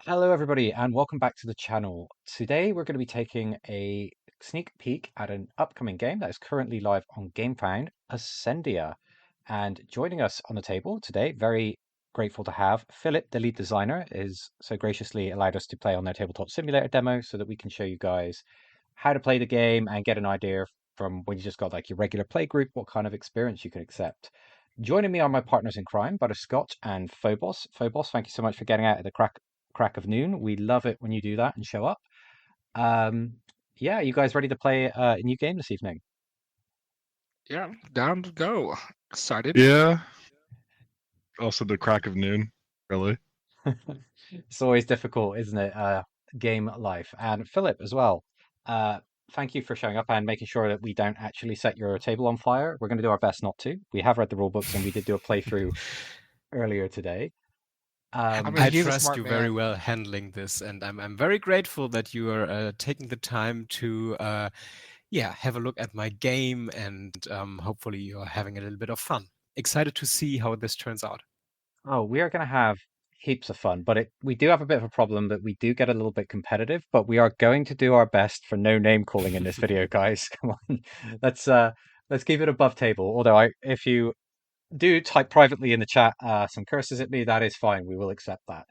Hello, everybody, and welcome back to the channel. Today, we're going to be taking a sneak peek at an upcoming game that is currently live on Gamefound, Ascendia. And joining us on the table today, very grateful to have Philip, the lead designer, is so graciously allowed us to play on their tabletop simulator demo so that we can show you guys how to play the game and get an idea from when you just got like your regular play group, what kind of experience you can accept. Joining me are my partners in crime, Butterscotch and Phobos. Phobos, thank you so much for getting out of the crack of noon. We love it when you do that and show up. Um, yeah, you guys ready to play a new game this evening? Yeah, down to go. Excited. Yeah. Also the crack of noon, really. It's always difficult, isn't it? Game life. And Philip as well. Uh, Thank you for showing up and making sure that we don't actually set your table on fire. We're going to do our best not to. We have read the rule books and we did do a playthrough earlier today. I Um, mean, I he's a trust smart you very man. well handling this, and I'm very grateful that you are taking the time to have a look at my game, and hopefully you're having a little bit of fun. Excited to see how this turns out. Oh, we are going to have heaps of fun, but we do have a bit of a problem that we do get a little bit competitive, but we are going to do our best for no name calling in this video, guys. Come on. Let's uh let's keep it above table. Although if you do type privately in the chat some curses at me, that is fine. We will accept that.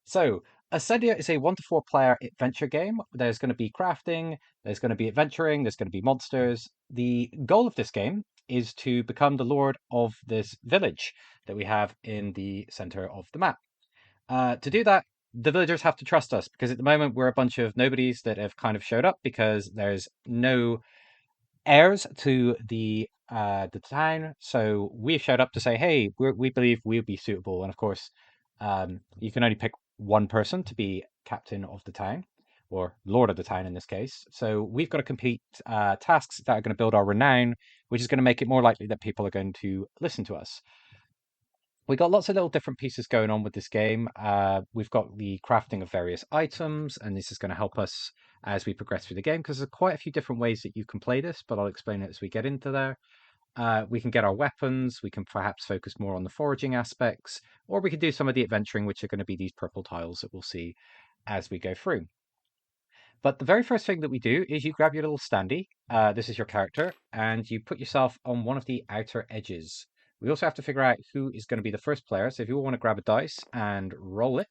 So, Ascendia is a 1 to 4 player adventure game. There's going to be crafting, there's going to be adventuring, there's going to be monsters. The goal of this game is to become the lord of this village that we have in the center of the map. To do that, the villagers have to trust us because at the moment we're a bunch of nobodies that have kind of showed up because there's no heirs to the town. So we've showed up to say, hey, we believe we'll be suitable. And of course, you can only pick one person to be captain of the town or lord of the town in this case. So we've got to complete tasks that are going to build our renown, which is going to make it more likely that people are going to listen to us. We got lots of little different pieces going on with this game. We've got the crafting of various items, and this is going to help us as we progress through the game because there's quite a few different ways that you can play this, but I'll explain it as we get into there. We can get our weapons, we can perhaps focus more on the foraging aspects, or we can do some of the adventuring, which are going to be these purple tiles that we'll see as we go through. But the very first thing that we do is you grab your little standee. This is your character, and you put yourself on one of the outer edges. We also have to figure out who is going to be the first player. So if you want to grab a dice and roll it,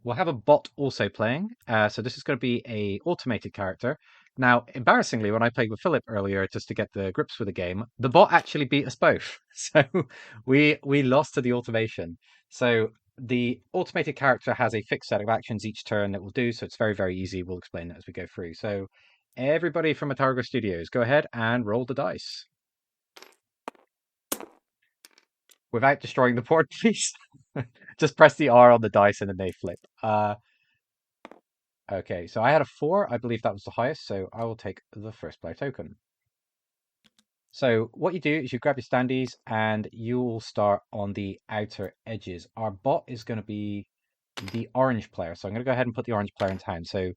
we'll have a bot also playing. So this is going to be a automated character. Now, embarrassingly, when I played with Philip earlier just to get the grips with the game, the bot actually beat us both. So we lost to the automation. So the automated character has a fixed set of actions each turn that will do. So it's very, very easy. We'll explain that as we go through. So everybody from Thargos Studios, go ahead and roll the dice. Without destroying the board, please. Just press the R on the dice and then they flip. Okay, so I had a 4. I believe that was the highest, so I will take the first player token. So what you do is you grab your standees and you will start on the outer edges. Our bot is going to be the orange player. So I'm going to go ahead and put the orange player in town. So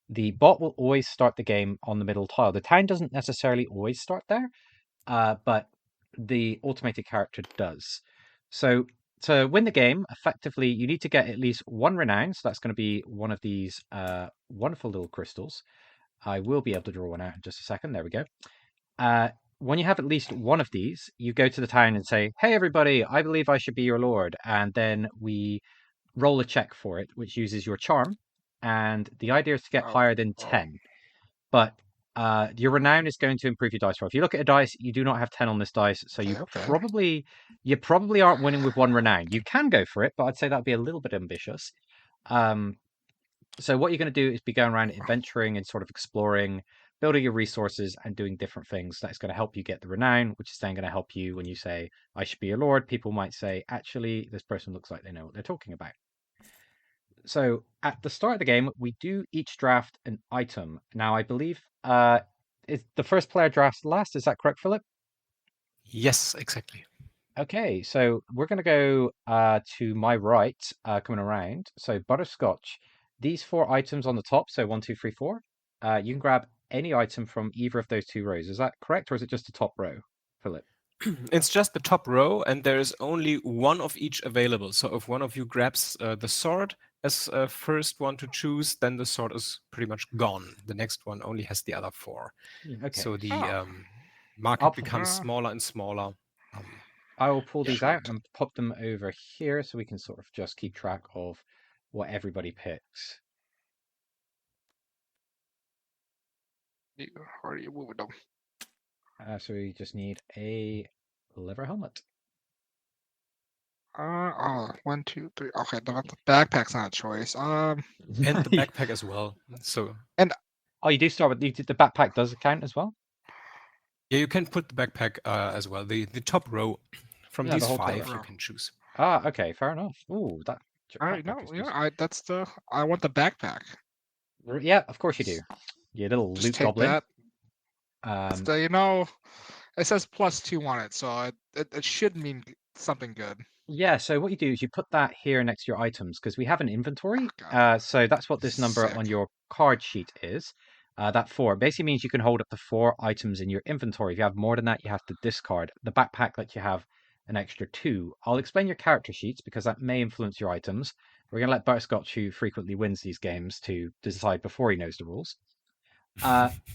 the bot will always start the game on the middle tile. The town doesn't necessarily always start there, but the automated character does. So to win the game, effectively, you need to get at least 1 renown. So that's going to be one of these wonderful little crystals. I will be able to draw one out in just a second. There we go. When you have at least one of these, you go to the town and say, hey, everybody, I believe I should be your lord. And then we roll a check for it, which uses your charm. And the idea is to get higher than 10. But your renown is going to improve your dice roll. If you look at a dice, you do not have 10 on this dice, so you probably aren't winning with 1 renown. You can go for it, but I'd say that'd be a little bit ambitious. So what you're going to do is be going around adventuring and sort of exploring, building your resources and doing different things. That's going to help you get the renown, which is then going to help you when you say, I should be your lord. People might say, actually, this person looks like they know what they're talking about. So at the start of the game, we do each draft an item. Now, I believe is the first player drafts last. Is that correct, Philip? Yes, exactly. Okay, so we're going to go to my right, coming around. So Butterscotch, these 4 items on the top, so 1, 2, 3, 4, you can grab any item from either of those 2 rows. Is that correct, or is it just the top row, Philip? It's just the top row, and there is only one of each available. So if one of you grabs the sword, as a first one to choose, then the sword is pretty much gone. The next one only has the other 4. Okay. So the Oh. market I'll- becomes Uh, smaller and smaller. I will pull Yeah. these out and pop them over here so we can sort of just keep track of what everybody picks. How are you moving them? So we just need a leather helmet. Oh, 1, 2, 3. Okay, the backpack's not a choice. And the backpack as well. So Oh, you do start with the backpack does count as well? yeah, you can put the backpack as well. The top row from Yeah, the these whole top 5 row. you can choose. Ah, okay, fair enough. Ooh, that All right, backpack no, is yeah, just... I want the backpack. Yeah, of course you do. You little Just loot take goblin. that. So, it says +2 on it, so it should mean something good. Yeah, so what you do is you put that here next to your items because we have an inventory. Oh, God. So that's what this number on Sick. your card sheet is. That 4 basically means you can hold up to 4 items in your inventory. If you have more than that, you have to discard. The backpack lets you have an extra 2. I'll explain your character sheets because that may influence your items. We're going to let Butterscotch, who frequently wins these games, to decide before he knows the rules.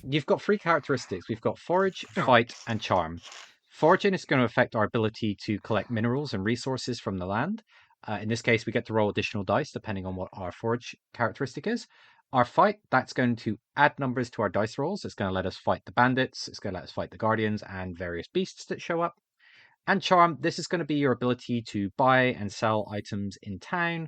You've got 3 characteristics. We've got Forage, No. Fight, and Charm. Foraging is going to affect our ability to collect minerals and resources from the land. In this case, we get to roll additional dice depending on what our forage characteristic is. Our fight, that's going to add numbers to our dice rolls. It's going to let us fight the bandits, it's going to let us fight the guardians and various beasts that show up. And charm, this is going to be your ability to buy and sell items in town.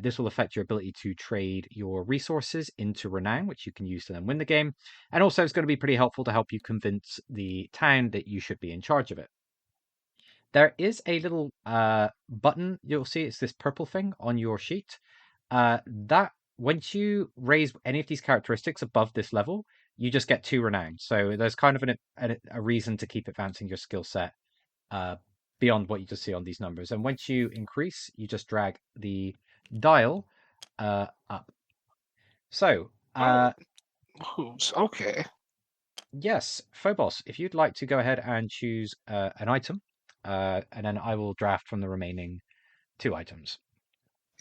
This will affect your ability to trade your resources into renown, which you can use to then win the game. And also, it's going to be pretty helpful to help you convince the town that you should be in charge of it. There is a little button you'll see. It's this purple thing on your sheet. That once you raise any of these characteristics above this level, you just get 2 renown. So there's kind of a reason to keep advancing your skill set beyond what you just see on these numbers. And once you increase, you just drag the dial up. So, Hooves. Okay. yes, Phobos, if you'd like to go ahead and choose an item, and then I will draft from the remaining 2 items.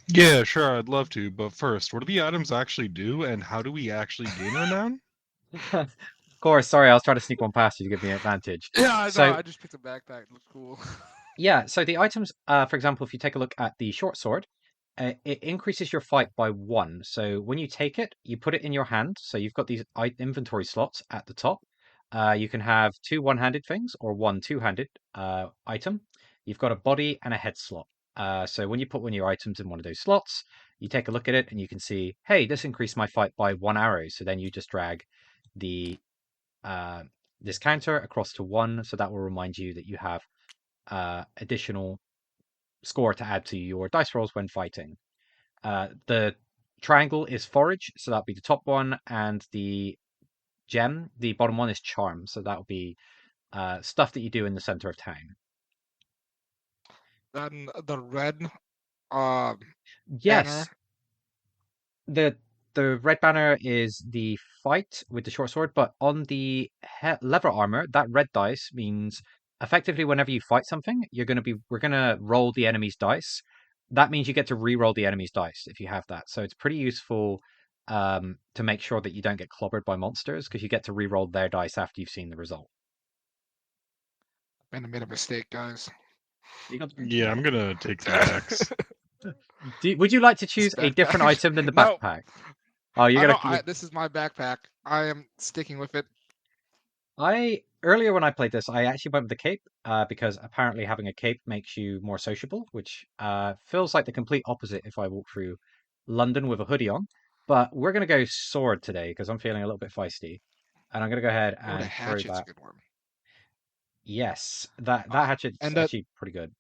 Yeah, sure, I'd love to. But first, what do the items actually do, and how do we actually gain renown? Of course, sorry, I was trying to sneak one past you to give me an advantage. Yeah, I know. So, I just picked a backpack. It looks cool. yeah, so the items, for example, if you take a look at the short sword, it increases your fight by 1. So when you take it, you put it in your hand. So you've got these inventory slots at the top. You can have 2 one-handed things or 1 two-handed item. You've got a body and a head slot. So when you put one of your items in one of those slots, you take a look at it and you can see, hey, this increased my fight by 1 arrow. So then you just drag the this counter across to 1. So that will remind you that you have additional score to add to your dice rolls when fighting. The triangle is forage, so that'll be the top one, and the gem, the bottom one, is charm, so that'll be stuff that you do in the center of town. Then the red banner. Yes, the red banner is the fight with the short sword, but on the leather armor, that red dice means effectively whenever you fight something, we're gonna roll the enemy's dice. That means you get to re-roll the enemy's dice if you have that. So it's pretty useful to make sure that you don't get clobbered by monsters because you get to re-roll their dice after you've seen the result. I made a mistake, guys. Yeah, I'm gonna take the axe. Would you like to choose a backpack. different item than the No. backpack? Oh, you're gonna. This is my backpack. I am sticking with it. Earlier when I played this, I actually went with the cape because apparently having a cape makes you more sociable, which feels like the complete opposite if I walk through London with a hoodie on. But we're gonna go sword today because I'm feeling a little bit feisty, and I'm gonna go ahead Oh, the and throw hatchet's a that. good one. Yes, that hatchet's And actually pretty good.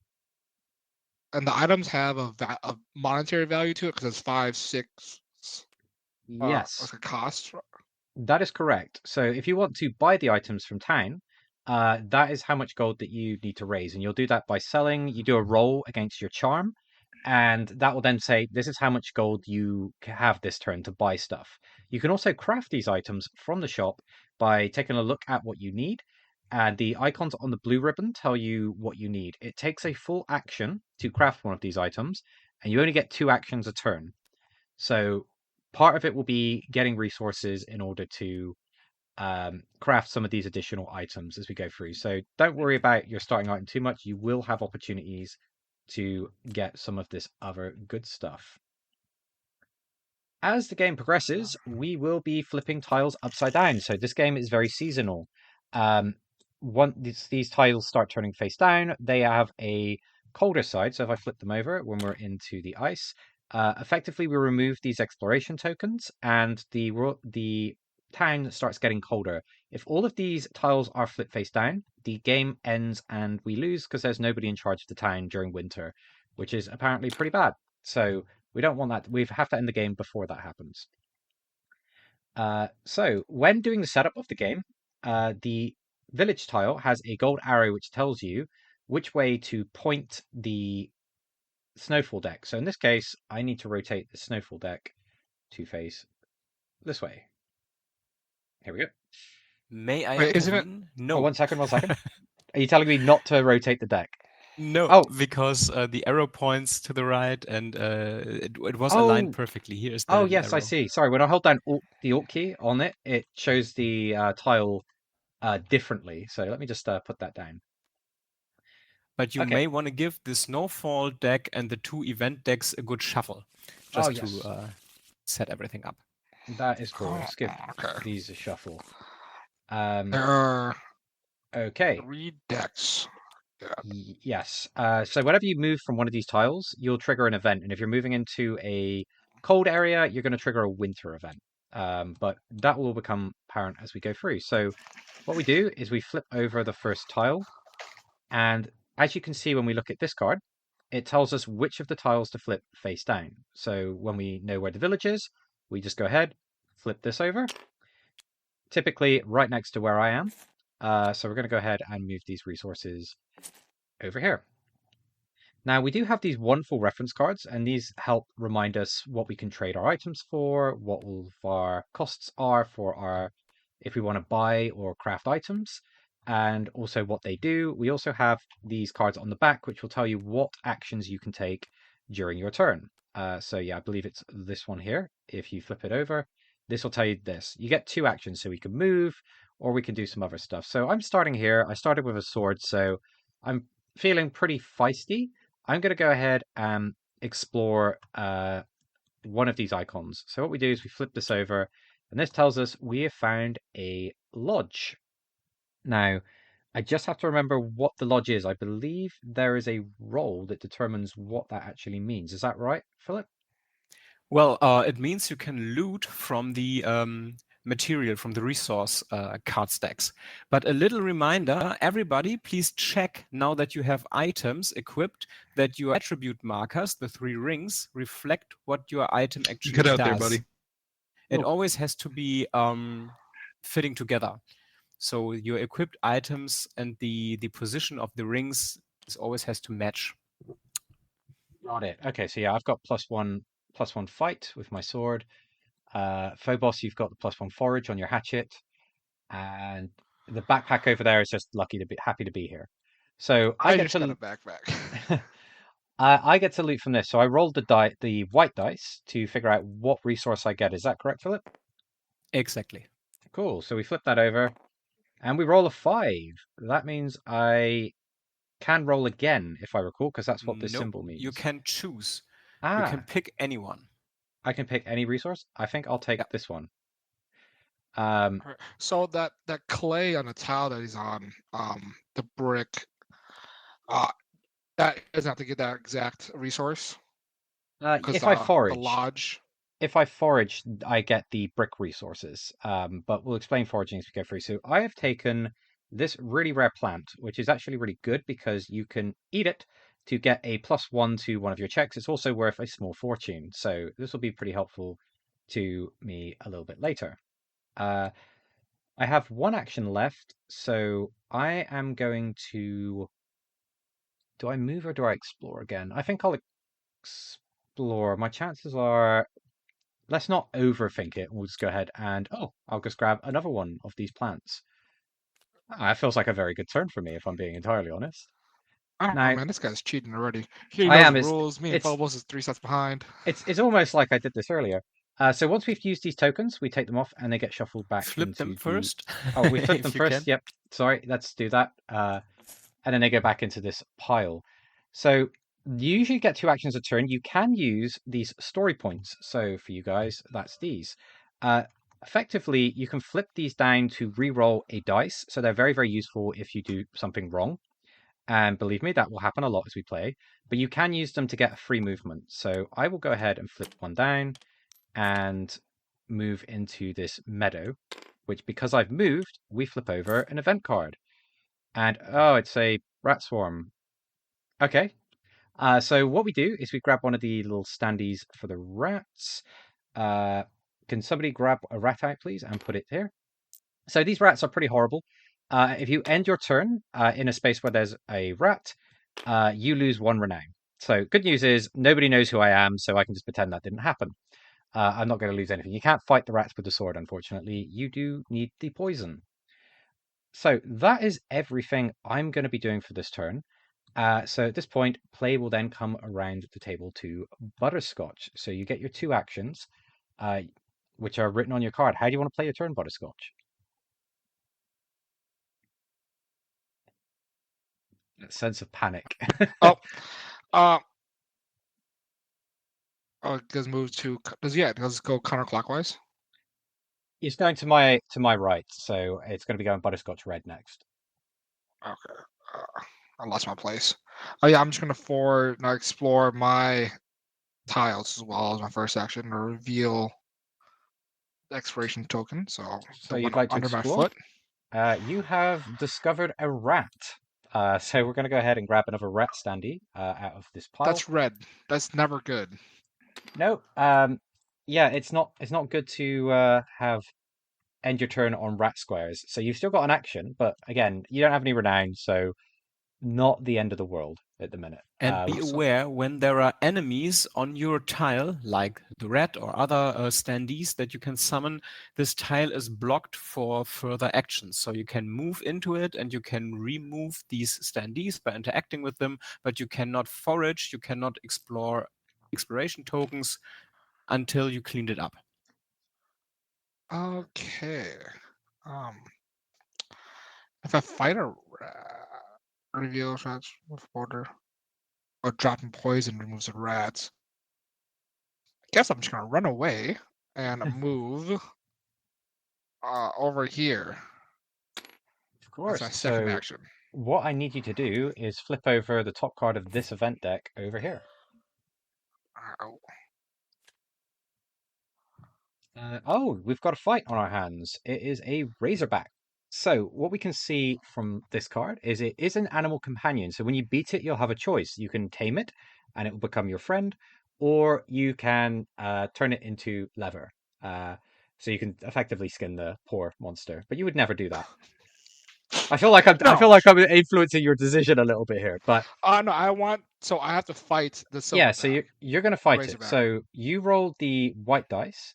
And the items have a monetary value to it because it's 5, 6. Yes. What's the cost? That is correct. So if you want to buy the items from town, that is how much gold that you need to raise. And you'll do that by selling. You do a roll against your charm, and that will then say, this is how much gold you have this turn to buy stuff. You can also craft these items from the shop by taking a look at what you need. And the icons on the blue ribbon tell you what you need. It takes a full action to craft one of these items, and you only get 2 actions a turn. So part of it will be getting resources in order to craft some of these additional items as we go through. So don't worry about your starting item too much. You will have opportunities to get some of this other good stuff. As the game progresses, we will be flipping tiles upside down. So this game is very seasonal. Once these tiles start turning face down, they have a colder side. So if I flip them over when we're into the ice, effectively we remove these exploration tokens, and the town starts getting colder. If all of these tiles are flipped face down, the game ends and we lose because there's nobody in charge of the town during winter, which is apparently pretty bad. So we don't want that. We have to end the game before that happens. So when doing the setup of the game, the village tile has a gold arrow which tells you which way to point the snowfall deck. So in this case, I need to rotate the snowfall deck to face this way. Here we go. May I Wait, isn't it- intervene? Oh, No. 1 second, 1 second. Are you telling me not to rotate the deck? No, Oh. because the arrow points to the right, and it was Oh. aligned perfectly. Here is the Oh, yes, I arrow. see. Sorry, when I hold down the Alt key on it, it shows the tile differently. So let me just put that down. But you Okay. may want to give the snowfall deck and the 2 event decks a good shuffle, just yes. to set everything up. That is cool. Oh, Let's give okay. these a shuffle. There are Okay. 3 decks. Yes. So whenever you move from one of these tiles, you'll trigger an event. And if you're moving into a cold area, you're going to trigger a winter event. But that will become apparent as we go through. So what we do is we flip over the first tile. And as you can see, when we look at this card, it tells us which of the tiles to flip face down. So when we know where the village is, we just go ahead, flip this over, typically right next to where I am. So we're going to go ahead and move these resources over here. Now we do have these wonderful reference cards, and these help remind us what we can trade our items for, what all of our costs are for our, if we want to buy or craft items, and also what they do. We also have these cards on the back, which will tell you what actions you can take during your turn. So yeah, I believe it's this one here. If you flip it over, this will tell you this. You get 2 actions, so we can move or we can do some other stuff. So I'm starting here. I started with a sword, so I'm feeling pretty feisty. I'm going to go ahead and explore one of these icons. So what we do is we flip this over, and this tells us we have found a lodge. Now, I just have to remember what the lodge is. I believe there is a role that determines what that actually means. Is that right, Philip? Well, it means you can loot from the material, from the resource card stacks. But a little reminder, everybody, please check now that you have items equipped that your attribute markers, the 3 rings, reflect what your item actually Get out does. there, buddy. It Oh. always has to be fitting together. So your equipped items and the position of the rings always has to match. Got it. Okay, so yeah, I've got +1 fight with my sword. Phobos, you've got the +1 forage on your hatchet, and the backpack over there is just happy to be here. So I just got a backpack. I get to loot from this. So I rolled the white dice to figure out what resource I get. Is that correct, Philip? Exactly. Cool. So we flip that over, and we roll a 5. That means I can roll again, if I recall, because that's what this Nope, symbol means. you can choose. Ah, You can pick anyone. I can pick any resource. I think I'll take Yeah. this one. So that clay on the tile that he's on, the brick, that doesn't have to get that exact resource. If I forage, the lodge. if I forage, I get the brick resources. But we'll explain foraging as we go through. So I have taken this really rare plant, which is actually really good because you can eat it to get a +1 to one of your checks. It's also worth a small fortune. So this will be pretty helpful to me a little bit later. I have 1 action left, so I am going to... Do I move or do I explore again? I think I'll explore. My chances are... Let's not overthink it. We'll just go ahead and... Oh, I'll just grab another one of these plants. That feels like a very good turn for me, if I'm being entirely honest. I don't know, Now, man. This guy's cheating already. He I knows am. the rules. Me and It's Phobos is 3 steps behind. it's almost like I did this earlier. So once we've used these tokens, we take them off and they get shuffled back Flip them into the. first, Oh, we flip them if you first. can. Yep. Sorry, let's do that. And then they go back into this pile. So you usually get 2 actions a turn. You can use these story points. So for you guys, that's these. Effectively, you can flip these down to re-roll a dice. So they're very, very useful if you do something wrong. And believe me, that will happen a lot as we play. But you can use them to get a free movement. So I will go ahead and flip one down and move into this meadow, which because I've moved, we flip over an event card. And oh, it's a rat swarm. Okay. So what we do is we grab one of the little standees for the rats. Can somebody grab a rat out, please, and put it here? So these rats are pretty horrible. If you end your turn in a space where there's a rat, you lose 1 renown. So good news is nobody knows who I am, so I can just pretend that didn't happen. I'm not going to lose anything. You can't fight the rats with the sword, unfortunately. You do need the poison. So that is everything I'm going to be doing for this turn. So at this point, play will then come around the table to Butterscotch. So you get your 2 actions, which are written on your card. How do you want to play your turn, Butterscotch? That sense of panic. Oh, it does move to. Does it go counterclockwise? It's going to my right, so it's going to be going Butterscotch red next. Okay. I lost my place. Oh yeah, I'm just gonna now explore my tiles as well as my first action to reveal the exploration token. So So the you'd one like to under my explore? foot. You have discovered a rat. So we're going to go ahead and grab another rat standee out of this pile. That's red. That's never good. No, yeah, it's not good to have end your turn on rat squares. So you've still got an action, but again, you don't have any renown, so not the end of the world at the minute. And be aware when there are enemies on your tile, like the rat or other standees that you can summon, this tile is blocked for further actions. So you can move into it and you can remove these standees by interacting with them, but you cannot forage, you cannot explore exploration tokens until you cleaned it up. Okay. If I fight a rat, reveal shots with border, or dropping poison removes the rats. I guess I'm just gonna run away and move over here. Of course. That's my second So action. what I need you to do is flip over the top card of this event deck over here. Oh, we've got a fight on our hands. It is a Razorback. So what we can see from this card is it is an animal companion. So when you beat it, you'll have a choice. You can tame it and it will become your friend, or you can turn it into leather. So you can effectively skin the poor monster, but you would never do that. I feel like I feel No. like I'm influencing your decision a little bit here, but No, I have to fight the silver. yeah. So you're going to fight it. Razorback. So you roll the white dice,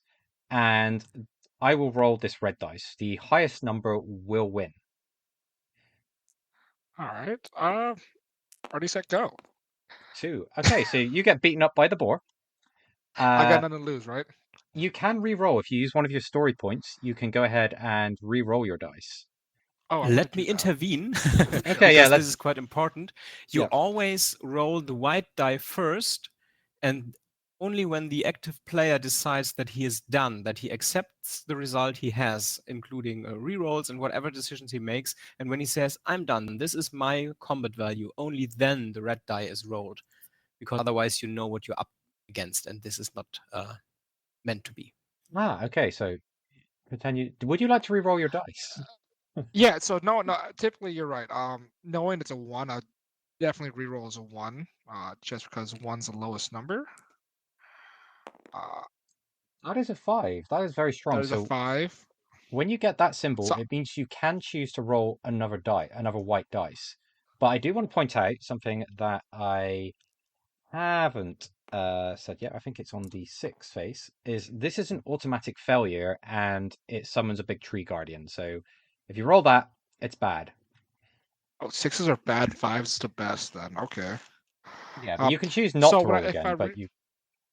and I will roll this red dice. The highest number will win. All right. Ready, set, go. 2. Okay, so you get beaten up by the boar. I got nothing to lose, right? You can re-roll if you use one of your story points. You can go ahead and re-roll your dice. Oh, Let me intervene. Okay, yeah, this is quite important. You Yeah. always roll the white die first, and only when the active player decides that he is done, that he accepts the result he has, including rerolls and whatever decisions he makes, and when he says, I'm done, this is my combat value, only then the red die is rolled. Because otherwise you know what you're up against, and this is not meant to be. Okay, so continue. Would you like to re-roll your dice? Yeah, so no, typically you're right. Knowing it's a 1, I definitely re-roll as a 1, just because 1's the lowest number. That is a 5. That is very strong. That is a 5. When you get that symbol, So, it means you can choose to roll another white dice. But I do want to point out something that I haven't said yet. I think it's on the 6th face. Is this is an automatic failure and it summons a big tree guardian. So if you roll that, it's bad. Oh, sixes are bad, fives the best then. Okay. Yeah, but you can choose not So to when roll if I again, but you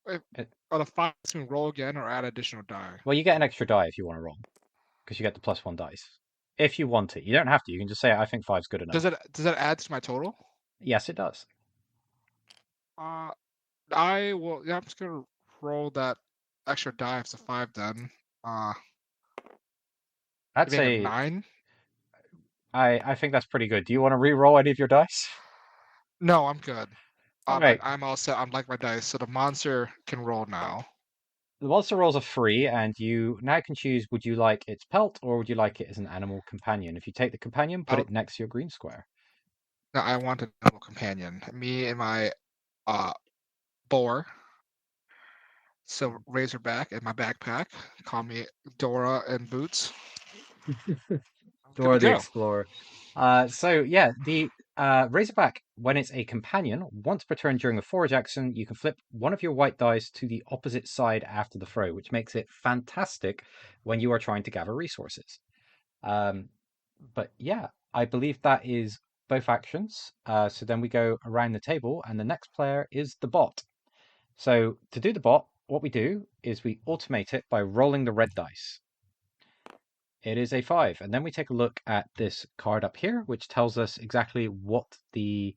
it, on the fives, can roll again or add additional die? well, you get an extra die if you want to roll because you get the +1 dice. If you want it, you don't have to. You can just say, "I think five's good enough." Does that add to my total? Yes, it does. I will. Yeah, I'm just gonna roll that extra die. It's a 5 then. I'd You make it say 9. I think that's pretty good. Do you want to re-roll any of your dice? No, I'm good. All right. I'm all set. I'm like my dice, so the monster can roll now. The monster rolls are free, and you now can choose: would you like its pelt, or would you like it as an animal companion? If you take the companion, put I it next to your green square. no, I want a double companion. Me and my uh boar. So Razorback and my backpack. Call me Dora and Boots. Good to Dora the go. Explorer. So yeah, the Razorback, when it's a companion, once per turn during the forage action, you can flip one of your white dice to the opposite side after the throw, which makes it fantastic when you are trying to gather resources. Um, but yeah, I believe that is both actions. So then we go around the table, and the next player is the bot. So to do the bot, what we do is we automate it by rolling the red dice. It is a 5. And then we take a look at this card up here, which tells us exactly what the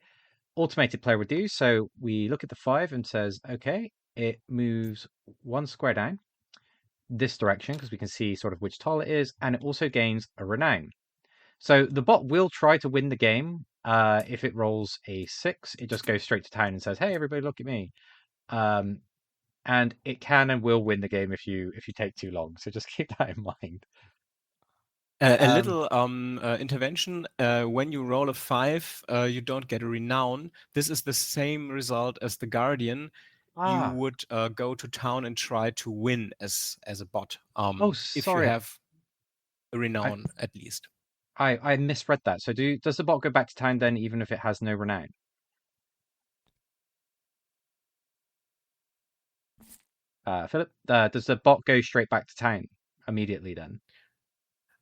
automated player would do. So we look at the 5 and says, okay, it moves 1 square down this direction because we can see sort of which tile it is, and it also gains a renown. So the bot will try to win the game. If it rolls a 6, it just goes straight to town and says, hey, everybody, look at me. And it can and will win the game if you take too long. So just keep that in mind. A Um, little intervention. When you roll a 5, you don't get a renown. This is the same result as the Guardian. You ah, would go to town and try to win as a bot. oh, If you sorry. have a I, renown at least. I misread that. So does the bot go back to town then, even if it has no renown? Philip, does the bot go straight back to town immediately then?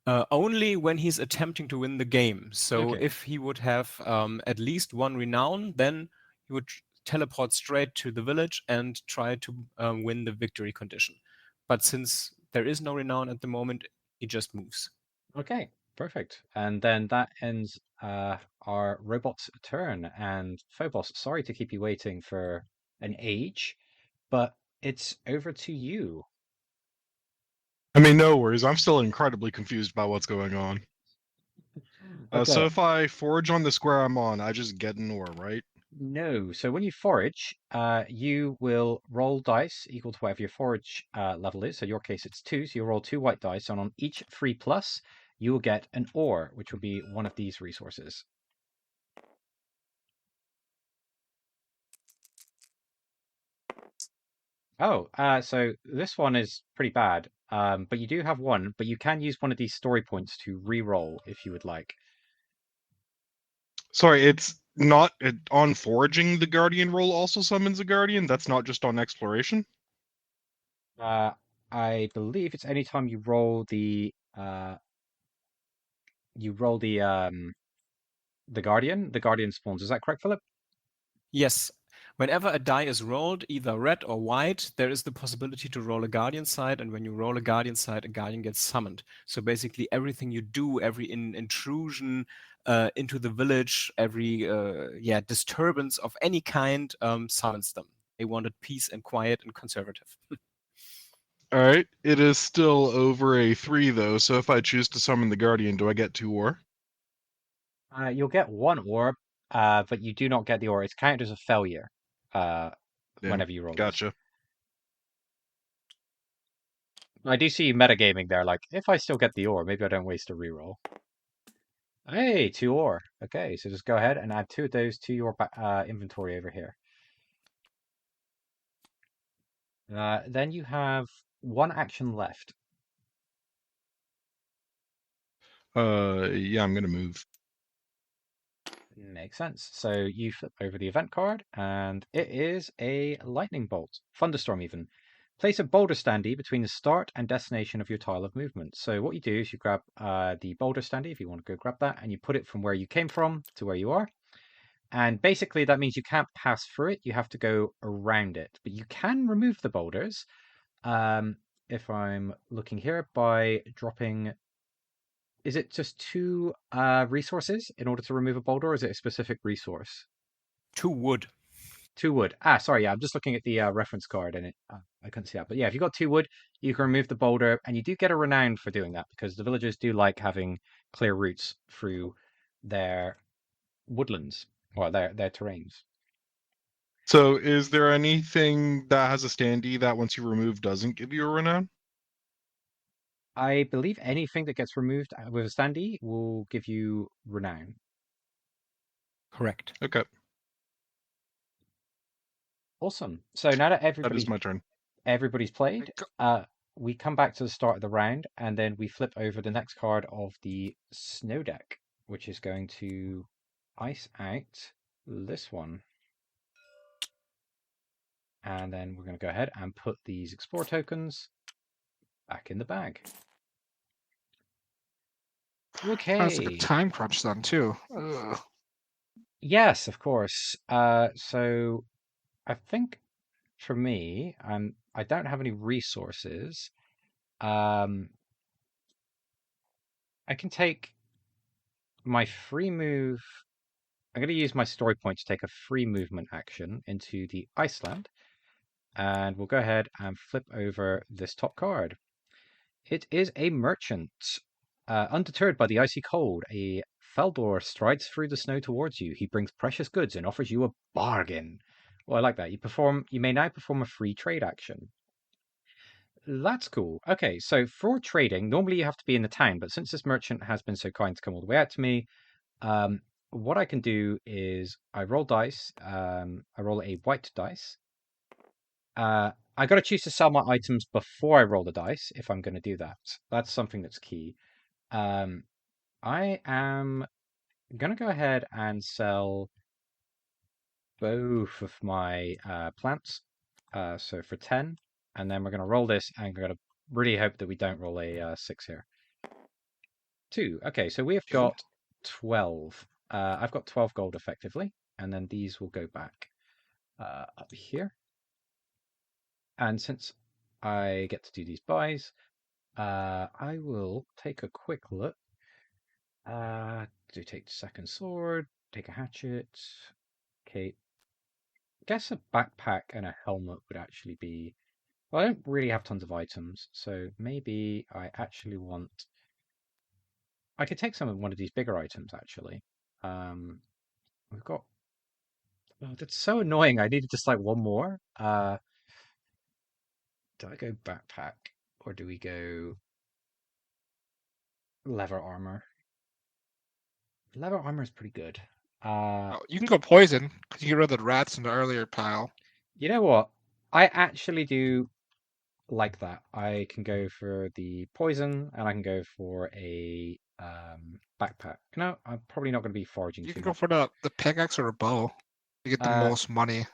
Only when he's attempting to win the game. So Okay. if he would have at least 1 renown, then he would teleport straight to the village and try to win the victory condition. But since there is no renown at the moment, he just moves. Okay, perfect. And then that ends our robot's turn. And Phobos, sorry to keep you waiting for an age, but it's over to you. I mean, no worries. I'm still incredibly confused by what's going on. So Okay. if I forage on the square I'm on, I just get an ore, right? No. So when you forage, you will roll dice equal to whatever your forage level is. So in your case, it's 2. So you'll roll 2 white dice, and on each 3+, you will get an ore, which will be one of these resources. Oh, so this one is pretty bad. But you do have one, but you can use one of these story points to re-roll if you would like. Sorry, it's not on foraging. The Guardian roll also summons a Guardian. That's not just on exploration. Uh, I believe it's anytime you roll the Guardian spawns. Is that correct, Philip? Yes. Whenever a die is rolled, either red or white, there is the possibility to roll a Guardian side, and when you roll a Guardian side, a Guardian gets summoned. So basically, everything you do, every intrusion into the village, every disturbance of any kind summons them. They wanted peace and quiet and conservative. All right. It is still over a 3 though. So if I choose to summon the Guardian, do I get 2 ore? You'll get 1 orb, but you do not get the ore. It's counted as a failure Damn. whenever you roll this. Gotcha. I do see you metagaming there, like, if I still get the ore, maybe I don't waste a reroll. Hey, 2 ore. Okay, so just go ahead and add 2 of those to your inventory over here. Then you have 1 action left. Yeah, I'm gonna move. Makes sense. So you flip over the event card, and it is a lightning bolt, thunderstorm even. Place a boulder standee between the start and destination of your tile of movement. So what you do is you grab the boulder standee, if you want to go grab that, and you put it from where you came from to where you are. And basically that means you can't pass through it, you have to go around it. But you can remove the boulders, if I'm looking here, by dropping... Is it just 2 resources in order to remove a boulder, or is it a specific resource? 2 wood. 2 wood. Sorry, yeah, I'm just looking at the reference card and I couldn't see that. But yeah, if you've got 2 wood, you can remove the boulder, and you do get a renown for doing that because the villagers do like having clear routes through their woodlands or their terrains. So is there anything that has a standee that once you remove doesn't give you a renown? I believe anything that gets removed with a standee will give you renown. Correct. Okay, Awesome. So now that that is my turn. everybody's played, we come back to the start of the round, and then we flip over the next card of the snow deck, which is going to ice out this one. And then we're going to go ahead and put these explore tokens back in the bag. Okay. That's like a time crunch then too. Ugh. Yes, of course. So I think for me, I don't have any resources. I can take my free move. I'm going to use my story point to take a free movement action into the Iceland, and we'll go ahead and flip over this top card. It is a merchant. Undeterred by the icy cold, a Feldor strides through the snow towards you. He brings precious goods and offers you a bargain. Well, I like that. You may now perform a free trade action. That's cool. Okay, so for trading, normally you have to be in the town, but since this merchant has been so kind to come all the way out to me, what I can do is I roll dice. I roll a white dice. I got to choose to sell my items before I roll the dice if I'm going to do that. That's something that's key. I am going to go ahead and sell both of my plants. So for 10, and then we're going to roll this, and we're going to really hope that we don't roll a 6 here. 2. Okay, so we have got 12. I've got 12 gold effectively, and then these will go back up here. And since I get to do these buys, I will take a quick look. Do take the second sword, take a hatchet. Okay. Guess a backpack and a helmet would actually be... Well, I don't really have tons of items, so maybe I actually want... I could take one of these bigger items, actually. We've got... Oh, that's so annoying. I needed just like one more. Do I go backpack, or do we go leather armor? Leather armor is pretty good. You can go poison because you get rid of the rats in the earlier pile. You know what? I actually do like that. I can go for the poison, and I can go for a backpack. No, I'm probably not going to be foraging You too can go much. for the pickaxe or the bow. You get the most money.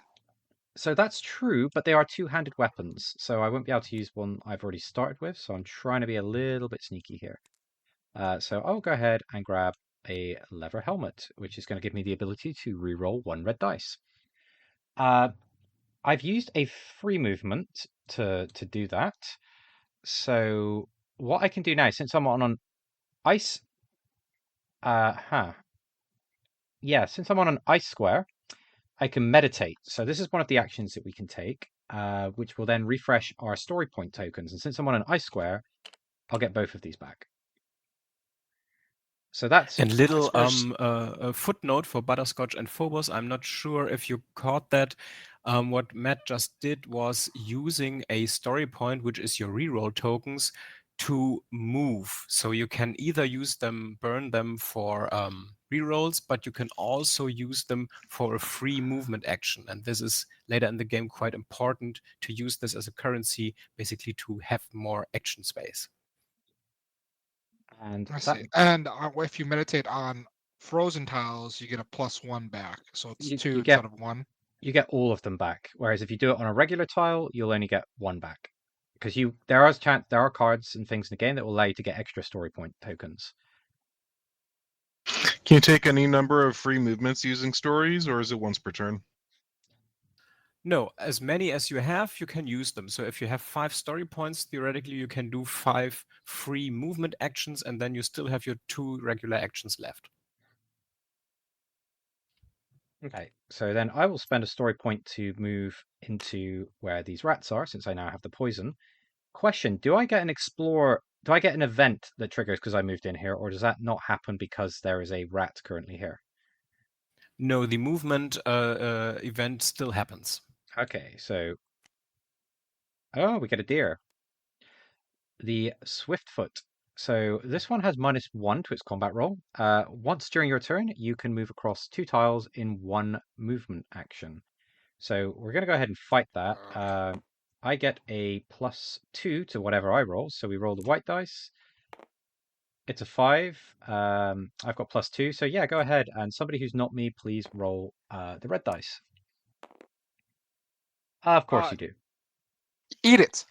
So that's true, but they are two-handed weapons, so I won't be able to use one I've already started with, so I'm trying to be a little bit sneaky here. So I'll go ahead and grab a leather helmet, which is going to give me the ability to reroll 1 red dice. I've used a free movement to do that. So what I can do now, since I'm on an ice... since I'm on an ice square, I can meditate. So this is one of the actions that we can take, which will then refresh our story point tokens. And since I'm on an ice square, I'll get both of these back. So that's... And little a footnote for Butterscotch and Phobos. I'm not sure if you caught that. What Matt just did was using a story point, which is your reroll tokens, to move. So you can either use them, burn them for rerolls, but you can also use them for a free movement action. And this is later in the game quite important to use this as a currency, basically to have more action space. And I see. And if you meditate on frozen tiles, you get a +1 back. So it's 2 instead of 1. You get all of them back. Whereas if you do it on a regular tile, you'll only get 1 back. because there are cards and things in the game that will allow you to get extra story point tokens. Can you take any number of free movements using stories, or is it once per turn? No, as many as you have, you can use them. So if you have 5 story points, theoretically you can do 5 free movement actions, and then you still have your 2 regular actions left. Okay, so then I will spend a story point to move into where these rats are, since I now have the poison. Question: do I get an explore? Do I get an event that triggers because I moved in here, or does that not happen because there is a rat currently here? No, the movement event still happens. Okay, so oh, we get a deer. The Swiftfoot. So this one has -1 to its combat roll. Once during your turn, you can move across 2 tiles in 1 movement action. So we're going to go ahead and fight that. I get a +2 to whatever I roll. So we roll the white dice. It's a 5. I've got +2. So yeah, go ahead. And somebody who's not me, please roll the red dice. Of course you do. Eat it.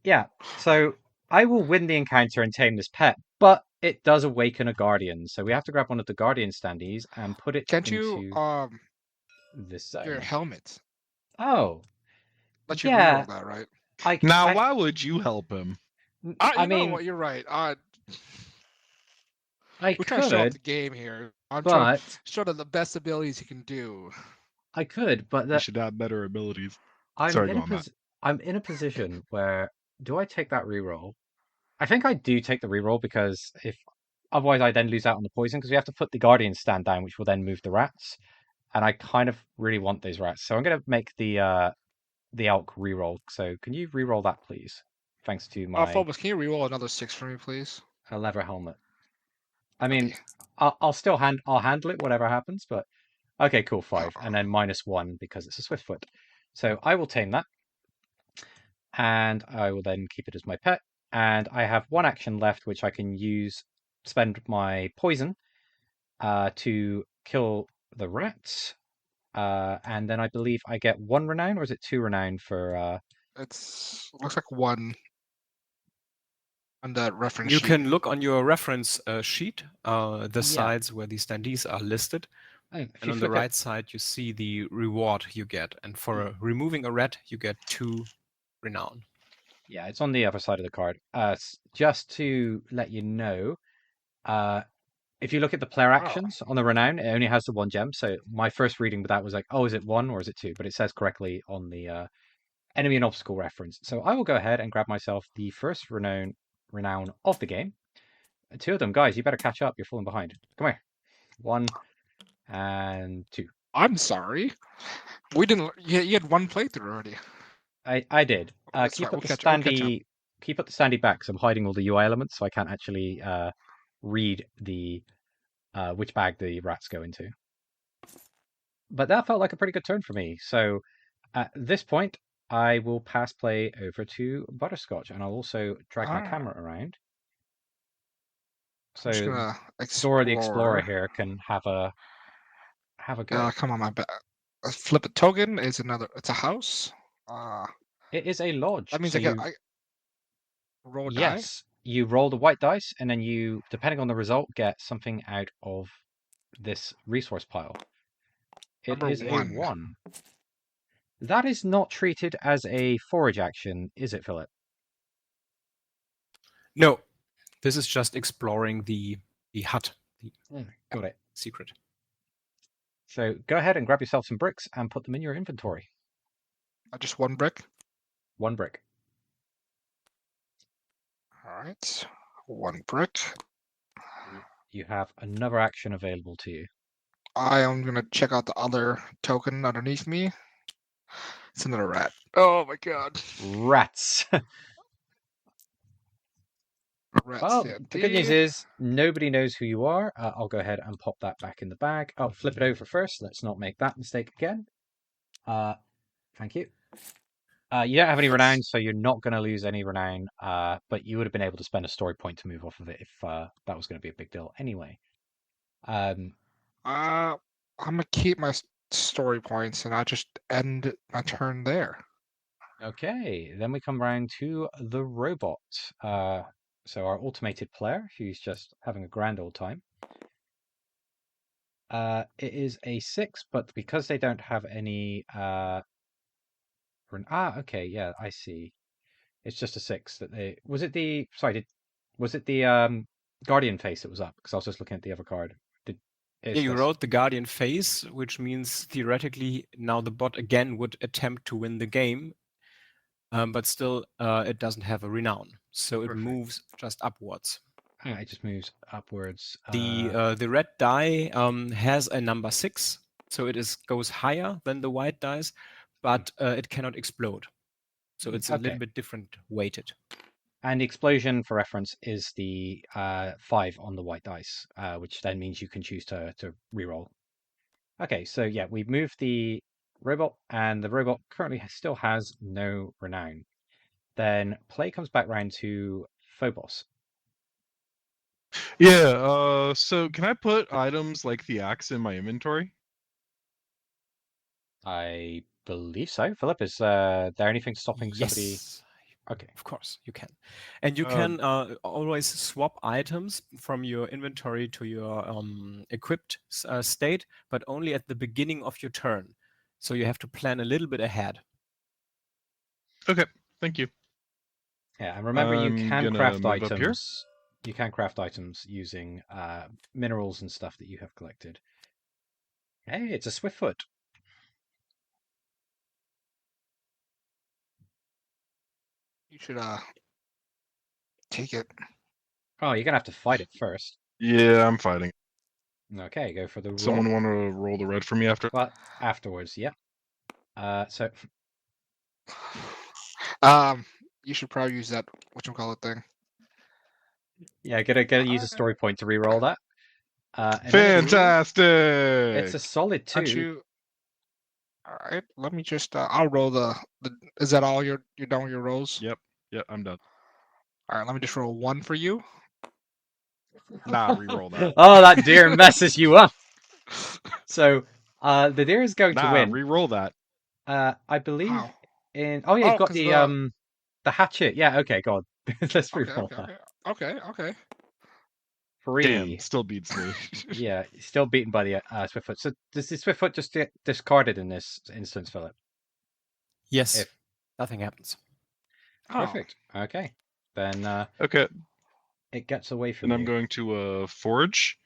Yeah. So I will win the encounter and tame this pet, but it does awaken a guardian. So we have to grab one of the guardian standees and put it Can't you into this your zone. helmet? Oh, Let you yeah. reroll that, right? Now, why would you help him? You know mean, what? You're right. I We're trying to show off could, the game here. I'm trying to but show the best abilities you can do. I could, but You should have better abilities. I'm Sorry, in go a on, Matt. I'm in a position where do I take that reroll? I think I do take the reroll because if otherwise I then lose out on the poison because we have to put the guardian stand down, which will then move the rats, and I kind of really want those rats, so I'm gonna make the elk reroll. So can you reroll that, please? Thanks to my Phobos, can you reroll another 6 for me, please? leather helmet. I mean, Okay. I'll still I'll handle it whatever happens, but okay, cool, 5, Oh. and then -1 because it's a Swiftfoot. So I will tame that, and I will then keep it as my pet. And I have 1 action left, which I can use, spend my poison to kill the rats. And then I believe I get 1 renown, or is it 2 renown for? Looks like 1 on that reference You sheet. can look on your reference sheet, the Yeah. sides where the standees are listed. If And you on the flick it, right side, you see the reward you get. And for removing a rat, you get 2 renown. yeah, it's on the other side of the card. Just to let you know, if you look at the player actions on the renown, it only has the 1 gem. So my first reading with that was like, oh, is it 1 or is it 2? But it says correctly on the enemy and obstacle reference. So I will go ahead and grab myself the first renown of the game. 2 of them, guys. You better catch up. You're falling behind. Come here. 1 and 2. I'm sorry. We didn't. You had 1 playthrough already. I did. That's Can you right, put the we'll catch up. standee? Can you put the standee back? Because I'm hiding all the UI elements, so I can't actually read the which bag the rats go into. But that felt like a pretty good turn for me. So at this point, I will pass play over to Butterscotch, and I'll also drag my camera around. I'm just So gonna Dora the Explorer explore. here can have a go. Come on, my back. Flip a token is another. It's a house. It is a lodge. That means So I roll a die. yes, you roll the white dice, and then you, depending on the result, get something out of this resource pile. It Number is a 1. 1. That is not treated as a forage action, is it, Philip? No, this is just exploring the hut, the Got it. secret. So go ahead and grab yourself some bricks and put them in your inventory. Just 1 brick. 1 brick. All right, 1 brick. You have another action available to you. I am gonna check out the other token underneath me. It's another rat. Oh my god. Rats. Rats. Well, Yeah, the good news is nobody knows who you are. I'll go ahead and pop that back in the bag. Oh, flip it over first. Let's not make that mistake again. Thank you. You don't have any renown, so you're not going to lose any renown. But you would have been able to spend a story point to move off of it if that was going to be a big deal anyway. I'm gonna keep my story points and I just end my turn there. Okay, then we come round to the robot. So our automated player, who's just having a grand old time. It is a 6, but because they don't have any okay, yeah, I see. It's just a 6 that they was it the sorry, was it the Guardian face that was up? Because I was just looking at the other card. Did Yeah, it's you this. wrote the Guardian phase, which means theoretically now the bot again would attempt to win the game, but still it doesn't have a renown, so it Perfect. moves just upwards. It just moves upwards. The red die has a number 6, so it goes higher than the white dice, but it cannot explode. So it's a Okay. little bit different weighted. And the explosion, for reference, is the 5 on the white dice, which then means you can choose to reroll. Okay, so yeah, we've moved the robot, and the robot currently still has no renown. Then play comes back round to Phobos. Yeah, so can I put items like the axe in my inventory? I believe so. Philip, is there anything stopping somebody? Yes, Okay. of course you can, and you can always swap items from your inventory to your equipped state, but only at the beginning of your turn. So you have to plan a little bit ahead. Okay, thank you. Yeah, and remember you I'm can gonna craft move up here. items. You can craft items using minerals and stuff that you have collected. Hey, it's a Swiftfoot. You should take it. Oh, you're gonna have to fight it first. Yeah, I'm fighting. Okay, go for the roll. Someone want to roll the red for me after? Well, afterwards, yeah. So You should probably use that whatchamacallit thing. yeah, gotta use a story point to re-roll that. And Fantastic! it's a solid Aren't 2. you? All right. Let me just. I'll roll the. Is that all you're done with your rolls? Yep, I'm done. All right. Let me just roll 1 for you. Nah, re-roll that. Oh, that deer messes you up. So, the deer is going to Nah, win. re-roll that. I believe How? in. Oh, yeah, you've Oh, got 'cause the hatchet. Yeah, okay, God. Let's Okay. re-roll Okay. that. Okay. Okay. 3. Damn, still beats me. Yeah, still beaten by the Swiftfoot. So does the Swiftfoot just get discarded in this instance, Philip? Yes, If nothing happens. Oh. perfect. Okay, then Okay, it gets away from then I'm you. going to forge.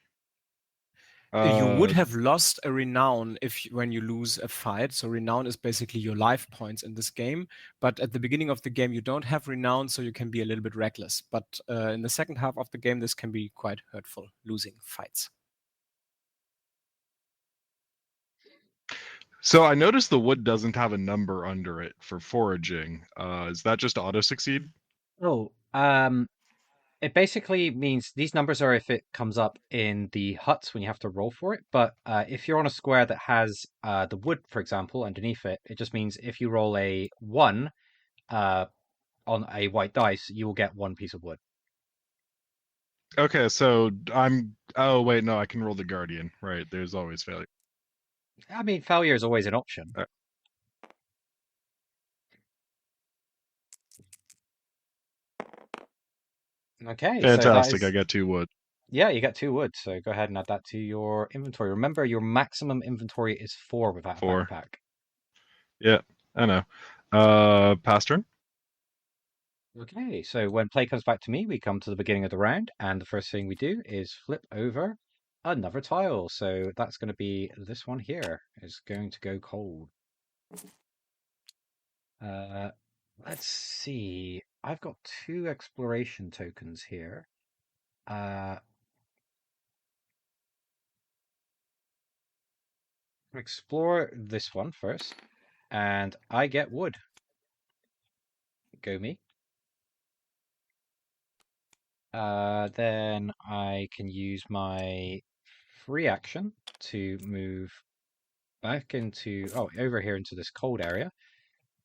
You would have lost a renown when you lose a fight. So renown is basically your life points in this game. But at the beginning of the game, you don't have renown, so you can be a little bit reckless. But in the second half of the game, this can be quite hurtful, losing fights. So I noticed the wood doesn't have a number under it for foraging. Is that just auto succeed? Oh, it basically means these numbers are if it comes up in the huts when you have to roll for it. But if you're on a square that has the wood, for example, underneath it, it just means if you roll a 1 on a white dice, you will get 1 piece of wood. Okay, so I'm. Oh wait, no, I can roll the guardian. Right, there's always failure. I mean, failure is always an option. Okay, so that Fantastic! is I get 2 wood. yeah, you get 2 wood. So go ahead and add that to your inventory. Remember, your maximum inventory is 4 without a 4. backpack. Yeah, I know. Pass turn. Okay, so when play comes back to me, we come to the beginning of the round, and the first thing we do is flip over another tile. So that's going to be this one here is going to go cold. Let's see. I've got 2 exploration tokens here. Explore this one first, and I get wood. Go me. Then I can use my free action to move back into, over here into this cold area,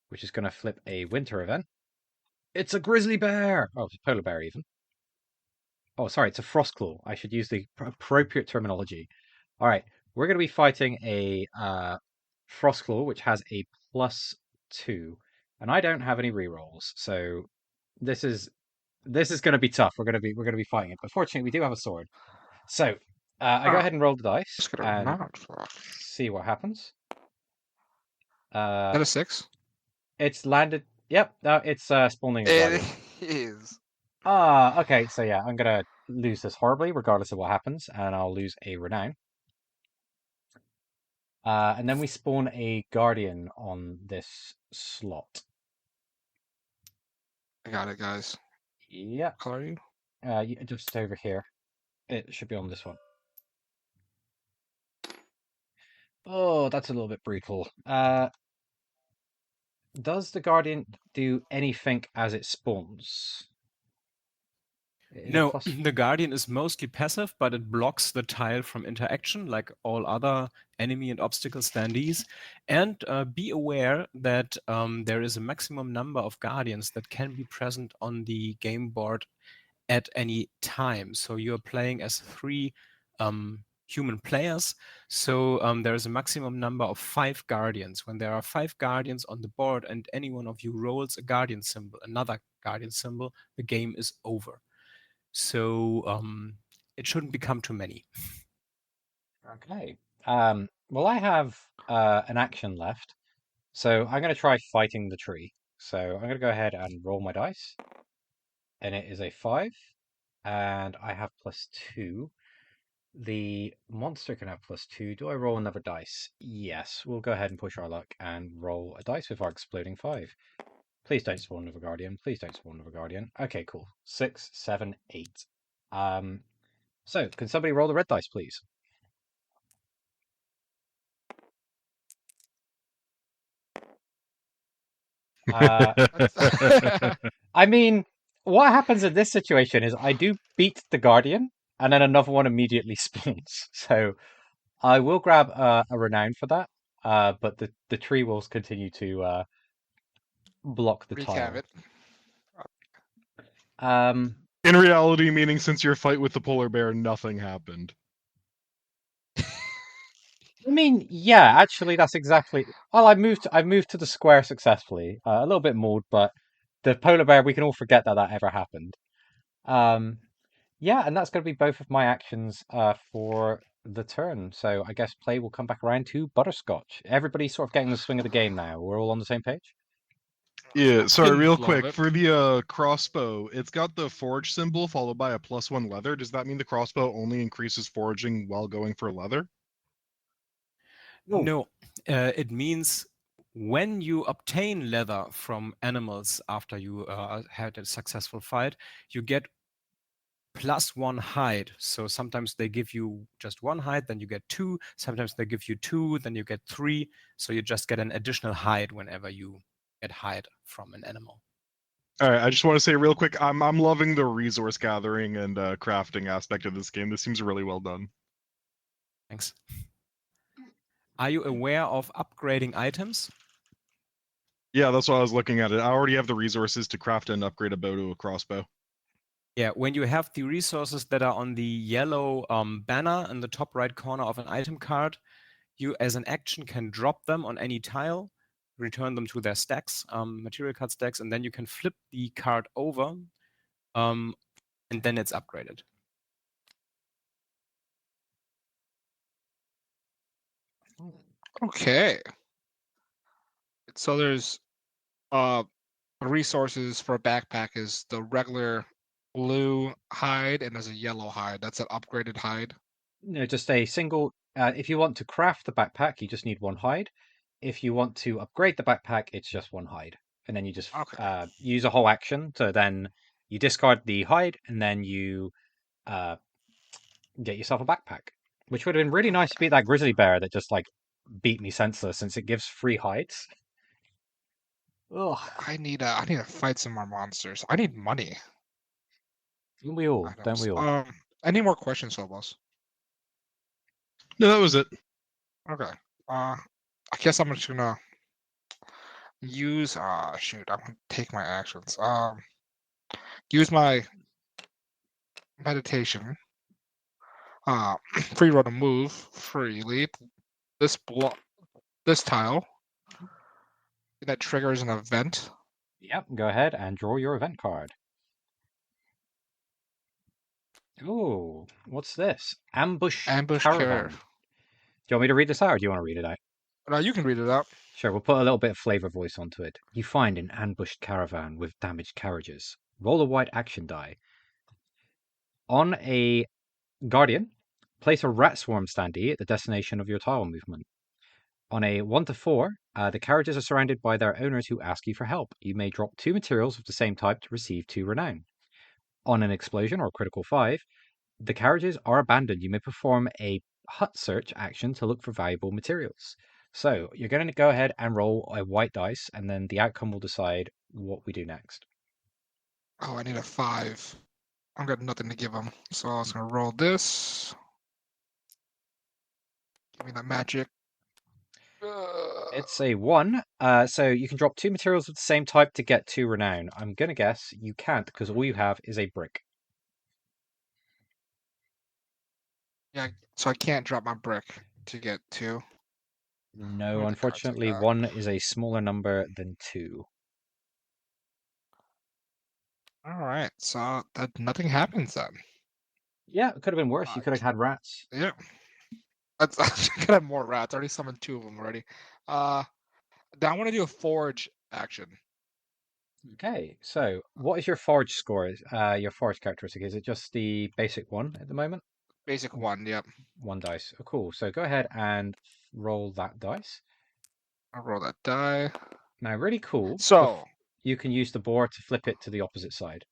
which is going to flip a winter event. It's a grizzly bear! Oh, it's a polar bear even. Oh, sorry, it's a frostclaw. I should use the appropriate terminology. All right, we're going to be fighting a frostclaw, which has a +2. and I don't have any rerolls, so this is going to be tough. We're going to be fighting it, but fortunately, we do have a sword. So I go ahead and roll the dice Let's get a and nod for that. see what happens. Is that a 6? It's landed. Yep, it's spawning a guardian. It is. Okay, so yeah, I'm gonna lose this horribly, regardless of what happens, and I'll lose a renown. And then we spawn a guardian on this slot. I got it, guys. Yep, What color are you? just over here. It should be on this one. Oh, that's a little bit brutal. Does the guardian do anything as it spawns? Is it No, plus? the Guardian is mostly passive, but it blocks the tile from interaction like all other enemy and obstacle standees. And be aware that there is a maximum number of Guardians that can be present on the game board at any time. So you're playing as 3 human players. So there is a maximum number of 5 Guardians. When there are 5 Guardians on the board and any one of you rolls a Guardian symbol, another Guardian symbol, the game is over. So it shouldn't become too many. Okay. Well, I have an action left, so I'm going to try fighting the tree. So I'm going to go ahead and roll my dice, and it is a 5, and I have +2. The monster can have +2. Do I roll another dice? Yes. We'll go ahead and push our luck and roll a dice with our exploding 5. Please don't spawn another guardian. Please don't spawn another guardian. Okay, cool. 6, 7, 8. So can somebody roll the red dice, please? I mean, what happens in this situation is I do beat the guardian, and then another one immediately spawns. So I will grab a renown for that. But the tree will continue to block the Wreak tile. havoc. In reality, meaning since your fight with the polar bear, nothing happened. I mean, yeah, actually, that's exactly. Well, I moved to the square successfully. A little bit mauled, but the polar bear, we can all forget that ever happened. Yeah, and that's going to be both of my actions for the turn. So I guess play will come back around to butterscotch. Everybody's sort of getting the swing of the game now. We're all on the same page. Yeah, sorry, real Love quick. it. For the crossbow, it's got the forge symbol followed by a +1 leather. Does that mean the crossbow only increases foraging while going for leather? Ooh. No, it means when you obtain leather from animals after you had a successful fight, you get +1 hide. So sometimes they give you just 1 hide, then you get 2. Sometimes they give you 2, then you get 3. So you just get an additional hide whenever you get hide from an animal. All right, I just want to say real quick, I'm loving the resource gathering and crafting aspect of this game. This seems really well done. Thanks. Are you aware of upgrading items? Yeah, that's what I was looking at. I already have the resources to craft and upgrade a bow to a crossbow. Yeah, when you have the resources that are on the yellow banner in the top right corner of an item card, you as an action can drop them on any tile, return them to their stacks, material card stacks, and then you can flip the card over, and then it's upgraded. Okay. So there's resources for a backpack is the regular blue hide and there's a yellow hide. That's an upgraded hide. No, just a single. If you want to craft the backpack, you just need 1 hide. If you want to upgrade the backpack, it's just 1 hide, and then you just Okay. use a whole action to then you discard the hide, and then you get yourself a backpack, which would have been really nice to beat that grizzly bear that just like beat me senseless since it gives 3 hides. Ugh, I need to fight some more monsters. I need money. don't we all? Don't Items. we all? Any more questions, Phobos? No, that was it. Okay. I guess I'm just gonna use shoot, I'm gonna take my actions. Use my meditation. Free roll to move freely. This tile. that triggers an event. Yep, go ahead and draw your event card. Oh, what's this? Ambush Ambush Caravan. care. Do you want me to read this out, or do you want to read it out? No, you can read it out. Sure, we'll put a little bit of flavor voice onto it. You find an ambushed caravan with damaged carriages. Roll a white action die. On a Guardian, place a rat swarm standee at the destination of your tile movement. On a 1 to 4, the carriages are surrounded by their owners who ask you for help. You may drop 2 materials of the same type to receive 2 renown. On an explosion or critical 5, the carriages are abandoned. You may perform a hut search action to look for valuable materials. So you're going to go ahead and roll a white dice, and then the outcome will decide what we do next. Oh, I need a 5. I've got nothing to give them, so I was gonna roll this. Give me that magic. It's a 1, so you can drop 2 materials of the same type to get 2 renown. I'm going to guess you can't because all you have is a brick. Yeah, so I can't drop my brick to get 2. No, What are the cards I unfortunately, got? 1 is a smaller number than 2. All right, so that nothing happens then. Yeah, it could have been worse. You could have had rats. Yeah, that's I could have more rats. I already summoned 2 of them already. Now I want to do a forge action. Okay, so what is your forge score? Your forge characteristic? Is it just the basic 1 at the moment? Basic 1. Yep. 1 dice. Oh, cool. So go ahead and roll that dice. I'll roll that die. Now, really cool. So you can use the board to flip it to the opposite side.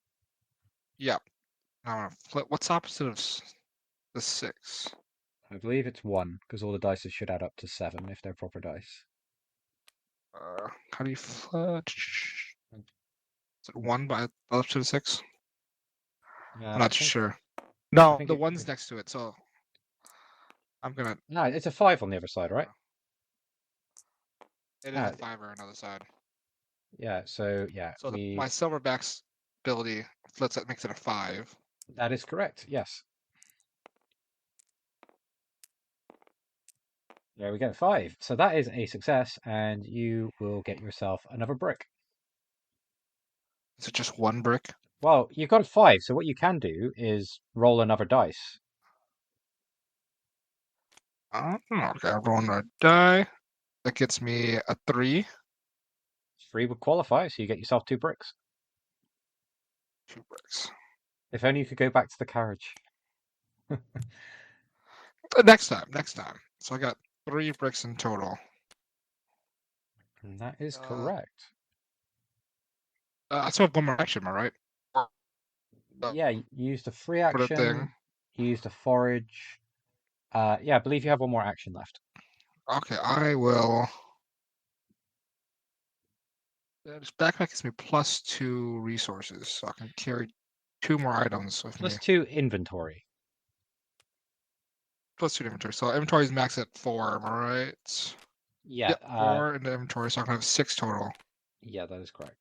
yep. Now I'm gonna flip. What's opposite of the 6? I believe it's 1 because all the dice should add up to 7 if they're proper dice. How do you flip? Is it 1 by opposite of 6? I'm not sure. No, think the it- 1's next to it, so I'm gonna. No, it's a 5 on the other side, right? It is a 5 on another side. Yeah, so yeah, So my Silverback's ability flips it, makes it a 5. that is correct. Yes. There we go, 5. So that is a success, and you will get yourself another brick. Is it just 1 brick? Well, you've got 5, so what you can do is roll another dice. Okay, I'm rolling a die. That gets me a 3. 3 would qualify, so you get yourself 2 bricks. 2 bricks. If only you could go back to the carriage. Next time. So I got 3 bricks in total. And that is correct. I still have 1 more action, am I right? Yeah, you used a free For the action. thing. You used a forage. Yeah, I believe you have 1 more action left. Okay, I will. This backpack gives me +2 resources, so I can carry 2 more items with me. +2 inventory. +2 inventory. So inventory is max at 4, am I right? Yeah. Yep, 4 in the inventory, so I can have 6 total. Yeah, that is correct.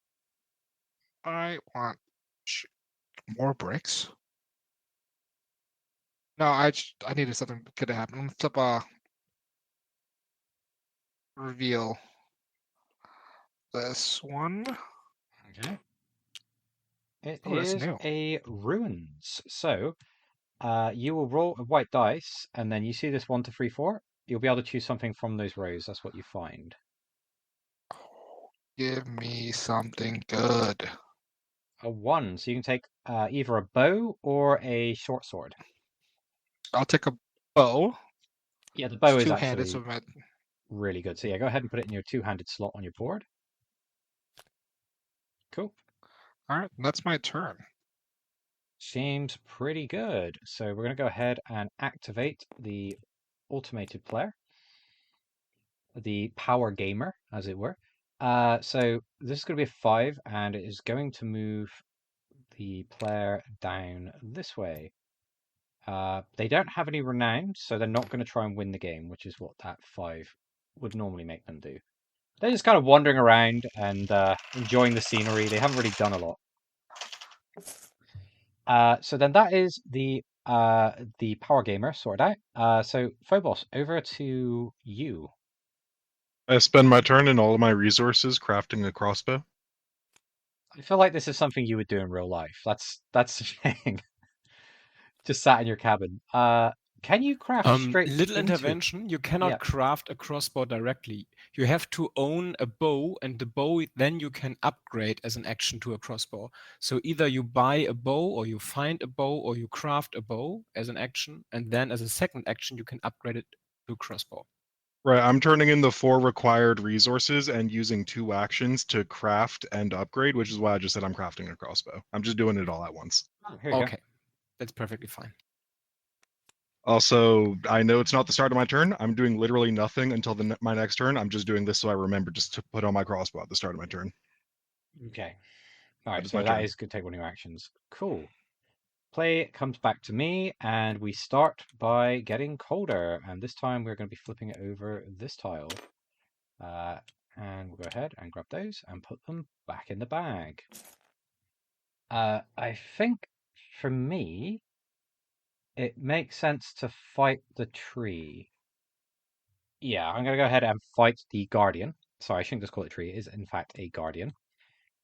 I want more bricks. No, I needed something good to happen. I'm gonna flip a reveal this one. Okay. It Oh, that's is new. a ruins. So, you will roll a white dice, and then you see this 1 to 3, 4. You'll be able to choose something from those rows. That's what you find. Give me something good. A 1. So you can take either a bow or a short sword. I'll take a bow. Yeah, the bow It's is two-handed, actually so really good. So yeah, go ahead and put it in your 2-handed slot on your board. Cool. all right, that's my turn. Seems pretty good. So we're going to go ahead and activate the automated player, the power gamer, as it were. So this is going to be a 5, and it is going to move the player down this way. They don't have any renown, so they're not going to try and win the game, which is what that 5 would normally make them do. They're just kind of wandering around and enjoying the scenery. They haven't really done a lot. So then that is the power gamer sorted out. So Phobos, over to you. I spend my turn and all of my resources crafting a crossbow. I feel like this is something you would do in real life. That's the thing. Just sat in your cabin. Can you craft straight Little into? intervention, you Yeah. cannot craft a crossbow directly. You have to own a bow, and the bow then you can upgrade as an action to a crossbow. So either you buy a bow, or you find a bow, or you craft a bow as an action, and then as a second action you can upgrade it to a crossbow. Right, I'm turning in the 4 required resources and using 2 actions to craft and upgrade, which is why I just said I'm crafting a crossbow. I'm just doing it all at once. Oh, here you go. Okay, that's perfectly fine. Also, I know it's not the start of my turn. I'm doing literally nothing until my next turn. I'm just doing this so I remember just to put on my crossbow at the start of my turn. Okay. All That right. is So my that turn. is good. Take one of your actions. Cool. Play comes back to me, and we start by getting colder. And this time we're going to be flipping it over this tile. And we'll go ahead and grab those and put them back in the bag. I think for me, it makes sense to fight the tree. Yeah, I'm going to go ahead and fight the guardian. Sorry, I shouldn't just call it tree. It is in fact a guardian.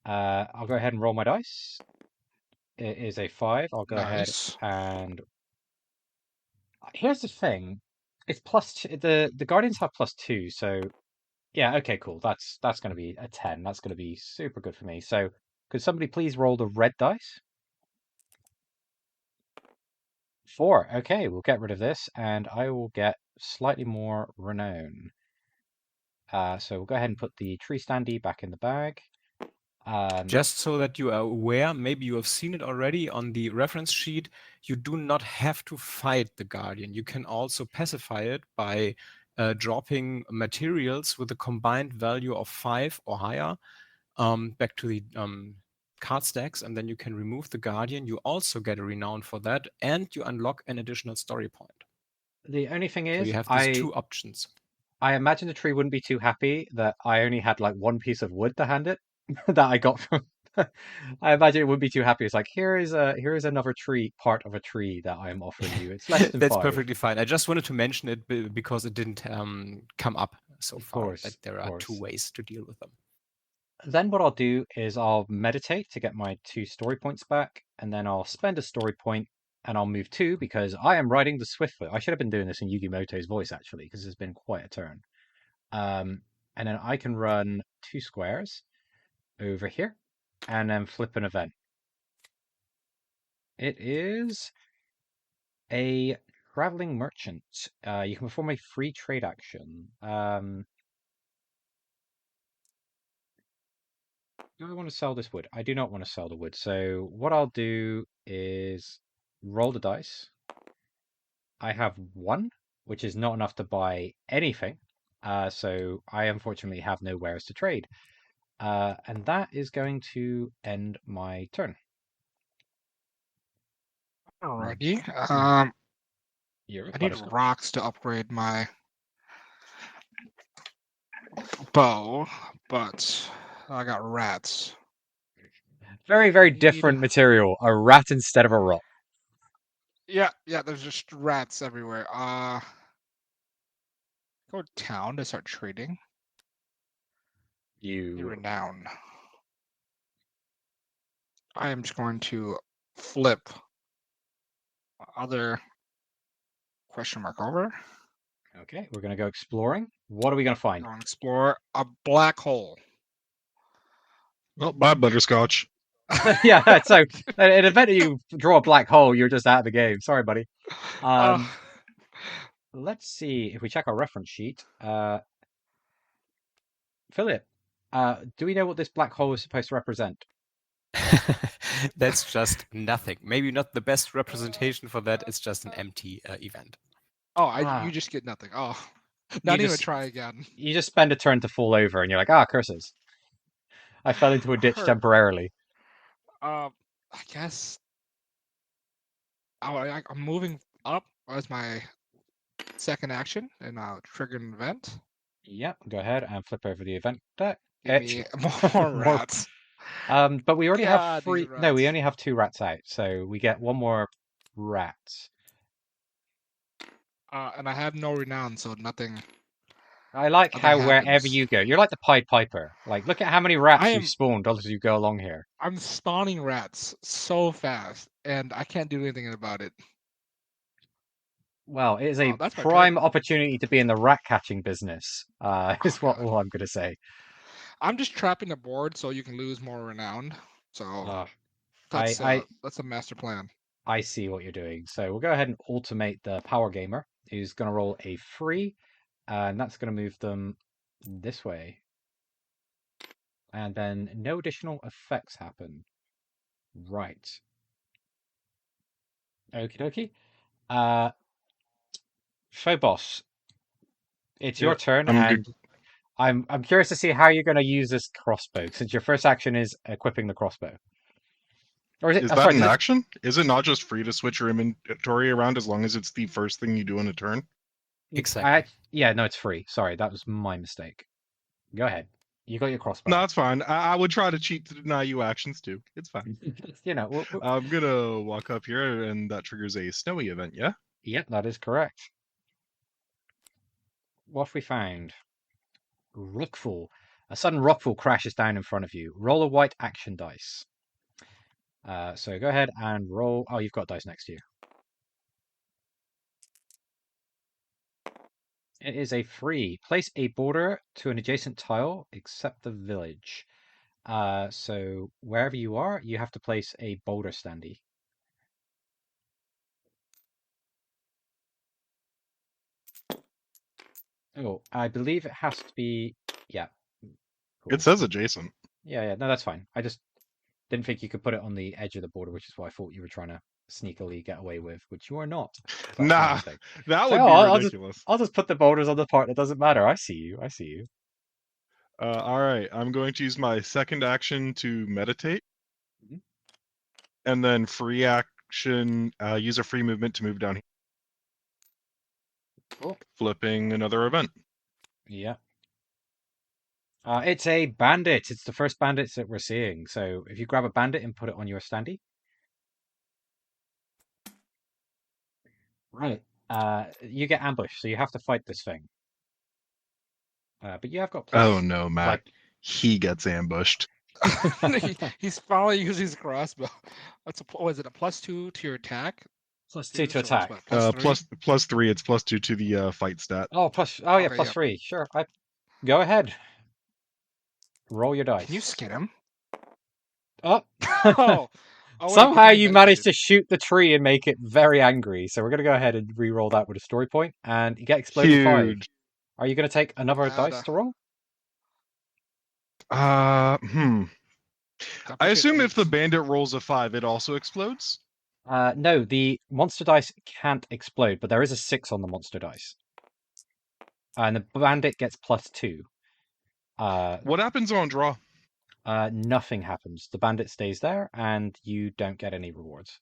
I'll go ahead and roll my dice. It is a 5. I'll go ahead Nice. and here's the thing. It's +2. The guardians have +2, so yeah, okay, cool. That's going to be a 10. That's going to be super good for me. So, could somebody please roll the red dice? 4. Okay, we'll get rid of this, and I will get slightly more renown. So we'll go ahead and put the tree standee back in the bag. Just so that you are aware, maybe you have seen it already on the reference sheet, you do not have to fight the Guardian. You can also pacify it by dropping materials with a combined value of 5 or higher back to the card stacks, and then you can remove the Guardian. You also get a renown for that, and you unlock an additional story point. The only thing So you is, have these 2 options. I imagine the tree wouldn't be too happy that I only had like one piece of wood to hand it that I got from. I imagine it wouldn't be too happy. It's like here is another tree, part of a tree that I am offering you. It's less than That's 5. perfectly fine. I just wanted to mention it because it didn't come up so Of far, that course, there of are 2 course. ways to deal with them. Then what I'll do is I'll meditate to get my 2 story points back, and then I'll spend a story point, and I'll move 2 because I am riding the Swiftfoot. I should have been doing this in Yugi Moto's voice actually, because it's been quite a turn. And then I can run 2 squares over here, and then flip an event. It is a traveling merchant. You can perform a free trade action. Do I want to sell this wood? I do not want to sell the wood. So what I'll do is roll the dice. I have 1, which is not enough to buy anything. So I unfortunately have no wares to trade. And that is going to end my turn. Alrighty. You're a I need butterscotch. rocks to upgrade my bow, but I got rats. Very, very Need- different material. A rat instead of a rock. Yeah, there's just rats everywhere. Go to town to start trading. Need You renown. I am just going to flip other question mark over. okay? We're gonna go exploring. What are we gonna find? Go and explore a black hole. Well, bye, butterscotch. Yeah. So in event that you draw a black hole, you're just out of the game. Sorry, buddy. Let's see if we check our reference sheet. Philip, do we know what this black hole is supposed to represent? That's just nothing. Maybe not the best representation for that. It's just an empty event. You just get nothing. Oh, not even try again. You just spend a turn to fall over, and you're like, curses! I fell into a ditch temporarily. I guess I'm moving up as my second action, and I'll trigger an event. Yep, go ahead and flip over the event deck. Give me more rats. But we already have 3. No, we rats. only have 2 rats out, so we get 1 more rat. And I have no renown, so nothing. I like Nothing how wherever happens. you go, you're like the Pied Piper. Like, look at how many I rats you've am. spawned as you go along here. I'm spawning rats so fast, and I can't do anything about it. Well, it is Oh, a that's my prime turn. opportunity to be in the rat catching business. Oh, Is what God. all I'm going to say. I'm just trapping the board so you can lose more renown. So Uh, that's I a master plan. I see what you're doing. So we'll go ahead and automate the power gamer, who's going to roll a 3, and that's going to move them this way. And then no additional effects happen. Right. Okie dokie. Phobos, it's Yeah, your turn, I'm good. and I'm curious to see how you're going to use this crossbow, since your first action is equipping the crossbow. Or is it? Is Oh, that sorry, an did it? action? Is it not just free to switch your inventory around as long as it's the first thing you do in a turn? Exactly. Yeah, no, it's free. Sorry, that was my mistake. Go ahead. You got your crossbow No, out. it's fine. I would try to cheat to deny you actions too. It's fine. You know, I'm gonna walk up here, and that triggers a snowy event. Yeah. yep, that is correct. What have we found? Rockfall. A sudden rockfall crashes down in front of you. Roll a white action dice. So go ahead and roll. Oh, you've got dice next to you. It is a 3. Place a border to an adjacent tile except the village. So wherever you are, you have to place a boulder standee. Oh, I believe it has to be. Yeah, It cool. says adjacent. Yeah, no, that's fine. I just didn't think you could put it on the edge of the border, which is what I thought you were trying to sneakily get away with, which you are not. That's my Nah, mistake. that So, would oh, be I'll ridiculous. I'll just put the boulders on the part that doesn't matter. I see you. I see you. All right, I'm going to use my second action to meditate, Mhm. and then free action, use a free movement to move down here, Cool. flipping another event. Yeah. It's a bandit. It's the first bandits that we're seeing. So if you grab a bandit and put it on your standee. Right. You get ambushed, so you have to fight this thing. But you have got Oh plus, no, Matt. like, He gets ambushed. He's finally using his crossbow. Was it a +2 to your attack? +2 to So it's attack. what, +3? Plus 3. It's +2 to the fight stat. Oh, plus. Oh, yeah, Okay, yeah. +3. Sure. Go ahead. Roll your Can you dice. skin him? Oh. Oh, oh wait, good Somehow thing you you managed meditated. to shoot the tree and make it very angry. So we're going to go ahead and re-roll that with a story point, and you get exploded 5. Huge. Are you going to take another dice Bad. to roll? I Appreciate assume if the 8. bandit rolls a 5, it also explodes. No, the monster dice can't explode, but there is a 6 on the monster dice. And the bandit gets +2. What happens on draw? Nothing happens. The bandit stays there, and you don't get any rewards.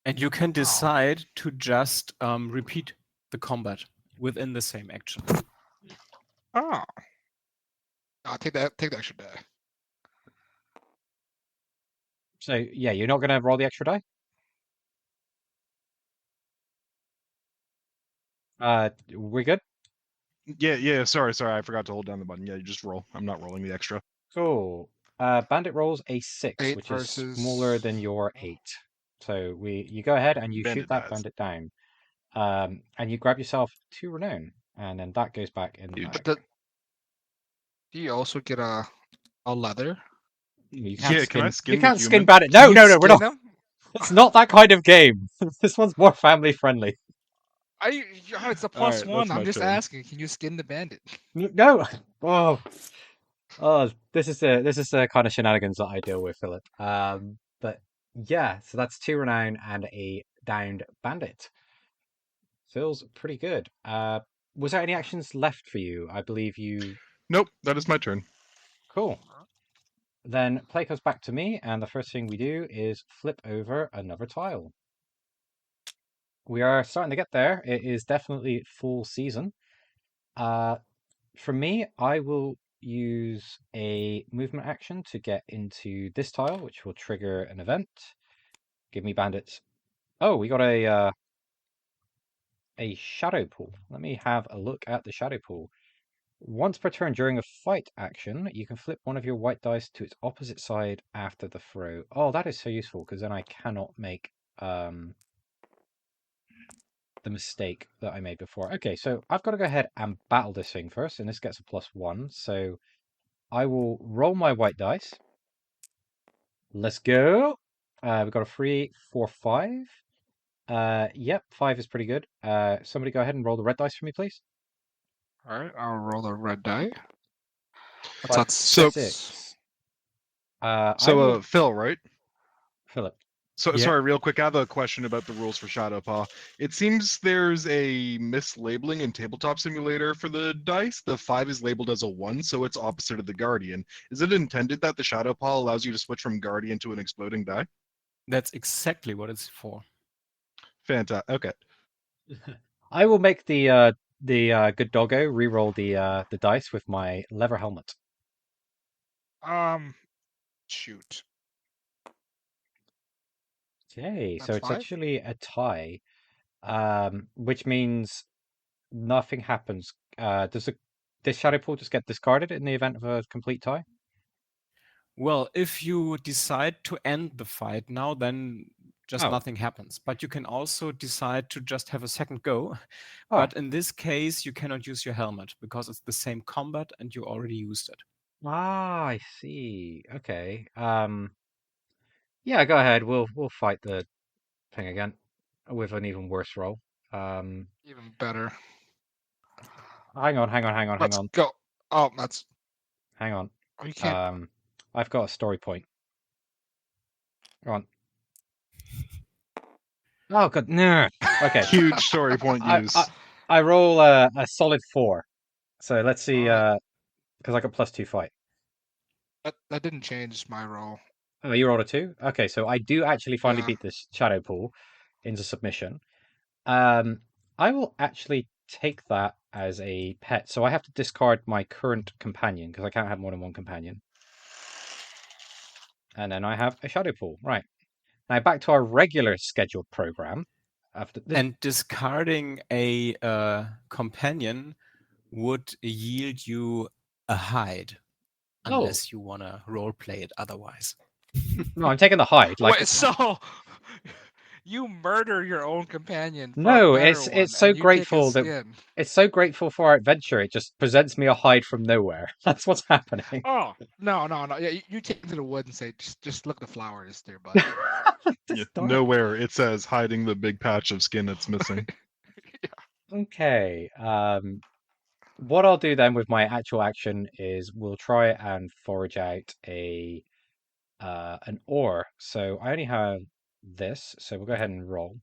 And you can Oh. decide to just repeat the combat within the same action. Oh. I'll take that. Take the extra die. So yeah, you're not going to roll the extra die. We're good. Yeah. Sorry. I forgot to hold down the button. Yeah, you just roll. I'm not rolling the extra. Cool. Bandit rolls a 6, 8 which is versus. smaller than your 8. So you go ahead and you shoot Bandit that dies. bandit down. And you grab yourself 2 renown, and then that goes back in the Huge. bag. But do you also get a leather? You can't Yeah, skin. can I You skin the can't skin human? bandit. Can No, you no, we're skin not. him? It's not that kind of game. This one's more family friendly. It's a All right, +1. that's I'm my just turn. asking. Can you skin the bandit? No. Oh, this is the kind of shenanigans that I deal with, Philip. But yeah, so that's 2 renown and a downed bandit. Feels pretty good. Was there any actions left for you? I believe you. Nope, that is my turn. Cool. Then play comes back to me, and the first thing we do is flip over another tile. We are starting to get there. It is definitely full season. For me, I will use a movement action to get into this tile, which will trigger an event. Give me bandits. Oh, we got a shadow pool. Let me have a look at the shadow pool. Once per turn during a fight action, you can flip one of your white dice to its opposite side after the throw. Oh, that is so useful because then I cannot make the mistake that I made before. Okay, so I've got to go ahead and battle this thing first, and this gets a +1. So I will roll my white dice. Let's go. We've got a 3, 4, 5. Yep, 5 is pretty good. Somebody go ahead and roll the red dice for me, please. All right, I'll roll the red die. That's 5, at So- 6. I will, Phil, right? Philip. So Yeah. sorry, real quick. I have a question about the rules for Shadowpaw. It seems there's a mislabeling in Tabletop Simulator for the dice. The 5 is labeled as a 1, so it's opposite of the Guardian. Is it intended that the Shadowpaw allows you to switch from Guardian to an exploding die? That's exactly what it's for. Fantastic. Okay. I will make the good doggo re-roll the dice with my leather helmet. Shoot. Okay, so That's it's 5? actually a tie, which means nothing happens. Does this shadow pool just get discarded in the event of a complete tie? Well, if you decide to end the fight now, then just Oh. nothing happens. But you can also decide to just have a second go. Oh. But in this case, you cannot use your helmet because it's the same combat and you already used it. Ah, I see. Okay. Yeah, go ahead. We'll fight the thing again with an even worse roll. Even better. Hang on. Let's go. Oh, that's. Hang on. Oh, you can't. I've got a story point. Go on. Oh god, no. Okay. Huge story point use. I roll a solid 4. So let's see, Alright. because I got +2 fight. That didn't change my roll. Oh, you rolled a 2? Okay, so I do actually finally Yeah. beat this shadow pool into submission. I will actually take that as a pet. So I have to discard my current companion because I can't have more than one companion. And then I have a shadow pool. Right. Now back to our regular scheduled program. After this, And discarding a companion would yield you a hide, unless you want to roleplay it otherwise. no, I'm taking the hide. Like, Wait, so you murder your own companion for no, a better one, it's so and you take his grateful that skin. it's so grateful for our adventure. It just presents me a hide from nowhere. That's what's happening. Oh no! Yeah, you take it to the woods and say, just look at the flowers there, bud. Yeah, nowhere it says hiding the big patch of skin that's missing. Okay. What I'll do then with my actual action is we'll try and forage out an ore. So I only have this, so we'll go ahead and roll.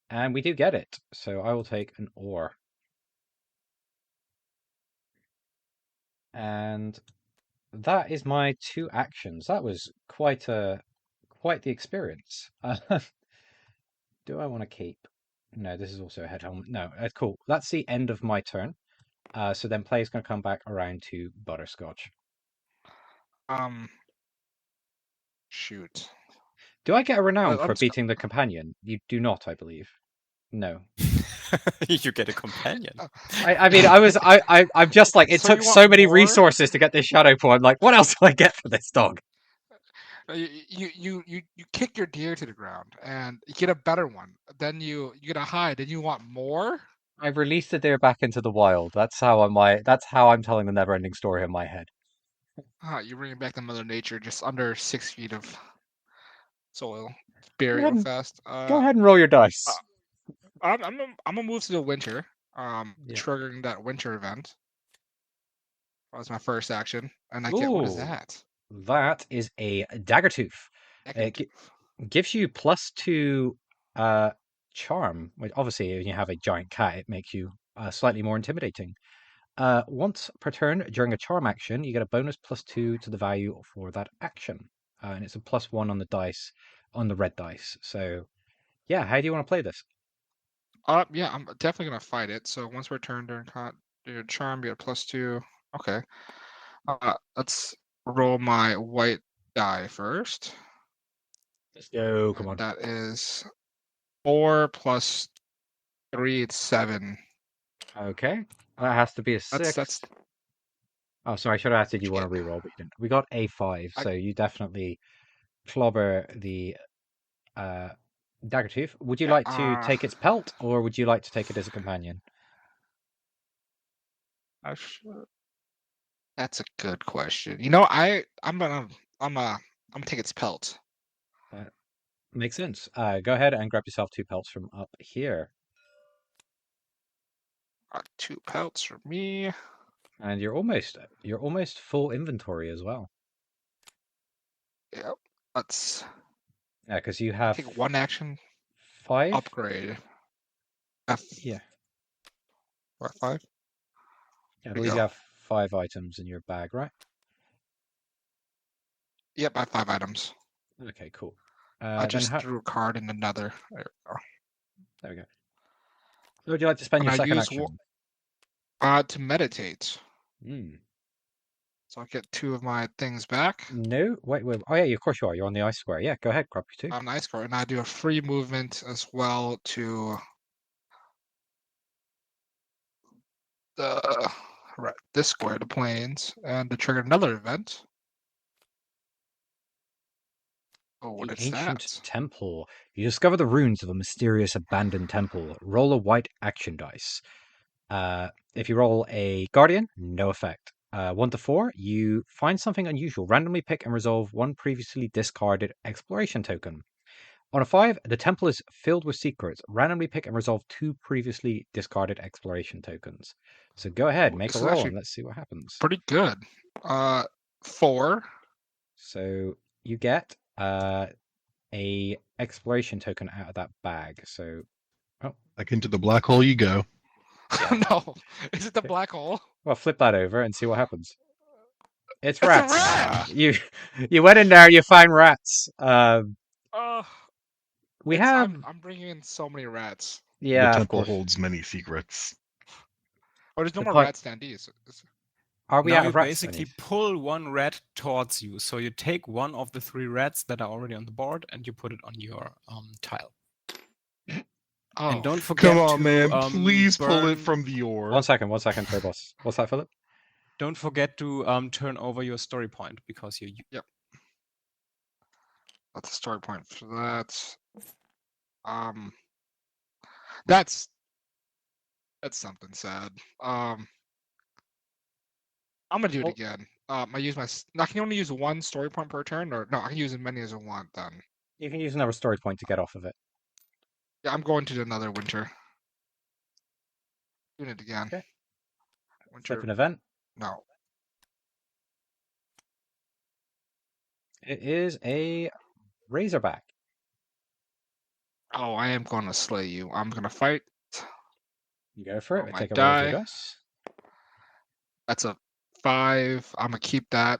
And we do get it. So I will take an ore. And that is my 2 actions. That was quite the experience. Do I want to keep? No, this is also a head helmet. No, cool. That's the end of my turn. So then play's going to come back around to Butterscotch. Shoot. Do I get a renown I'm for just beating the companion? You do not, I believe. No. You get a companion. I mean, I'm just like, it So took you so want many more? resources to get this shadow pool. I'm like, what else do I get for this dog? You kick your deer to the ground and you get a better one. Then you get a hide, and you want more. I've released the deer back into the wild. That's how I'm telling the never-ending story in my head. You bring back to Mother Nature, just under 6 feet of soil. Go Bury it ahead real and, fast. go ahead and roll your dice. I'm gonna move to the winter. Yeah. Triggering that winter event. That was my first action, and I get what is Ooh. that? That is a dagger tooth. It gives you +2 charm. Which obviously, when you have a giant cat, it makes you slightly more intimidating. Once per turn during a charm action, you get a bonus +2 to the value for that action, and it's a +1 on the dice, on the red dice. So, yeah, how do you want to play this? Yeah, I'm definitely gonna fight it. So once per turn during your charm, you get +2. Okay. Let's roll my white die first. Let's go. Come And on. that is 4 plus 3. It's 7. Okay. That has to be a That's 6. Oh, sorry, I should have asked did you want yeah. to reroll, but you didn't. We got a 5, I, so you definitely clobber the uh, Daggertooth. Would you yeah. like to take its pelt, or would you like to take it as a companion? I should. That's a good question. You know, I'm gonna take its pelt. Makes sense. Go ahead and grab yourself 2 pelts from up here. 2 pelts for me. And you're almost full inventory as well. Yep. Let's Yeah, because you have take 1 action 5. upgrade. F Yeah, what 5? I There we believe go. you have 5 items in your bag, right? Yep, I have 5 items. Okay, cool. I Then just threw a card in another. There we go. There we go. So would you like to spend And your I second use action? to meditate. Hmm. So I get 2 of my things back. No, wait. Oh yeah, of course you are. You're on the ice square. Yeah, go ahead, grab your 2. On ice card, and I do a free movement as well to the this square, the plains, and to trigger another event. Oh, what The is ancient that? temple. You discover the ruins of a mysterious abandoned temple. Roll a white action dice. If you roll a guardian, no effect. 1 to 4, you find something unusual. Randomly pick and resolve 1 previously discarded exploration token. On a 5, the temple is filled with secrets. Randomly pick and resolve 2 previously discarded exploration tokens. So go ahead, Oh, make a this is roll, actually and let's see what happens. pretty good. 4. So you get a exploration token out of that bag. So, oh, Back into the black hole you go. yeah. No, is it the black hole? Well, flip that over and see what happens. It's It's a rats. rat. You went in there, you find rats. Uh, We it's have I'm bringing in so many rats. The yeah, of temple course. holds many secrets. Oh, there's no The more point. rat standees. Are we Now out you of rats, basically Denise? pull 1 rat towards you. So you take 1 of the 3 rats that are already on the board and you put it on your tile. Oh, And don't Come forget on, to man. Please pull it burn. from the ore. 1 second, Phobos. What's that, Philip? Don't forget to turn over your story point because you. that's a story point for that. That's something sad. I'm gonna do it Well, again. I use I can only use 1 story point per turn, or no, I can use as many as I want. Then you can use another story point to get off of it. yeah, I'm going to another winter. Doing it again. Okay. Winter. Flip an event. No. It is a razorback. Oh, I am gonna slay you. I'm gonna fight. You go for it. Oh We my take a roll of your die. dice. That's a 5. I'm gonna keep that.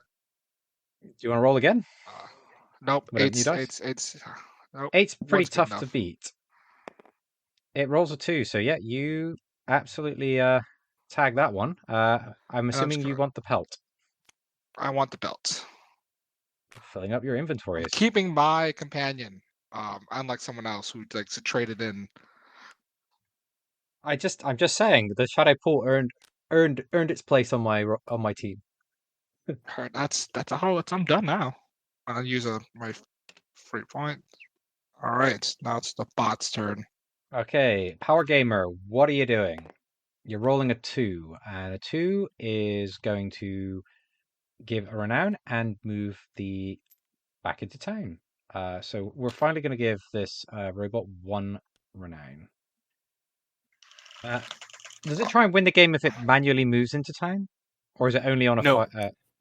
Do you want to roll again? Nope. With a new dice? Nope. 8's pretty 1's good tough to enough. beat. It rolls a 2, so yeah, you absolutely tag that one. I'm assuming you want the pelt. I want the belt. Filling up your I'm inventories. keeping my companion. Unlike someone else who likes to trade it in. I'm just saying the Shadow Pool earned its place on my team. That's all. I'm done now. I'll use my free point. All right, now it's the bot's turn. Okay, Power Gamer, what are you doing? You're rolling a 2, and a 2 is going to give a renown and move the back into town. So we're finally going to give this robot 1 renown. Does it try and win the game if it manually moves into town, or is it only on a No.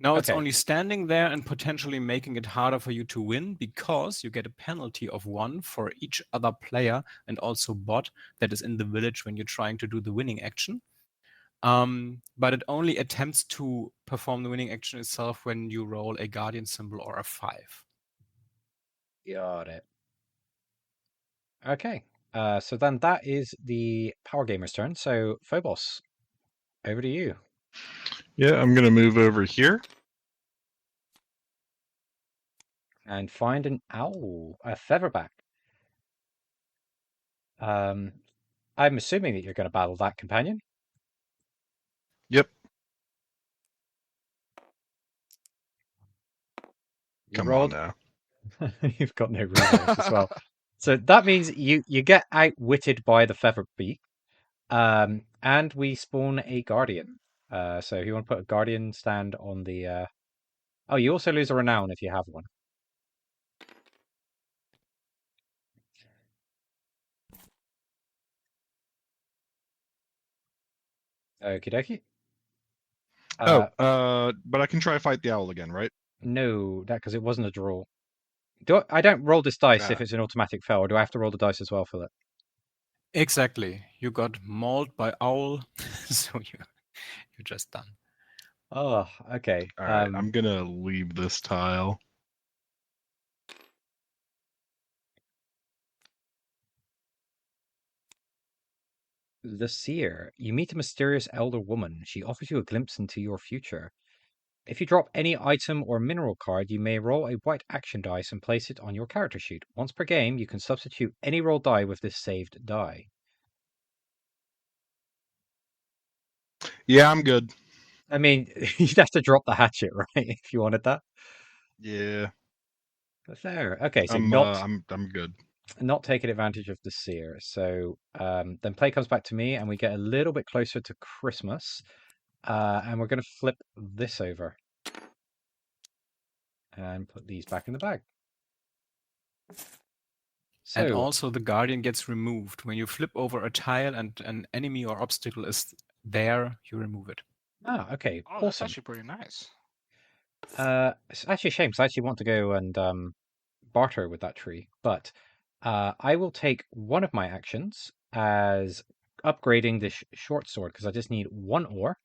Now it's okay. only standing there and potentially making it harder for you to win because you get a penalty of 1 for each other player and also bot that is in the village when you're trying to do the winning action. But it only attempts to perform the winning action itself when you roll a guardian symbol or a 5. Got it. Okay. So then that is the Power Gamer's turn. So Phobos, over to you. Yeah, I'm gonna move over here. And find an owl, a featherback. I'm assuming that you're going to battle that companion. Yep. You Come on rolled. now. You've got no rerolls as well. So that means you get outwitted by the Featherbeak, and we spawn a Guardian. So if you want to put a Guardian stand on the... Oh, you also lose a Renown if you have one. Okie dokie. But I can try fight the owl again, right? No, that because it wasn't a draw. I don't roll this dice if it's an automatic fail, or do I have to roll the dice as well for that? Exactly. You got mauled by owl, so you're just done. Oh, okay. All right, I'm gonna leave this tile. The Seer. You meet a mysterious elder woman. She offers you a glimpse into your future. If you drop any item or mineral card, you may roll a white action dice and place it on your character sheet. Once per game, you can substitute any roll die with this saved die. Yeah, I'm good. I mean, you'd have to drop the hatchet, right, if you wanted that. Yeah, But there. Okay, so I'm good. not taking advantage of the Seer. So then play comes back to me, and we get a little bit closer to Christmas. And we're going to flip this over and put these back in the bag. And So, also the Guardian gets removed. When you flip over a tile and an enemy or obstacle is there, you remove it. okay, Oh, that's awesome. actually pretty nice. It's actually a shame because I actually want to go and barter with that tree, but I will take one of my actions as upgrading this short sword because I just need one ore.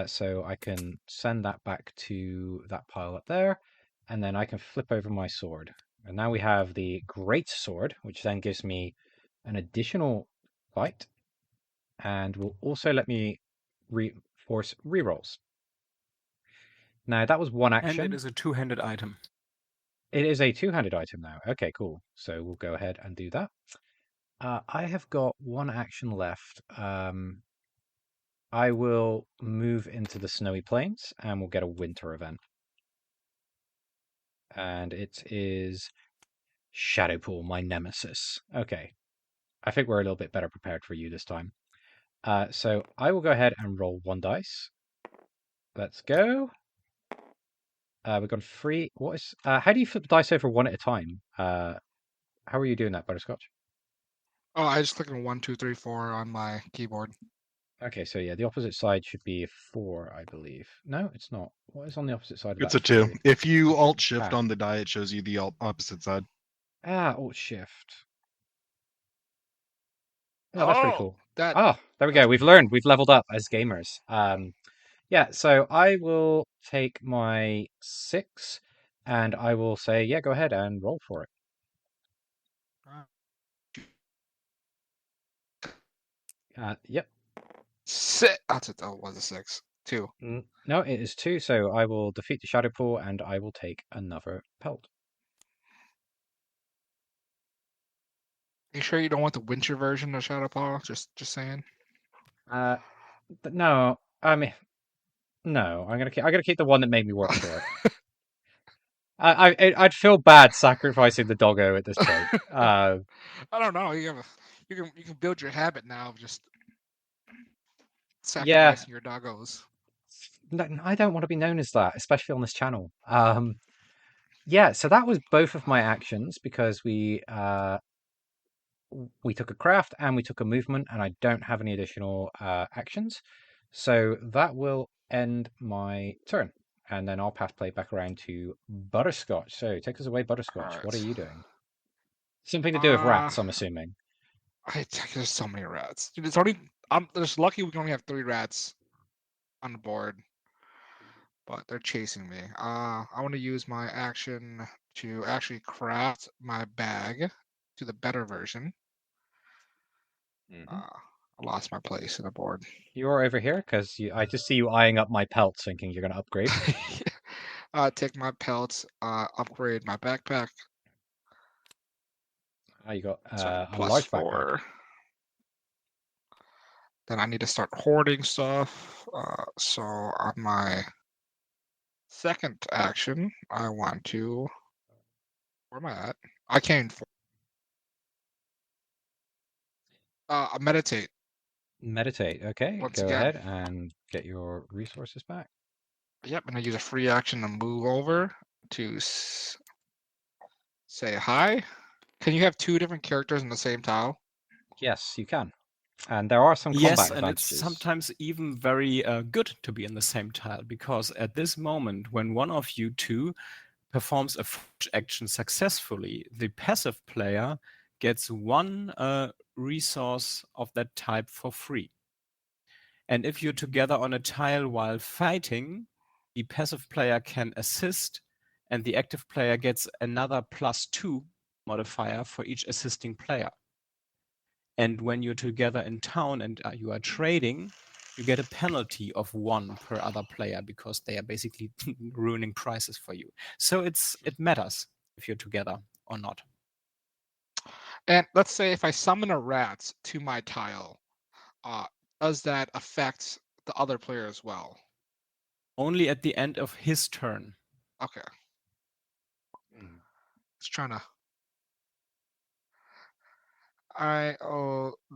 So I can send that back to that pile up there, and then I can flip over my sword. And now we have the great sword, which then gives me an additional fight, and will also let me force rerolls. Now that was one And it action. is a two-handed item. It is a two-handed item now. Okay, cool. So we'll go ahead and do that. I have got one action left. I will move into the snowy plains and we'll get a winter event. And it is Shadowpool, my nemesis. Okay. I think we're a little bit better prepared for you this time. So I will go ahead and roll one dice. Let's go. We've got three. What is? How do you flip the dice over one at a time? How are you doing that, Butterscotch? Oh, I just clicked on 1, 2, 3, 4 on my keyboard. Okay, so yeah, the opposite side should be 4, I believe. No, it's not. What is on the opposite side of It's that? a 2. 3. If you alt shift Ah. on the die, it shows you the opposite side. Alt shift. Oh, that's pretty cool. That. Oh, there we that's go. We've pretty learned. We've leveled up as gamers. Yeah, so I will take my 6 and I will say, yeah, go ahead and roll for it. Yep. Sit. That's it. Oh, it was a 6. 2. No, it is 2, so I will defeat the Shadow Pool and I will take another pelt. You sure you don't want the winter version of Shadowpaw? Just saying. No, I mean, no. I'm gonna keep the one that made me work for it. I'd feel bad sacrificing the doggo at this point. I don't know. You can build your habit now of just Yeah, sacrificing your doggos. I don't want to be known as that, especially on this channel. Yeah, so that was both of my actions because we took a craft and we took a movement, and I don't have any additional actions. So that will end my turn. And then I'll pass play back around to Butterscotch. So take us away, Butterscotch. All What are right. you doing? Something to do with rats, I'm assuming. There's so many rats. Dude, I'm just lucky we can only have 3 rats on the board. But they're chasing me. I want to use my action to actually craft my bag to the better version. I lost my place in the board. You're over here because I just see you eyeing up my pelts, thinking you're going to upgrade. Take my pelts, upgrade my backpack. You got So I a get large backpack. +4. then I need to start hoarding stuff. So on my second action, I want to. Where am I at? I can't. Meditate Meditate. Okay, once go again. ahead and get your resources back. Yep, and I use a free action to move over to say hi. Can you have two different characters in the same tile? Yes, you can. And there are some Yes, combat and it's advantages. sometimes even very good to be in the same tile, because at this moment, when one of you two performs a fresh action successfully, the passive player gets one resource of that type for free. And if you're together on a tile while fighting, the passive player can assist, and the active player gets another +2 modifier for each assisting player. And when you're together in town and you are trading, you get a penalty of 1 per other player, because they are basically ruining prices for you. So it matters if you're together or not. And let's say if I summon a rat to my tile, does that affect the other player as well? Only at the end of his turn. Okay. Just trying to.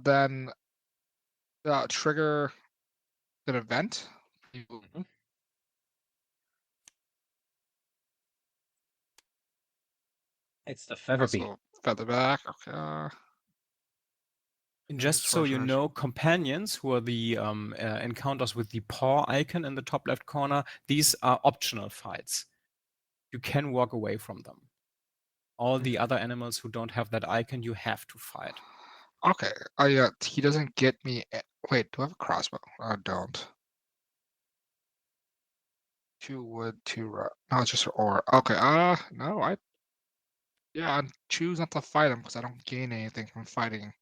Then trigger an event. It's the Featherbeat. So featherback. Okay. And just so you know, companions, who are the encounters with the paw icon in the top left corner, these are optional fights. You can walk away from them. All the other animals who don't have that icon, you have to fight. Okay. He doesn't get me. Wait, do I have a crossbow? I don't. 2 wood, 2 rock. No, it's just ore. Okay. No, I choose not to fight him because I don't gain anything from fighting.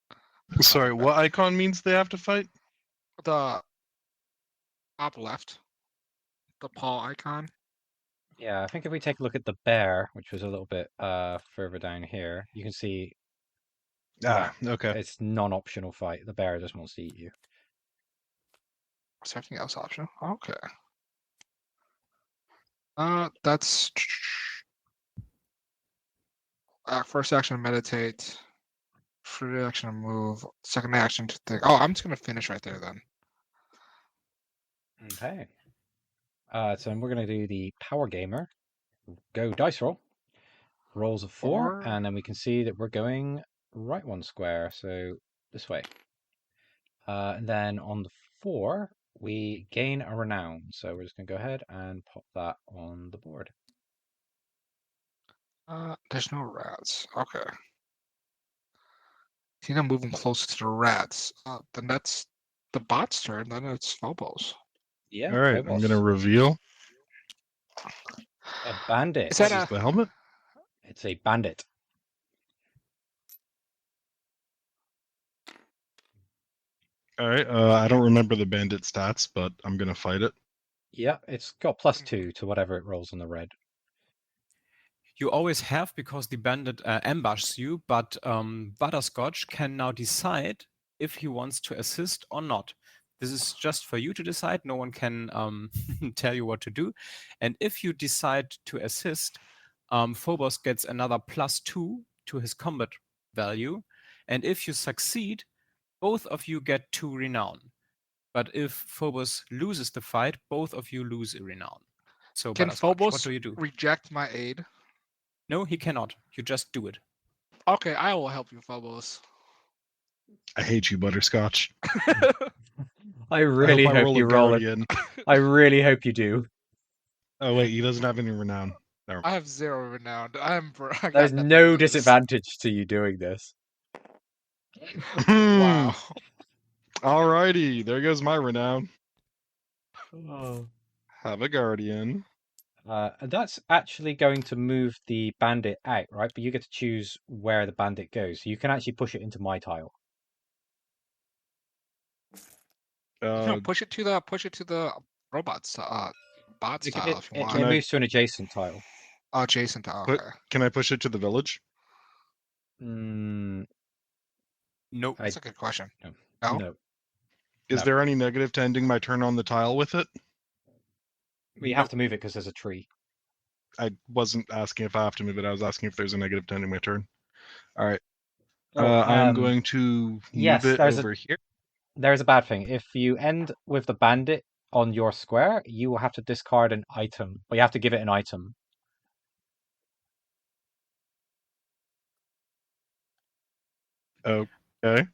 Sorry, what icon means they have to fight? The top left, the paw icon. Yeah, I think if we take a look at the bear, which was a little bit further down here, you can see Okay. it's non-optional fight. The bear just wants to eat you. Is there anything else optional? Okay. That's first action meditate, free action move, second action to think. Oh, I'm just gonna finish right there then. Okay. So we're gonna do the power gamer. Go dice roll. Rolls a 4, and then we can see that we're going right 1 square, so this way. And then on the 4, we gain a renown. So we're just gonna go ahead and pop that on the board. There's no rats. Okay. I think I'm moving closer to the rats. Then that's the bot's turn. Then it's Phobos. Yeah. All right, I'm Phobos. gonna reveal. A bandit. Is that This is the helmet. It's a bandit. All right. I don't remember the bandit stats, but I'm gonna fight it. Yeah, it's got +2 to whatever it rolls on the red. You always have, because the bandit ambushes you, but Butterscotch can now decide if he wants to assist or not. This is just for you to decide. No one can tell you what to do. And if you decide to assist, Phobos gets another +2 to his combat value. And if you succeed, both of you get 2 renown. But if Phobos loses the fight, both of you lose a renown. So Can Butterscotch, what Phobos do you do? reject my aid? No, he cannot. You just do it. Okay, I will help you, Phobos. I hate you, Butterscotch. I really I hope roll you a roll it. guardian. I really hope you do. Oh wait, he doesn't have any renown. No. I have 0 renown. I got There's nothing no to lose. disadvantage to you doing this. Wow. Alrighty, there goes my renown. Oh. Have a guardian. And that's actually going to move the bandit out, right? But you get to choose where the bandit goes. So you can actually push it into my tile. No, push it to the robots bot style if you want. It moves to an adjacent tile. Oh, adjacent tile. Okay. Can I push it to the village? Mm, Nope. That's a good question. no. No? No. Is No. there any negative to ending my turn on the tile with it? We have to move it because there's a tree. I wasn't asking if I have to move it. I was asking if there's a negative to ending my turn. All right. Oh, I'm going to move yes, it over here. There's a bad thing. If you end with the bandit on your square, you will have to discard an item. Well, you have to give it an item. Okay.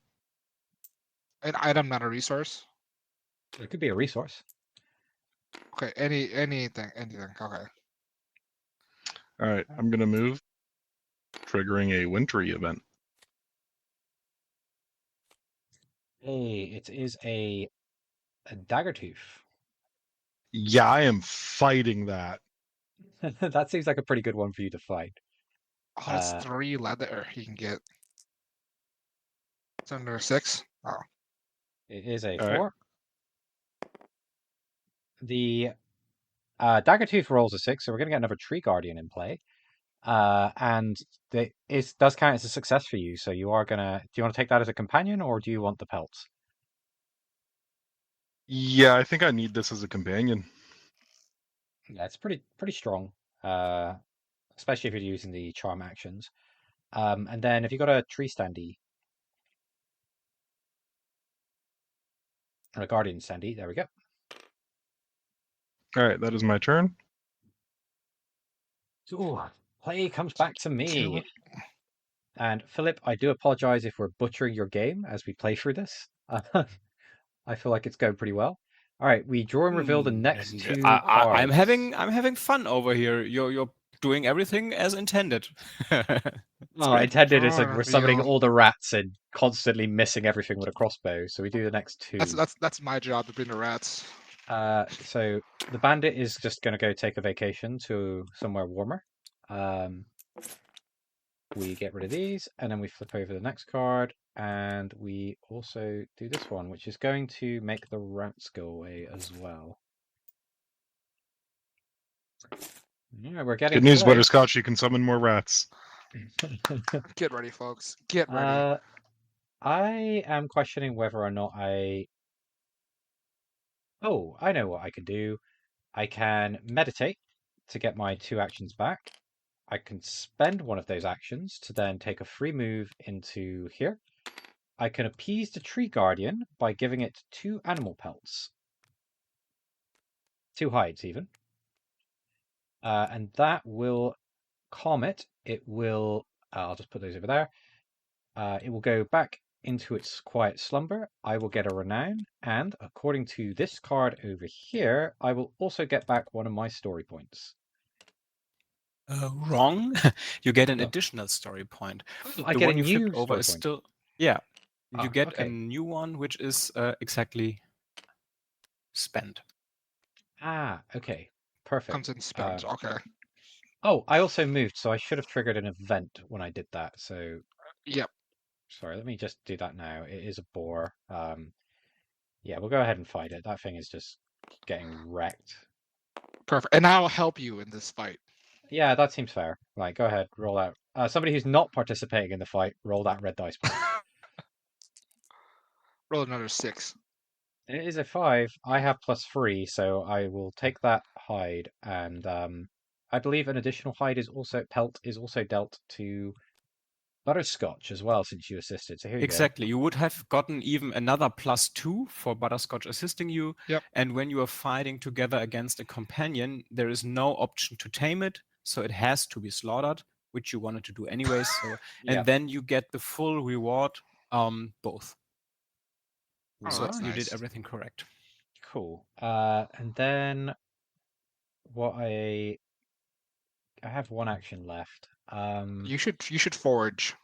An item, not a resource. It could be a resource. Okay, anything. Okay. All right. I'm going to move, triggering a wintry event. Hey, it is a dagger tooth. Yeah, I am fighting that. That seems like a pretty good one for you to fight. Oh, that's 3 leather you can get. It's under 6. Oh, It is a All right. 4. The dagger tooth rolls a 6, so we're going to get another tree guardian in play. And it does count as a success for you, so you are gonna. Do you want to take that as a companion, or do you want the pelts? Yeah, I think I need this as a companion. Yeah, it's pretty strong, especially if you're using the charm actions. And then if you got a tree standee or a guardian standee, there we go. All right, that is my turn. Ooh, play comes back to me. And Philip, I do apologize if we're butchering your game as we play through this. I feel like it's going pretty well. All right, we draw and reveal the next two I'm cards. having fun over here. You're doing everything as intended. Oh, great. intended is Draw like and we're summoning reveal. all the rats and constantly missing everything with a crossbow. So we do the next two. That's my job to bring the rats. So the bandit is just going to go take a vacation to somewhere warmer. We get rid of these, and then we flip over the next card, and we also do this one, which is going to make the rats go away as well. Yeah, we're getting Good news, close. Butterscotch. You can summon more rats. Get ready, folks. Get ready. I am questioning whether or not Oh, I know what I can do. I can meditate to get my 2 actions back. I can spend one of those actions to then take a free move into here. I can appease the tree guardian by giving it 2 animal pelts. 2 hides, even. And that will calm it. It will, I'll just put those over there. It will go back into its quiet slumber. I will get a renown, and according to this card over here, I will also get back one of my story points. Wrong. You get an Oh. additional story point. I The get a one you new flipped over story is point. still, yeah. You Ah, get a okay. new one, which is exactly spent. Ah, okay. Perfect. Comes in spent. Okay. Oh, I also moved, so I should have triggered an event when I did that. So, Yep. sorry, let me just do that now. It is a bore. Yeah, we'll go ahead and fight it. That thing is just getting wrecked. Perfect. And I'll help you in this fight. Yeah, that seems fair. Right, go ahead, roll out. Somebody who's not participating in the fight, roll that red dice, please. Roll another 6. It is a 5. I have +3, so I will take that hide, and I believe an additional hide is also pelt is also dealt to Butterscotch as well, since you assisted. So here you Exactly. You would have gotten even another +2 for Butterscotch assisting you. Yep. And when you are fighting together against a companion, there is no option to tame it, so it has to be slaughtered, which you wanted to do anyways. So, go. and Yeah. then you get the full reward, both. Oh, So that's you did nice. everything correct. Cool. And then what I have one action left. You should forge.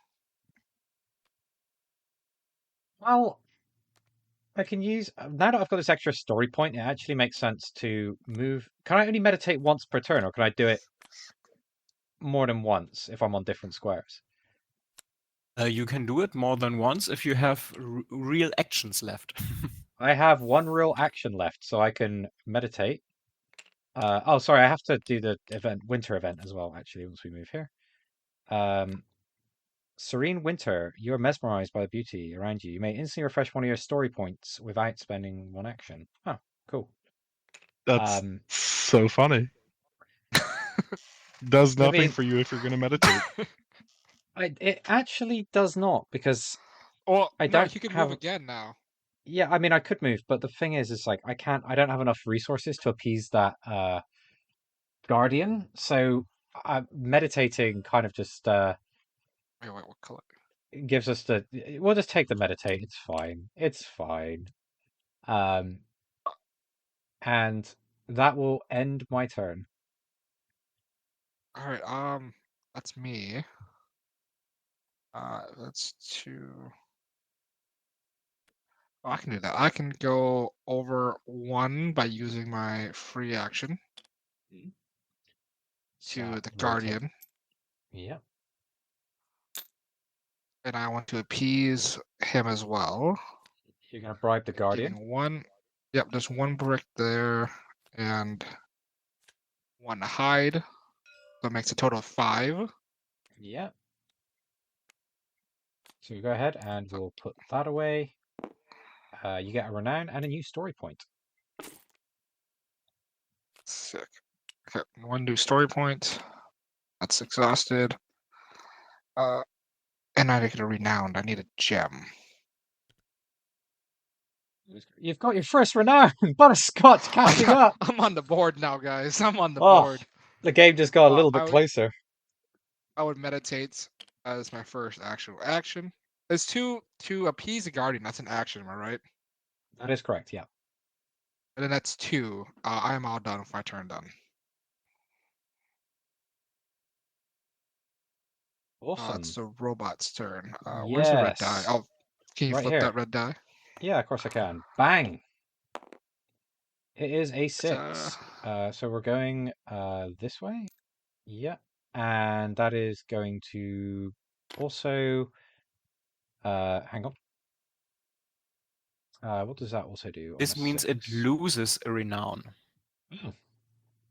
Well, I can use now that I've got this extra story point. It actually makes sense to move. Can I only meditate once per turn, or can I do it more than once if I'm on different squares? You can do it more than once if you have real actions left. I have one real action left, so I can meditate. Oh, sorry, I have to do the winter event as well, actually, once we move here. Serene Winter, you're mesmerized by the beauty around you. You may instantly refresh one of your story points without spending one action. Oh, cool. That's so funny. Does I nothing mean, for you if you're going to meditate. it actually does not because Well, I no, don't you can move have. again now. Yeah, I mean, I could move, but the thing is like I can't. I don't have enough resources to appease that guardian. So meditating kind of just Wait, what color? gives us the. We'll just take the meditate. It's fine. It's fine. Um, and that will end my turn. All right, that's me. That's 2. Oh, I can do that. I can go over 1 by using my free action So to the rotate. guardian, Yeah. and I want to appease him as well. You're gonna bribe the guardian. Giving 1. Yep, there's 1 brick there, and 1 to hide. So it makes a total of 5. Yeah. So you go ahead and we'll put that away. You get a renown and a new story point. Sick. Okay, 1 new story point. That's exhausted. And I get a renowned. I need a gem. You've got your first renown. Butterscotch catching up. I'm on the board now, guys. I'm on the Oh, board. the game just got a little bit closer. I would meditate as my first actual action. There's to appease a guardian. That's an action, am I right? That is correct. Yeah. And then that's 2. I am all done with my turn done. Awesome. It's the robot's turn. Where's the red die? Yes. Oh, can you Right flip here. that red die? Yeah, of course I can. Bang. It is a 6. So we're going this way. Yeah. And that is going to also hang on. What does that also do? This means it loses a renown. Oh.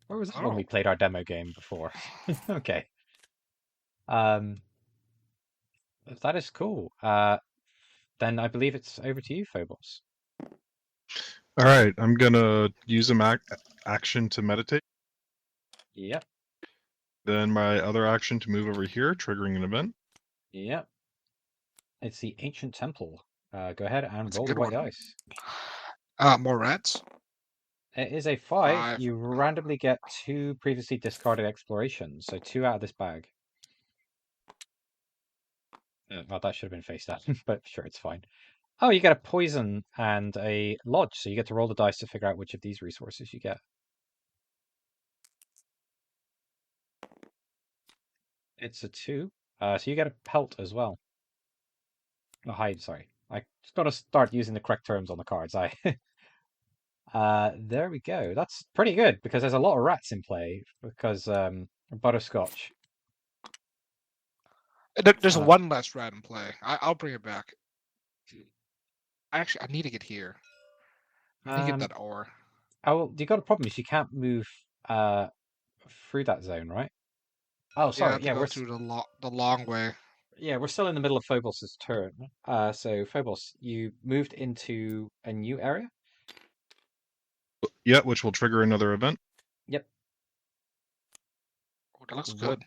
Where was that when we played our demo game before? Okay. That is cool. Then I believe it's over to you, Phobos. All right, I'm going to use an action to meditate. Yep. Then my other action to move over here, triggering an event. Yep. It's the Ancient Temple. Go ahead and That's a roll the good white one. dice. More rats. It is a 5. 5. You randomly get 2 previously discarded explorations, so 2 out of this bag. Well, that should have been face down, but sure, it's fine. Oh, you get a poison and a lodge, so you get to roll the dice to figure out which of these resources you get. It's a 2. So you get a pelt as well. Oh, hide, sorry. I just got to start using the correct terms on the cards. There we go. That's pretty good because there's a lot of rats in play because butterscotch. There's 1 less rat in play. I'll bring it back. I need to get here. I need to get that ore. Oh, well, you got a problem is you can't move through that zone, right? Oh, sorry. Yeah, we're through the long way. Yeah, we're still in the middle of Phobos' turn. So Phobos, you moved into a new area? Yeah, which will trigger another event. Yep. Oh, that looks good.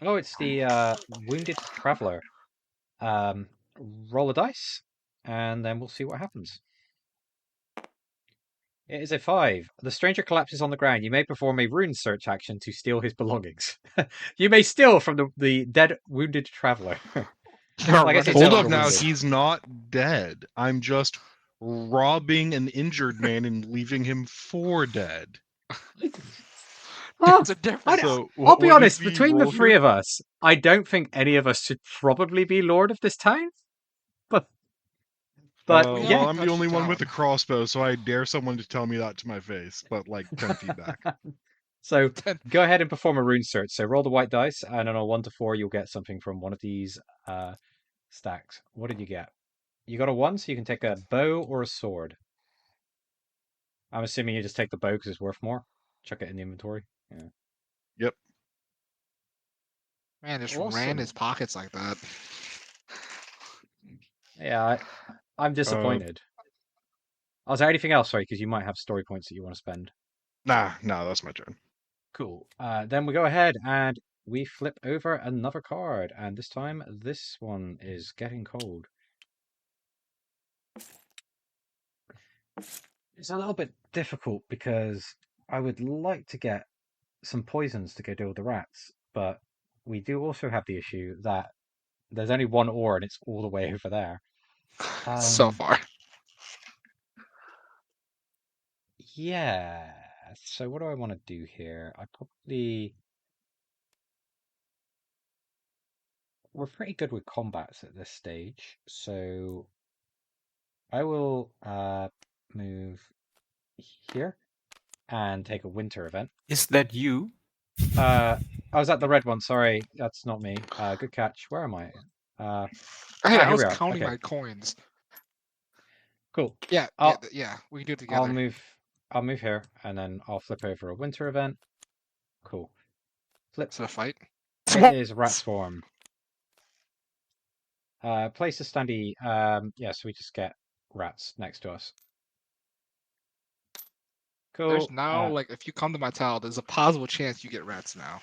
Oh, it's the Wounded Traveler. Roll a dice, and then we'll see what happens. It is a 5. The stranger collapses on the ground. You may perform a rune search action to steal his belongings. You may steal from the dead wounded traveler. I guess he's Hold no up longer now, wounded. he's not dead. I'm just robbing an injured man and leaving him for dead. There's a difference. So, I'll be what honest, is the between the roll 3 here? of us, I don't think any of us should probably be lord of this town. But yeah. Well, I'm the only one with a crossbow, so I dare someone to tell me that to my face, but like 10 feet back. So go ahead and perform a rune search. So roll the white dice, and on a 1 to 4, you'll get something from one of these stacks. What did you get? You got a 1, so you can take a bow or a sword. I'm assuming you just take the bow because it's worth more. Chuck it in the inventory. Yeah. Yep. Man, just Awesome. ran his pockets like that. Yeah, I'm disappointed. Oh, is there anything else? Sorry, because you might have story points that you want to spend. Nah, that's my turn. Cool. Then we go ahead and we flip over another card, and this time this one is getting cold. It's a little bit difficult because I would like to get some poisons to go deal with the rats, but we do also have the issue that there's only one ore and it's all the way over there. So Um, far. yeah. So what do I want to do here? We're pretty good with combats at this stage, so I will move here and take a winter event. Is that you? I was at the red one. Sorry, that's not me. Good catch. Where am I? Hey, I Here was we are. counting Okay, my coins. cool. Yeah, I'll we can do it I'll together. move I'll move here and then I'll flip over a winter event. Cool. Flip. Is it a fight? It is rat swarm. Place a standee. Yeah, so we just get rats next to us. There's Cool. now, like, if you come to my tile, there's a possible chance you get rats now.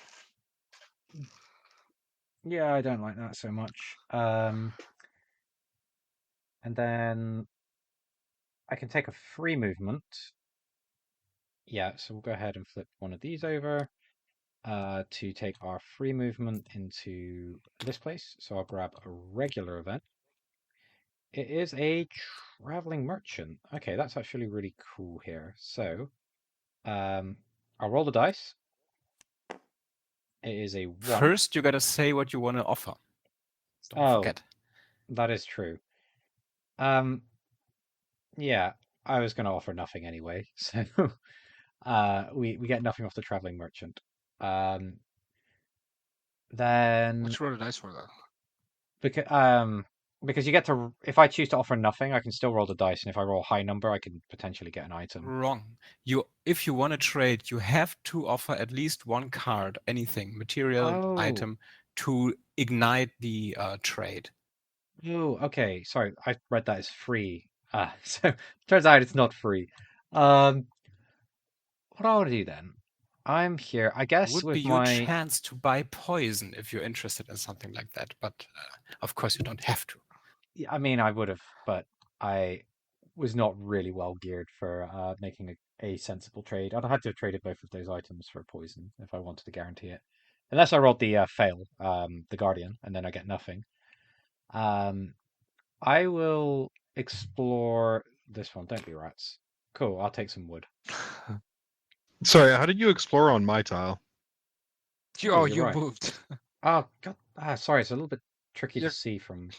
Yeah, I don't like that so much. And then I can take a free movement. Yeah, so we'll go ahead and flip one of these over to take our free movement into this place. So I'll grab a regular event. It is a traveling merchant. Okay, that's actually really cool here. So I'll roll the dice. It is a 1. First, you gotta say what you want to offer. Don't forget. That is true. Yeah, I was going to offer nothing anyway, so we get nothing off the traveling merchant. Then What you roll a dice for, though? because you get to, if I choose to offer nothing, I can still roll the dice, and if I roll a high number, I can potentially get an item. Wrong. If you want to trade, you have to offer at least one card, anything, material, item, to ignite the trade. Oh, okay. Sorry, I read that as free. So turns out it's not free. What do I want to do then? I'm here, I guess, Would be with your my. chance to buy poison if you're interested in something like that, but of course you don't have to. I mean, I would have, but I was not really well geared for making a sensible trade. I'd have had to have traded both of those items for poison if I wanted to guarantee it. Unless I rolled the fail, the Guardian, and then I get nothing. I will explore this one. Don't be rats. Cool, I'll take some wood. Sorry, how did you explore on my tile? Oh, You you're right. moved. Oh, God. Sorry, it's a little bit tricky to You're- see from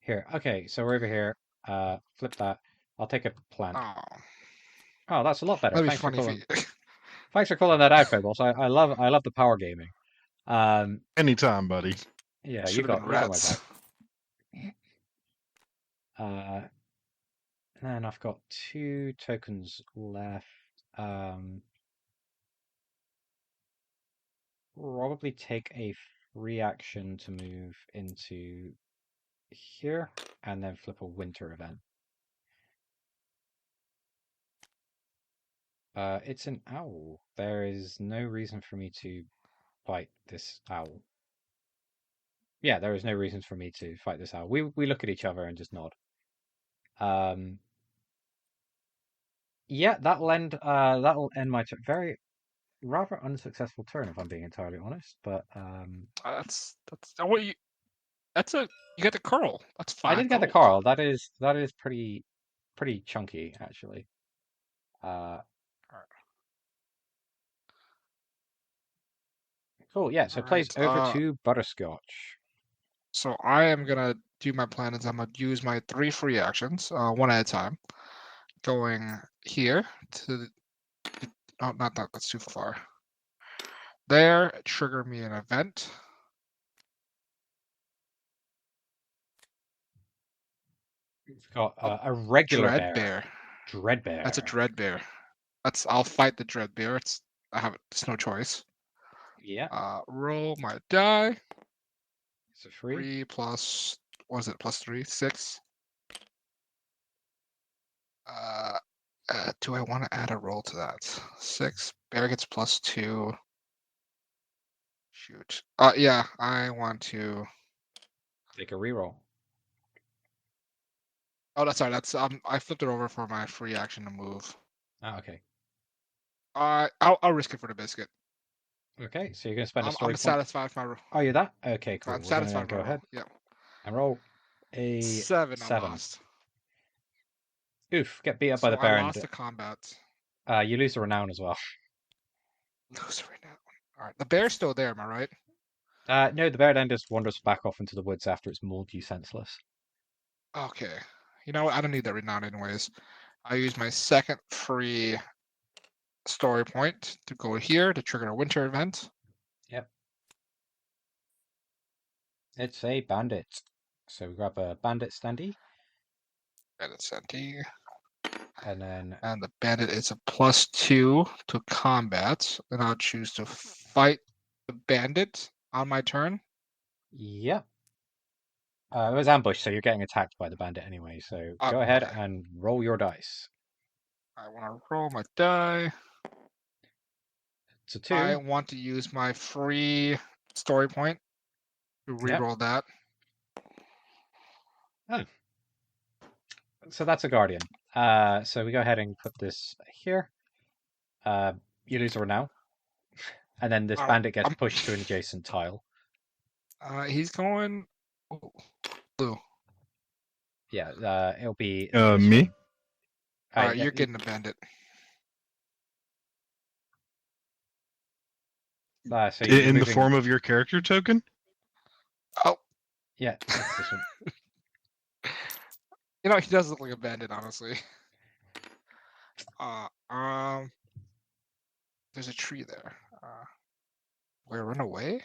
here. Okay, so we're over here. Flip that. I'll take a plant. Oh, Oh, that's a lot better. that'd be Thanks for funny if calling. you. Thanks for calling that out, Phobos. I love the power gaming. Anytime, buddy. Yeah, Should have been you got my rats. back. And then I've got 2 tokens left. Probably take a free action to move into here, and then flip a winter event. It's an owl. There is no reason for me to fight this owl. Yeah, there is no reason for me to fight this owl. We look at each other and just nod. Yeah, that'll end my very rather unsuccessful turn if I'm being entirely honest. But That's what you. That's a you get the curl. That's I 5 did get the gold. Carl. That is pretty chunky actually. Cool. Yeah. So plays Alright, over to Butterscotch. So I am gonna do my plan is I'm gonna use my 3 free actions, one at a time. Going here to the, oh, not that. That's too far. There, trigger me an event. It's got a regular Dread bear. bear. Dread bear. That's a dread bear. I'll fight the dread bear. There's no choice. Yeah. Roll my die. It's a free. 3 plus, what is it? Plus 3, 6. Do I want to add a roll to that? 6. Bear gets +2. Shoot. Yeah, I want to. Take a reroll. Oh, that's sorry. That's I flipped it over for my free action to move. Ah, okay. I'll risk it for the biscuit. Okay, so you're going to spend a I'm story point. satisfied with my. Oh, you're that? Okay, cool. I'm We're going to satisfied with go my roll. ahead Yep. and roll a 7. I 7. lost. Oof, get beat up by So the I bear lost and the combat. you lose the renown as well. Lose right now. All right, the bear's still there. Am I right? No, the bear then just wanders back off into the woods after it's mauled you senseless. Okay. You know what? I don't need that renown anyways. I use my second free story point to go here to trigger a winter event. Yep. It's a bandit. So we grab a bandit standee. Bandit Senti. And then, And the bandit is a +2 to combat. And I'll choose to fight the bandit on my turn. yep. It was ambushed, so you're getting attacked by the bandit anyway. So go ahead Okay. and roll your dice. I want to roll my die. It's a 2. I want to use my free story point to Yep. reroll that. Oh. So that's a guardian. So we go ahead and put this here. You lose a renown. And then this bandit gets pushed to an adjacent tile. He's going blue. Yeah, it'll be me? All right, yeah, you're getting a bandit. so you're In the moving, form of your character token? Oh, yeah, that's this one. you know, he does look like a bandit, honestly. There's a tree there. Where run away?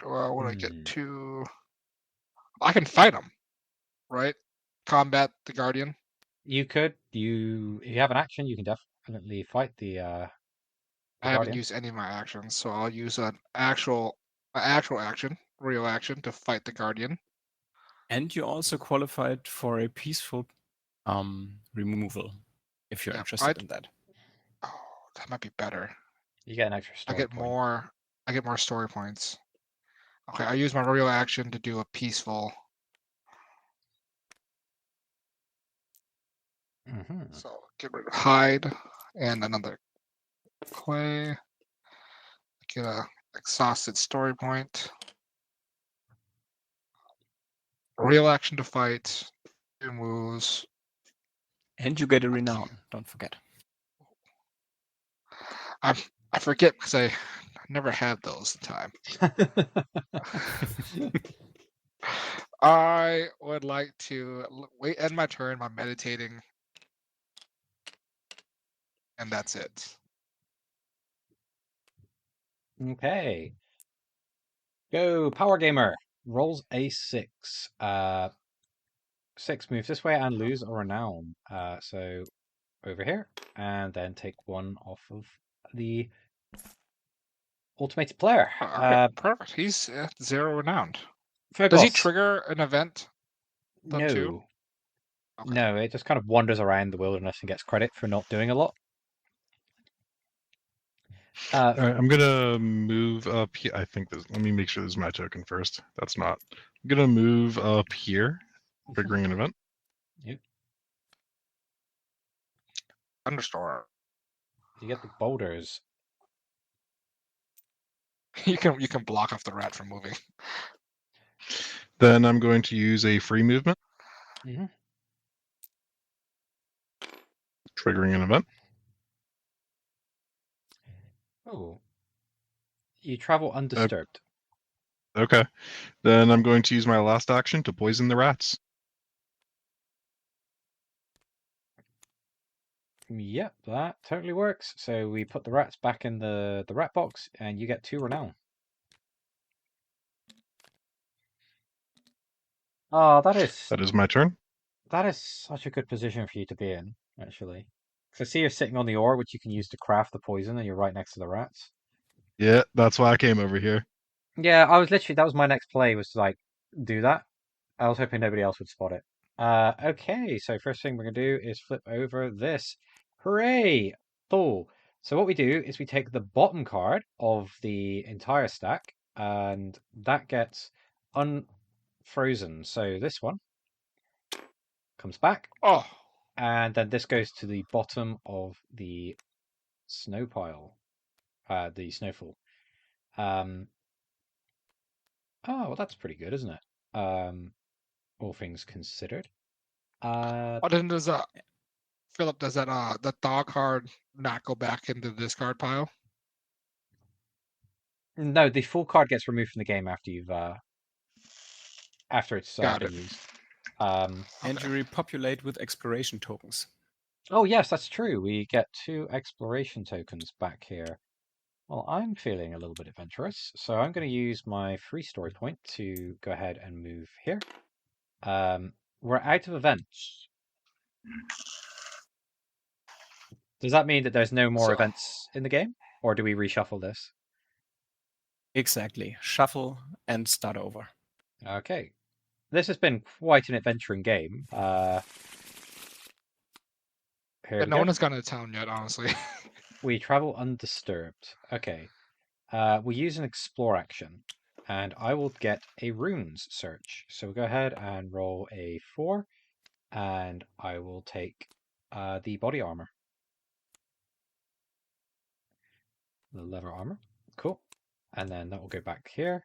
Would I get to? I can fight him, right? Combat the guardian. You could. If you have an action, you can definitely fight the I haven't guardian. used any of my actions, so I'll use an actual action, real action, to fight the guardian. And you also qualified for a peaceful removal, if you're interested in that. Oh, that might be better. You get an extra story point. I get more story points. Okay, I use my real action to do a peaceful. So get rid of hide and another clay. Get a exhausted story point. Real action to fight. 2 moves. And you get a renown, don't forget. I forget because I never had those in time. I would like to end my turn by meditating, and that's it. Okay. Go, Power Gamer. Rolls a 6. 6 moves this way and lose a renown. So over here, and then take 1 off of the automated player. Okay, perfect. He's 0 renowned. Thargos. Does he trigger an event? No. Too? Okay. No, it just kind of wanders around the wilderness and gets credit for not doing a lot. All right, I'm gonna move up here. I think this. Let me make sure this is my token first. That's not. I'm gonna move up here, triggering an event. Yep. Thunderstorm. You get the boulders. You can block off the rat from moving. Then I'm going to use a free movement, triggering an event. Oh. You travel undisturbed. Okay. Then I'm going to use my last action to poison the rats. Yep, that totally works. So we put the rats back in the rat box, and you get 2 renown. Oh, that is my turn. That is such a good position for you to be in, actually. So I see you're sitting on the ore, which you can use to craft the poison, and you're right next to the rats. Yeah, that's why I came over here. Yeah, that was my next play, was to, like, do that. I was hoping nobody else would spot it. Okay, so first thing we're gonna do is flip over this. Hooray! Oh, so what we do is we take the bottom card of the entire stack, and that gets unfrozen. So this one comes back, Oh, and then this goes to the bottom of the snow pile, the snowfall. Um, oh, well, that's pretty good, isn't it? All things considered. then does Philip, does the thaw card not go back into the discard pile? No, the full card gets removed from the game after you've after it's Got been it. used. Um, And Okay. you repopulate with exploration tokens. oh yes, that's true. We get 2 exploration tokens back here. Well, I'm feeling a little bit adventurous, so I'm going to use my free story point to go ahead and move here. We're out of events. Does that mean that there's no more So, events in the game, or do we reshuffle this? Exactly. Shuffle and start over. Okay, this has been quite an adventuring game. Here yeah, we no go. one has gone to town yet, honestly. We travel undisturbed. Okay. We use an explore action, and I will get a runes search. So we'll go ahead and roll a 4, and I will take the body armor. The leather armor. Cool. And then that will go back here.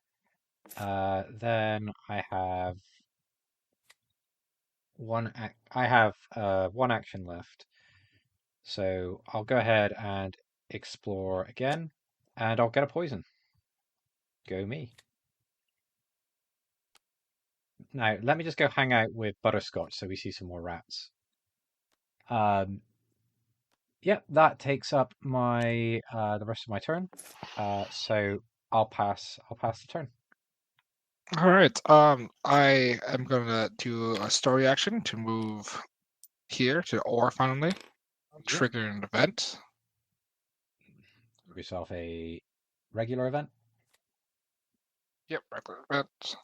Then I have one action left. So I'll go ahead and explore again, and I'll get a poison. Go me. Now, let me just go hang out with Butterscotch so we see some more rats. Yep, that takes up my the rest of my turn. So I'll pass the turn. All right. I am gonna do a story action to move here to ore finally, trigger an event. Give yourself a regular event. Yep, regular event.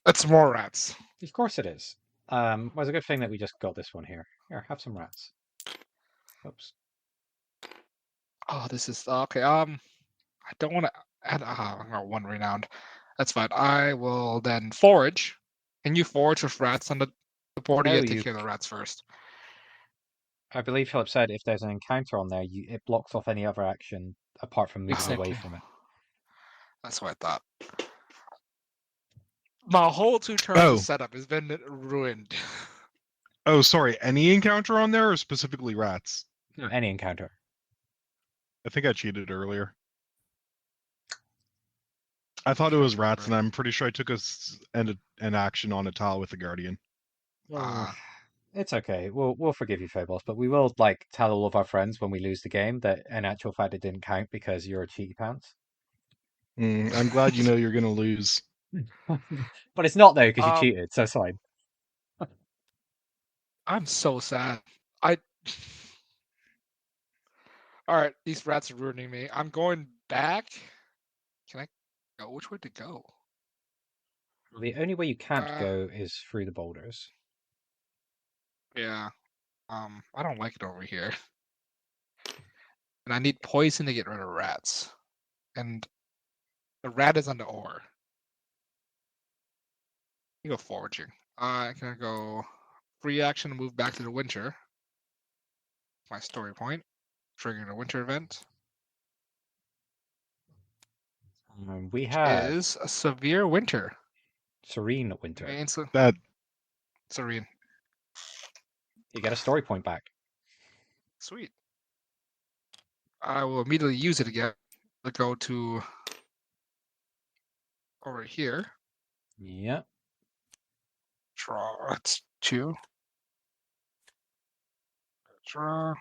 It's more rats. Of course it is. Well, it's a good thing that we just got this one here. Here, have some rats. Oops. Oh, this is okay. I don't want to add. I'm got 1 renowned. That's fine. I will then forage. Can you forage with rats on the board? Or No, you take you. care of the rats first. I believe Philip said if there's an encounter on there, it blocks off any other action apart from moving away Exactly. from it. That's what I thought. My whole 2 turns Oh. of setup has been ruined. Oh, sorry. Any encounter on there, or specifically rats? No, any encounter. I think I cheated earlier. I thought it was rats, and I'm pretty sure I took an action on a tile with the guardian. It's okay. We'll forgive you, Phobos, but we will like tell all of our friends when we lose the game that in actual fact it didn't count because you're a cheeky pants. I'm glad you know you're gonna lose. But it's not though because you Um, cheated, so it's fine. I'm so sad. I. All right, these rats are ruining me. I'm going back. Can I go? Which way to go? The only way you can't Uh, go is through the boulders. Yeah. I don't like it over here. And I need poison to get rid of rats. And the rat is on the ore. You go foraging. Can I go free action to move back to the winter? My story point. Triggering a winter event. We Which have is a severe winter. Serene Winter. That Serene. You get a story point back. Sweet. I will immediately use it again. To go to over here. Yeah. Draw. That's 2. Draw.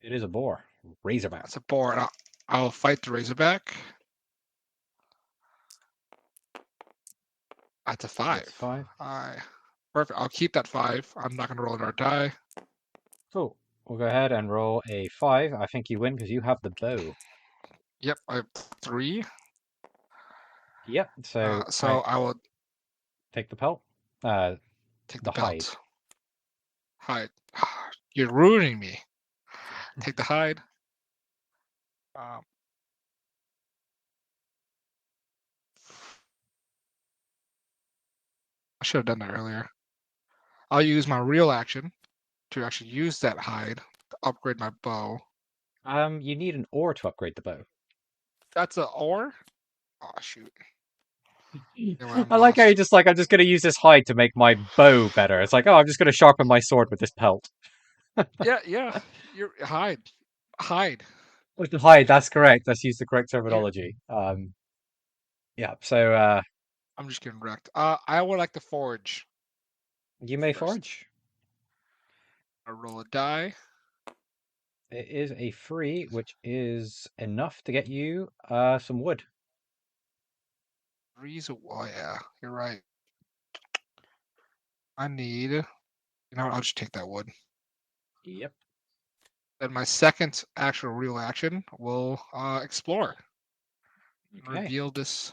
It is a boar. Razorback. That's a board. I'll fight the Razorback. That's a 5. That's 5. Perfect. I'll keep that 5. I'm not going to roll another die. Cool. We'll go ahead and roll a 5. I think you win because you have the bow. Yep, I have 3. Yep. So I will Take the pelt. Take The the hide. belt. Hide. You're ruining me. Take the hide. I should have done that earlier. I'll use my real action to actually use that hide to upgrade my bow. You need an ore to upgrade the bow. That's an ore? Oh, shoot. I'm I like how lost. you're just like, I'm just going to use this hide to make my bow better. It's like, oh, I'm just going to sharpen my sword with this pelt. Yeah. You're hide. Hide. With the hide, that's correct. Let's use the correct Yeah. terminology. Yeah, so I'm just getting wrecked. I would like to forge. you may First. forge. I roll a die. It is a free, which is enough to get you some wood. Oh yeah, you're right. I need. You know what? I'll just take that wood. Yep. Then my second actual real action will explore. Okay. Reveal this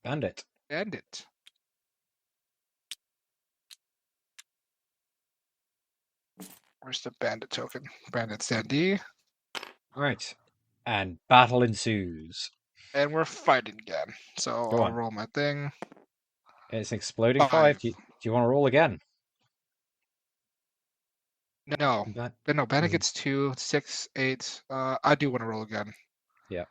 Bandit. bandit. Where's the bandit token? Bandit Sandy. All right. And battle ensues. And we're fighting again. So Go I'll on. roll my thing. It's an exploding 5. Do you want to roll again? No. No, bandit Mm. gets 2, 6, 8. I do want to roll again. Yeah.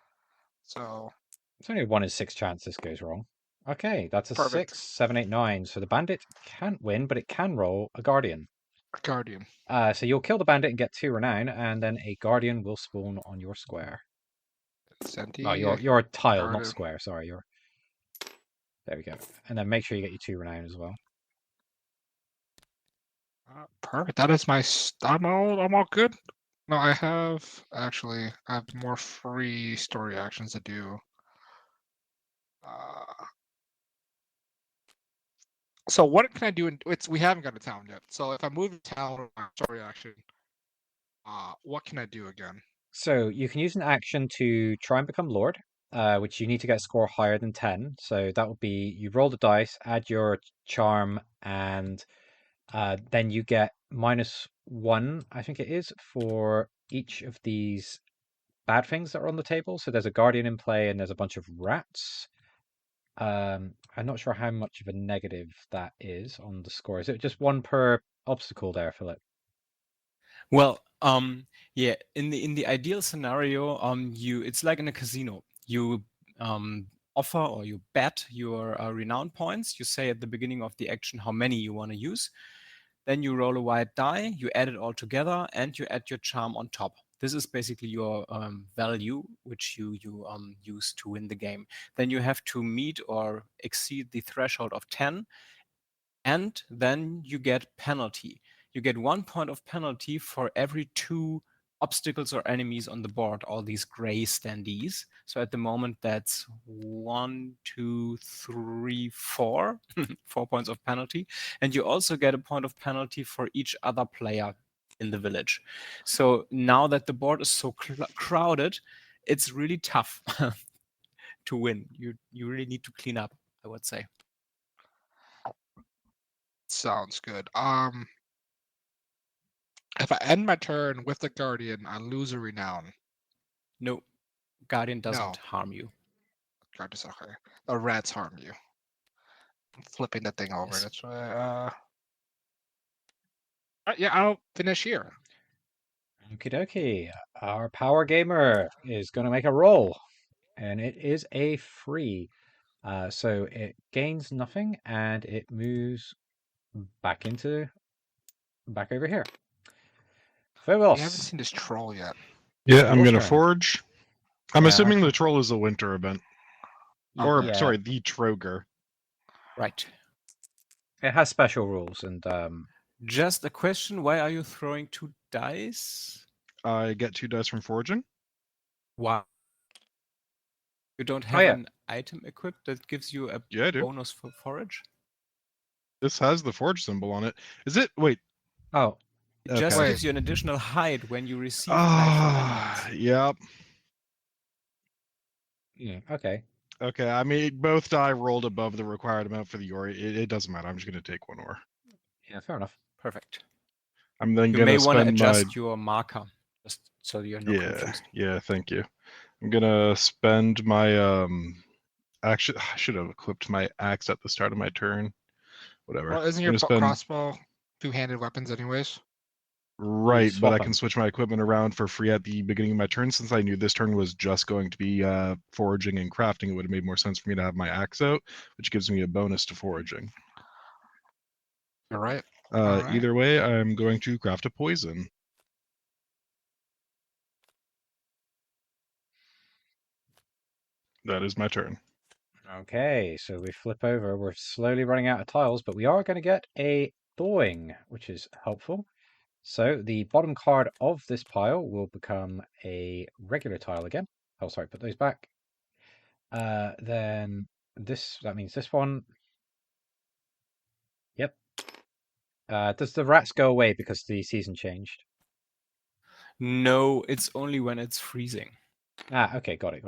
So It's only a 1 in 6 chance this goes wrong. Okay, that's a perfect. 6, 7, 8, 9. So the bandit can't win, but it can roll a guardian. Guardian. So you'll kill the bandit and get 2 renown, and then a guardian will spawn on your square. Sandy. Oh, your tile, Guardian. not square. Sorry, there we go. And then make sure you get your 2 renown as well. Perfect. That is my. I'm all good. No, I have more free story actions to do. So what can I do? We haven't got a town yet. So if I move to town or my story action, what can I do again? So you can use an action to try and become lord, which you need to get a score higher than 10. So that would be you roll the dice, add your charm, and then you get -1, I think it is, for each of these bad things that are on the table. So there's a guardian in play, and there's a bunch of rats. I'm not sure how much of a negative that is on the score. Is it just 1 per obstacle there, Philip? Well, yeah, in the ideal scenario, it's like in a casino. You offer or you bet your renown points. You say at the beginning of the action how many you want to use. Then you roll a white die, you add it all together, and you add your charm on top. This is basically your value, which you use to win the game. Then you have to meet or exceed the threshold of 10, and then you get penalty. You get 1 point of penalty for every 2 obstacles or enemies on the board, all these gray standees. So at the moment, that's 1, 2, 3, 4, 4 points of penalty. And you also get a point of penalty for each other player in the village. So now that the board is so crowded, it's really tough to win. You really need to clean up, I would say. Sounds good. If I end my turn with the guardian, I lose a renown. No, guardian doesn't harm you. Guardian's okay. The rats harm you. I'm flipping that thing over. Yes. That's why. Yeah, I'll finish here. Okie dokie. Our power gamer is going to make a roll, and it is a free. So it gains nothing, and it moves back over here. We haven't Phobos. seen this troll yet. Yeah, I'm Troll's gonna turn. forge. I'm Yeah, assuming okay. the troll is a winter event. Or Yeah, sorry, the Troger. Right. it has special rules, and Just a question, why are you throwing 2 dice? I get 2 dice from forging. Wow. You don't Oh, have yeah. an item equipped that gives you a Yeah, I do. bonus for forage? This has the forge symbol on it. Is it? Wait. Oh, It just Okay. gives you an additional hide when you receive hide from enemies. Yep. yeah, okay. Okay, I mean, both die rolled above the required amount for the ore. It doesn't matter. I'm just going to take 1 ore. Yeah, fair enough. Perfect. I'm then You going may to want to spend my... adjust your marker just so you're not confused. Yeah, thank you. I'm going to spend my... Actually, I should have equipped my axe at the start of my turn. Whatever. Well, isn't I'm your gonna spend... crossbow two-handed weapons anyways? Right, but swap I them. can switch my equipment around for free at the beginning of my turn. Since I knew this turn was just going to be foraging and crafting, it would have made more sense for me to have my axe out, which gives me a bonus to foraging. All right. All right. Either way, I'm going to craft a poison. That is my turn. Okay, so we flip over. We're slowly running out of tiles, but we are going to get a thawing, which is helpful. So the bottom card of this pile will become a regular tile again. Oh, sorry, put those back. Then that means this one. Yep. Does the rats go away because the season changed? No, it's only when it's freezing. Okay, got it.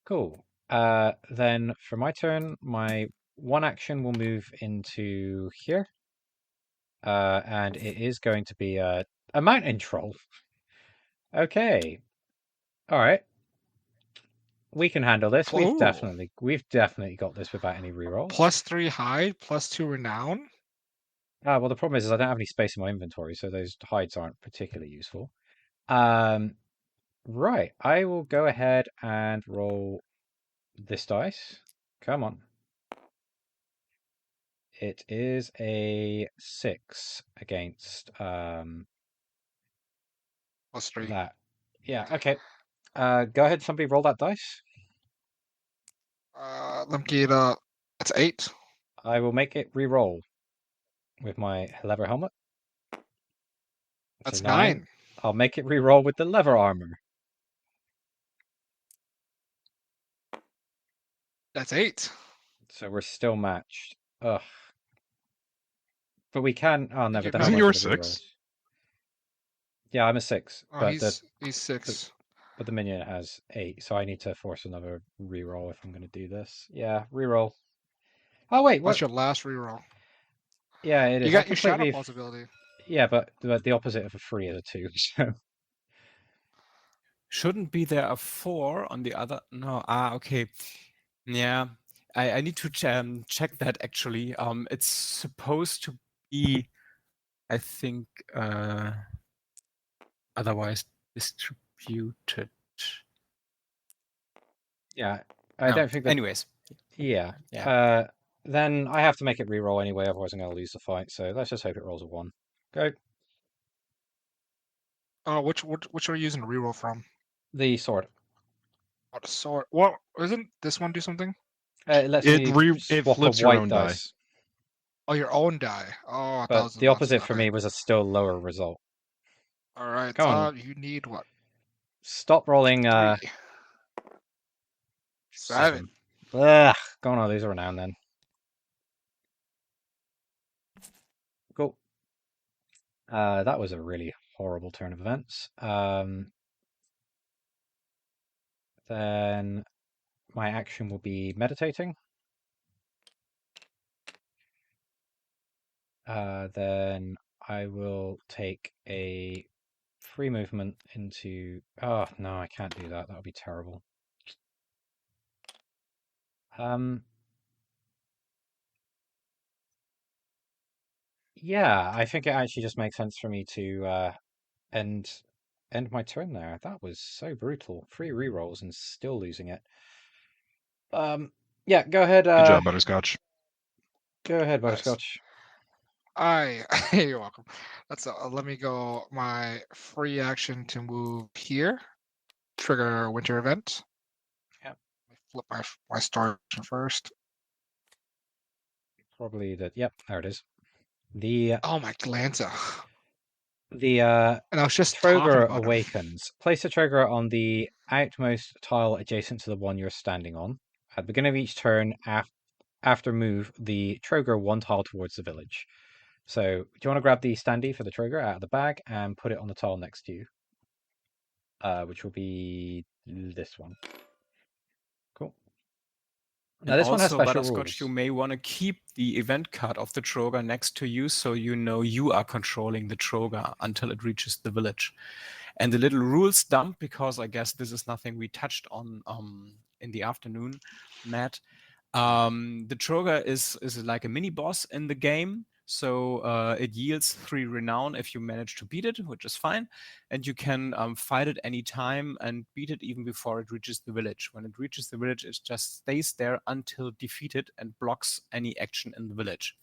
Cool. Then for my turn, my one action will move into here. And it is going to be a mountain troll. Okay. All right. We can handle this. We've Ooh. definitely got this without any rerolls. +3 hide, +2 renown. Well, the problem is I don't have any space in my inventory, so those hides aren't particularly useful. Right. I will go ahead and roll this dice. Come on. It is a 6 against +3. that. Yeah, okay. Go ahead, somebody roll that dice. Let me get that's 8. I will make it re-roll with my leather helmet. It's That's a 9. 9. I'll make it re-roll with the leather armor. That's 8. So we're still matched. Ugh. But we can. Oh no, You but get then how Isn't much are yours the 6? rerolls? Yeah, I'm a 6, Oh, but he's 6. the minion has 8, so I need to force another reroll if I'm going to do this. Yeah, reroll. Oh wait, What's what? your last reroll? Yeah, it You is. I got your shadow completely. possibility. Yeah, but the opposite of a 3 is a 2. So Shouldn't be there a 4 on the other? No. Okay. Yeah. I need to check that actually. It's supposed to be, I think, otherwise distributed. yeah, I No. don't think that. Anyways. Yeah. Yeah. Then I have to make it reroll anyway, otherwise I'm going to lose the fight. So let's just hope it rolls a 1. Go. Which are you using to reroll from? The sword. Oh, the sword. Well, isn't this one do something? It lets It me it swap a flips your white own die. dice. Oh, your own die. Oh, I thought it But was the opposite for okay. me was a still lower result. All right. Come on. You need what? Stop rolling 3. 7. Ugh, go on, I'll lose a renown then. Cool. That was a really horrible turn of events. Then my action will be meditating. Then I will take a free movement into... Oh, no, I can't do that. That would be terrible. Yeah, I think it actually just makes sense for me to end my turn there. That was so brutal. 3 rerolls and still losing it. Yeah, go ahead. Good job, Butterscotch. Go ahead, Nice. Butterscotch. You're welcome. That's let me go. My free action to move here. Trigger winter event. Yep. Flip my star first. Probably the... Yep, there it is. The Oh, my Glanza. and I was just talking Troger about him. awakens. Place a Troger on the outmost tile adjacent to the one you're standing on. At the beginning of each turn, after move the Troger 1 tile towards the village. So, do you want to grab the standee for the Troger out of the bag and put it on the tile next to you? Which will be this one. Now this one has also, special Butterscotch, you rules. may want to keep the event card of the Trogar next to you, so you know you are controlling the Trogar until it reaches the village. And the little rules dump, because I guess this is nothing we touched on in the afternoon, Matt. The Trogar is like a mini boss in the game. So it yields 3 renown if you manage to beat it, which is fine. And you can fight it any time and beat it even before it reaches the village. When it reaches the village, it just stays there until defeated and blocks any action in the village.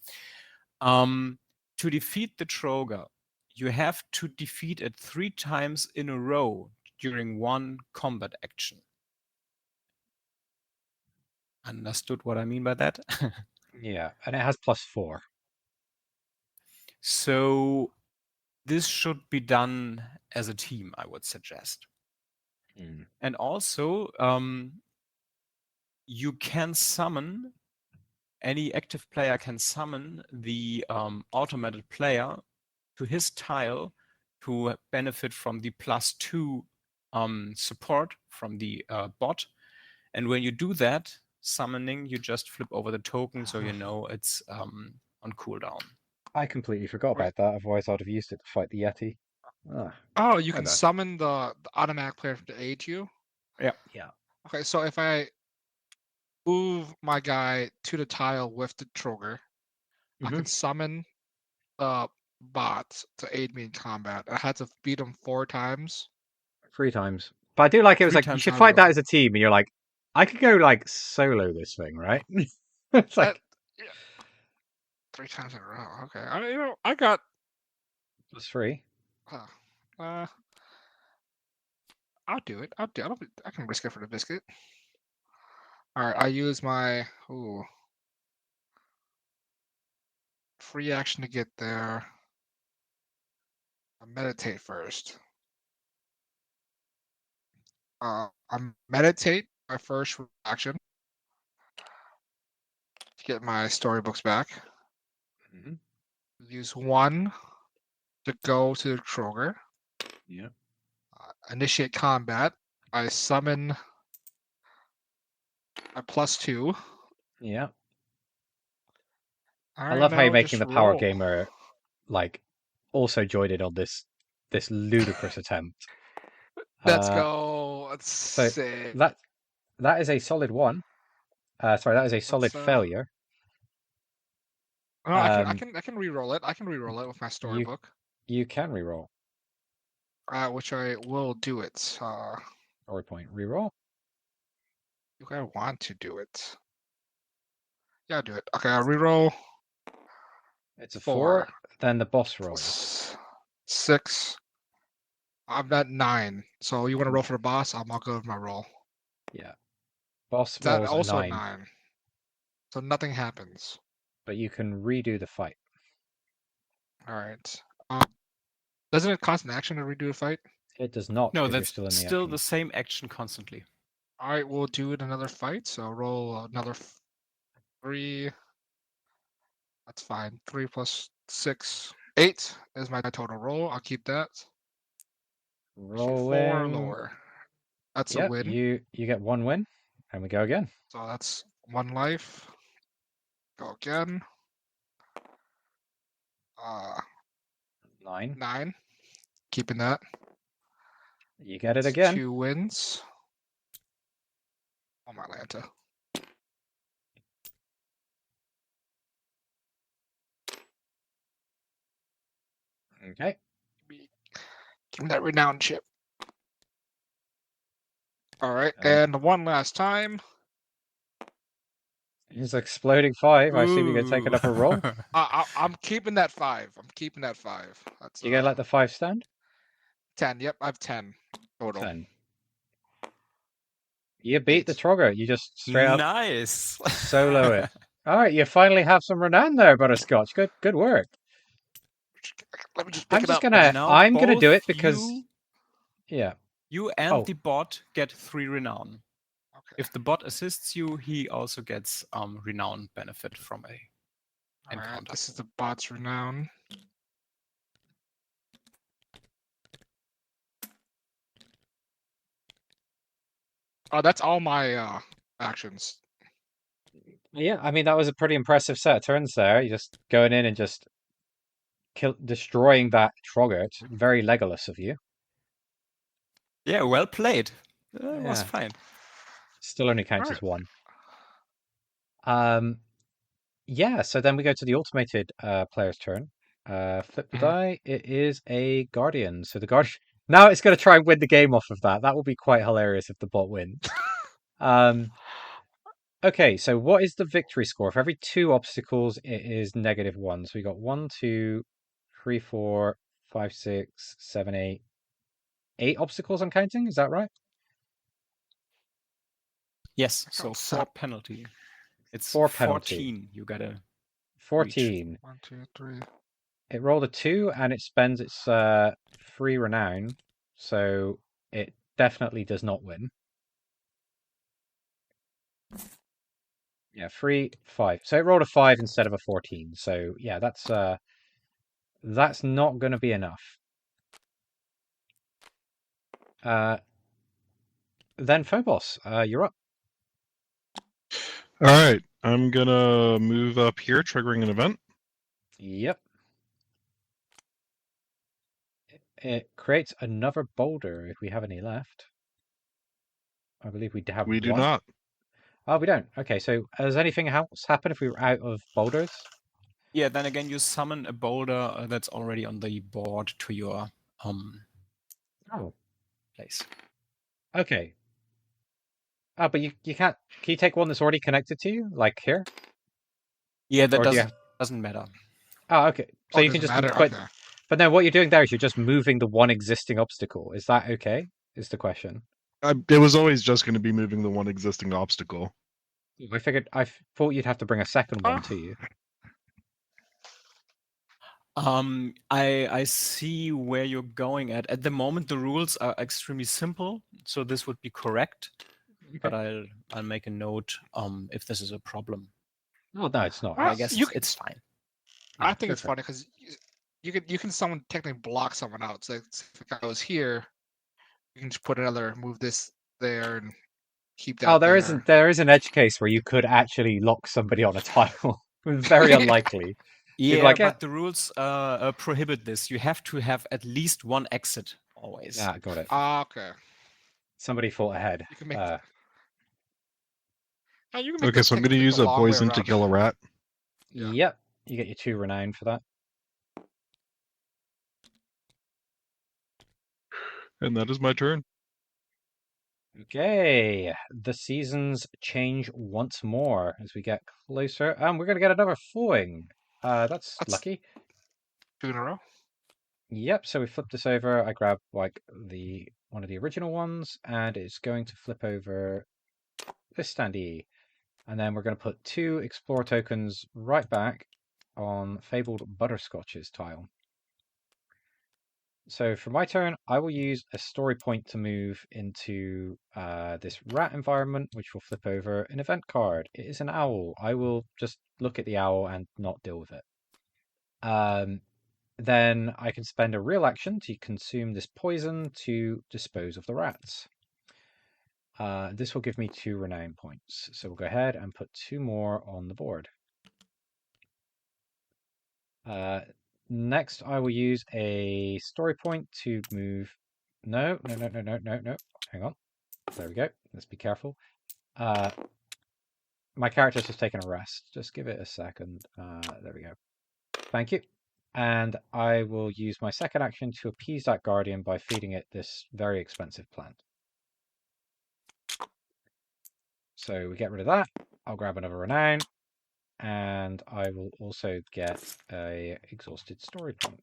To defeat the Trogar, you have to defeat it 3 times in a row during one combat action. Understood what I mean by that? Yeah, and it has +4. So this should be done as a team, I would suggest. Mm. And also, you can summon, any active player can summon the automated player to his tile to benefit from the +2 support from the bot. And when you do that summoning, you just flip over the token so you know it's on cooldown. I completely forgot Wait. about that. Otherwise, I'd have used it to fight the Yeti. Ah, Oh, you my can bad. summon the automatic player to aid you. Yeah. Yeah. Okay, so if I move my guy to the tile with the Trogar, I can summon the bot to aid me in combat. I had to beat him 4 times. 3 times. But I do like it was 3 like, you times should in a fight row. that as a team, and you're like, I could go like solo this thing, right? It's like Yeah. 3 times in a row. Okay, I got. +3. I'll do it. I can risk it for the biscuit. All right, I use my free action to get there. I meditate first. I meditate my first action to get my storybooks back. Mhm. Use 1 to go to the Kroger. Yeah. Initiate combat. I summon a +2. Yeah. All I right, love how you're now making just the power roll. gamer like also joined in on this ludicrous attempt. Let's go. Let's So see. that is a solid 1. Sorry, that is a solid Let's, failure. No, I can re-roll it. I can re-roll it with my You storybook. you can reroll. Which I will do it. Story point reroll. If I want to do it. Yeah, I'll do it. Okay, I'll re-roll. It's a 4. 4. Then the boss roll. 6. I'm at 9. So you want to roll for the boss? I'll go with my roll. Yeah. Boss That rolls a also a 9, 9. So nothing happens. but you can redo the fight. All right. Doesn't it cost an action to redo a fight? It does not No, because you're that's still in the still action. the same action constantly. All right, we'll do it another fight. So roll another 3. That's fine. 3 plus 6. 8 is my total roll. I'll keep that. Shoot 4 Rolling. lower. That's a Yep, win. you get 1 win, and we go again. So that's 1 life. Go again. 9. 9. Keeping that. You get it That's again. 2 wins. On my Lanta. Okay. Give me that renowned chip. All right, And and one last time. his exploding 5. I assume you're taking up a roll. I'm keeping that 5. I'm keeping that 5. That's You gonna let the 5 stand? 10. Yep, I have 10 total. 10. You beat the 8. Trogger. You just straight up Nice. solo it. All right, you finally have some renown there, Butterscotch. Good work. Let me just pick it up. And now I'm gonna do both it because yeah. you and Oh. the bot get 3 renown. Okay. If the bot assists you, he also gets renown benefit from a All encounter. right, this is the bot's renown. Oh, that's all my actions. Yeah, I mean that was a pretty impressive set of turns there. You just going in and just destroying that Troggart. Very Legolas of you. Yeah, well played. It was Yeah, fine. still only counts Alright. as one. Yeah. So then we go to the automated player's turn. Flip the Mhm. die. It is a Guardian. So the Guardian now it's going to try and win the game off of that. That will be quite hilarious if the bot wins. Okay, so what is the victory score? For every 2 obstacles, it is -1. So we got 1, 2, 3, 4, 5, 6, 7, 8. 8 obstacles I'm counting, is that right? Yes, so Oh, 4 penalty. It's 4 penalty. 14 you gotta reach. 14. 1, 2, 3. It rolled a 2 and it spends its free renown, so it definitely does not win. Yeah, 3, 5. So it rolled a 5 instead of a 14. So yeah, that's not going to be enough. Then Phobos, you're up. All right, I'm gonna move up here, triggering an event. Yep. It creates another boulder if we have any left. I believe we have We do one. not. Oh, we don't. Okay, so has anything else happened if we were out of boulders? Yeah, then again, you summon a boulder that's already on the board to your Oh, place. okay. Oh, but you can't. Can you take one that's already connected to you, like here? Yeah, that Or do you have... doesn't matter. Oh, okay. So Oh, you can doesn't just matter. put. Okay. But no, what you're doing there is you're just moving the one existing obstacle. Is that okay? Is the question. It was always just going to be moving the one existing obstacle. I thought you'd have to bring a second one Ah. to you. I see where you're going at. At the moment, the rules are extremely simple, so this would be correct. But I'll make a note if this is a problem. Oh no, it's not. But I Ah, guess you can- it's fine. I Yeah, think go it's for it. funny because you can someone technically block someone out. So if the guy was here, you can just put another move this there and keep that. Oh, there there. there is an edge case where you could actually lock somebody on a tile. Very unlikely. You'd be Yeah, like, but the rules prohibit this. You have to have at least one exit always. ah, got it. Okay. Somebody thought ahead. You can make. You can make Okay, this so I'm going to technically use the a long way poison to around. kill a rat. Yeah. Yep, you get your 2 renown for that. And that is my turn. Okay, the seasons change once more as we get closer. We're gonna get another flowing. That's lucky. 2 in a row. Yep, so we flip this over. I grab like one of the original ones, and it's going to flip over this standee. And then we're going to put 2 explore tokens right back on Fabled Butterscotch's tile. So for my turn, I will use a story point to move into this rat environment, which will flip over an event card. It is an owl. I will just look at the owl and not deal with it. Then I can spend a real action to consume this poison to dispose of the rats. This will give me 2 renown points. So we'll go ahead and put 2 more on the board. Next, I will use a story point to move. No. Hang on. There we go. Let's be careful. My character's just taking a rest. Just give it a second. There we go. Thank you. And I will use my second action to appease that guardian by feeding it this very expensive plant. So we get rid of that. I'll grab another renown. And I will also get a exhausted story point.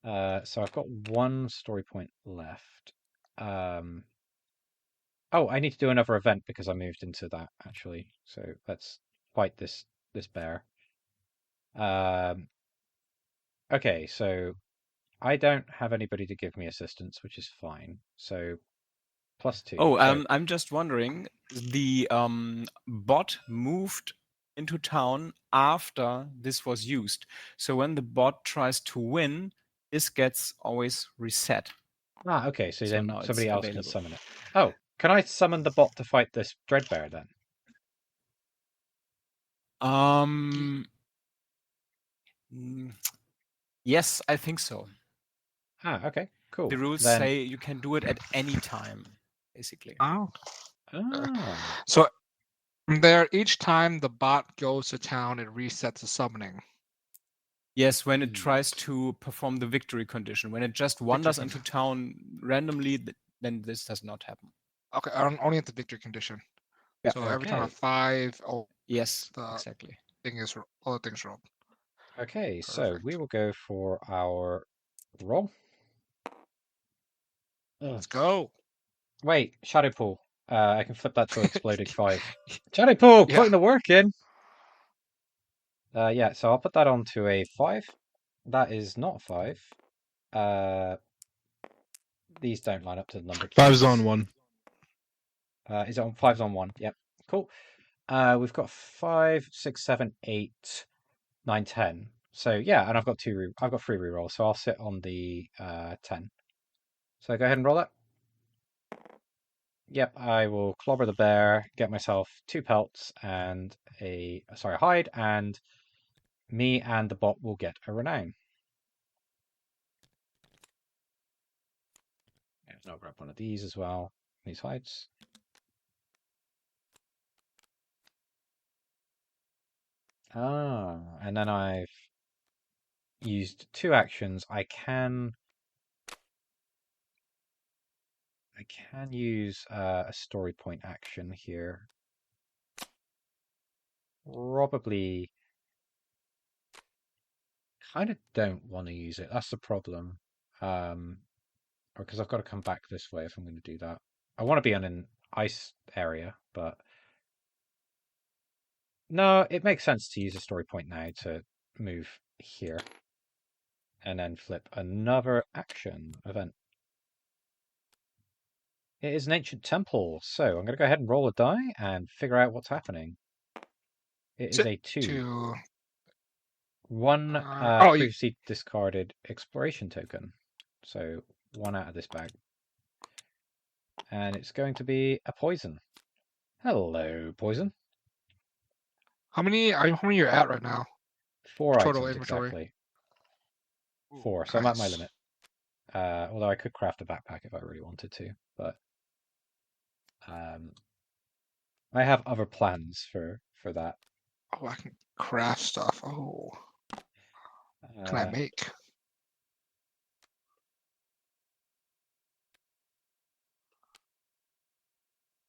So I've got 1 story point left. Oh, I need to do another event because I moved into that actually. So let's fight this bear. Okay, so I don't have anybody to give me assistance, which is fine. So +2. Oh, So, I'm just wondering, the bot moved into town after this was used. So when the bot tries to win, this gets always reset. okay, so So then now it's somebody else can available. summon it. Oh, Can I summon the bot to fight this Dreadbear then? Mm, yes, I think so. Ah, okay, cool. The rules Then, say you can do it at any time, basically. Oh. ah, So from there, each time the bot goes to town, it resets the summoning. Yes, when it Hmm. tries to perform the victory condition. When it just wanders into town randomly, then this does not happen. Okay, only at the victory condition. Yeah. So every time a Okay. 5, Yes, the exactly. thing is all the things rolled. Okay, so Perfect. we will go for our roll. Let's go. Wait, Shadow Pool. I can flip that to exploded 5. Shadow Pool, Yeah. putting the work in. Yeah, so I'll put that onto a 5. That is not 5. These don't line up to the number keys. 5's on 1. Is it on 5's on 1? Yep. Cool. We've got 5, 6, 7, 8, 9, 10. So yeah, and I've got 3 rerolls, so I'll sit on the 10. So go ahead and roll that. Yep, I will clobber the bear, get myself 2 pelts and a hide, and me and the bot will get a renown. Yeah, I'll grab one of these as well. These hides. Ah, and then I've used 2 actions. I can use a story point action here. Probably kind of don't want to use it. That's the problem. Because I've got to come back this way if I'm going to do that. I want to be on an ice area, but no, it makes sense to use a story point now to move here and then flip another action event. It is an ancient temple, so I'm going to go ahead and roll a die and figure out what's happening. It is a 2. One you previously discarded exploration token. So 1 out of this bag. And it's going to be a poison. Hello, poison. how many you're at right now? 4 Total items inventory. exactly. Ooh, 4, so I'm at my nice. limit. Although I could craft a backpack if I really wanted to, but I have other plans for that. Oh, I can craft stuff. Oh, can I make?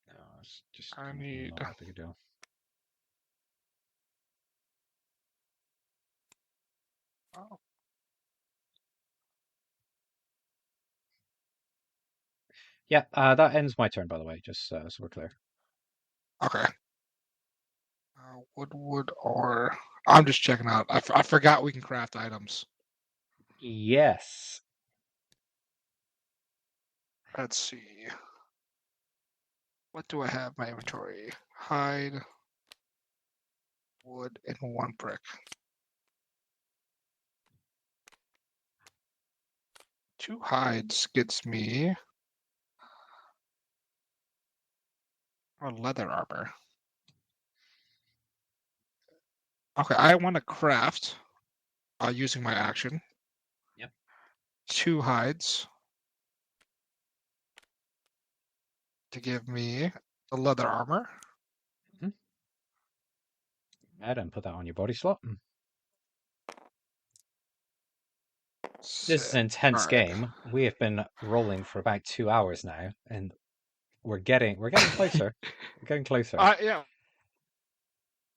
No, it's just I need. not that big a deal. Oh, Yeah, that ends my turn, by the way, just so we're clear. okay. Wood or I'm just checking out. I forgot we can craft items. Yes. Let's see. What do I have in my inventory? Hide, wood, and 1 brick. 2 hides gets me a leather armor. Okay, I want to craft using my action. Yep. 2 hides to give me the leather armor. Add and put that on your body slot. This is Sick. an intense Alright. game. We have been rolling for about 2 hours now, and we're getting closer. We're getting closer. Yeah.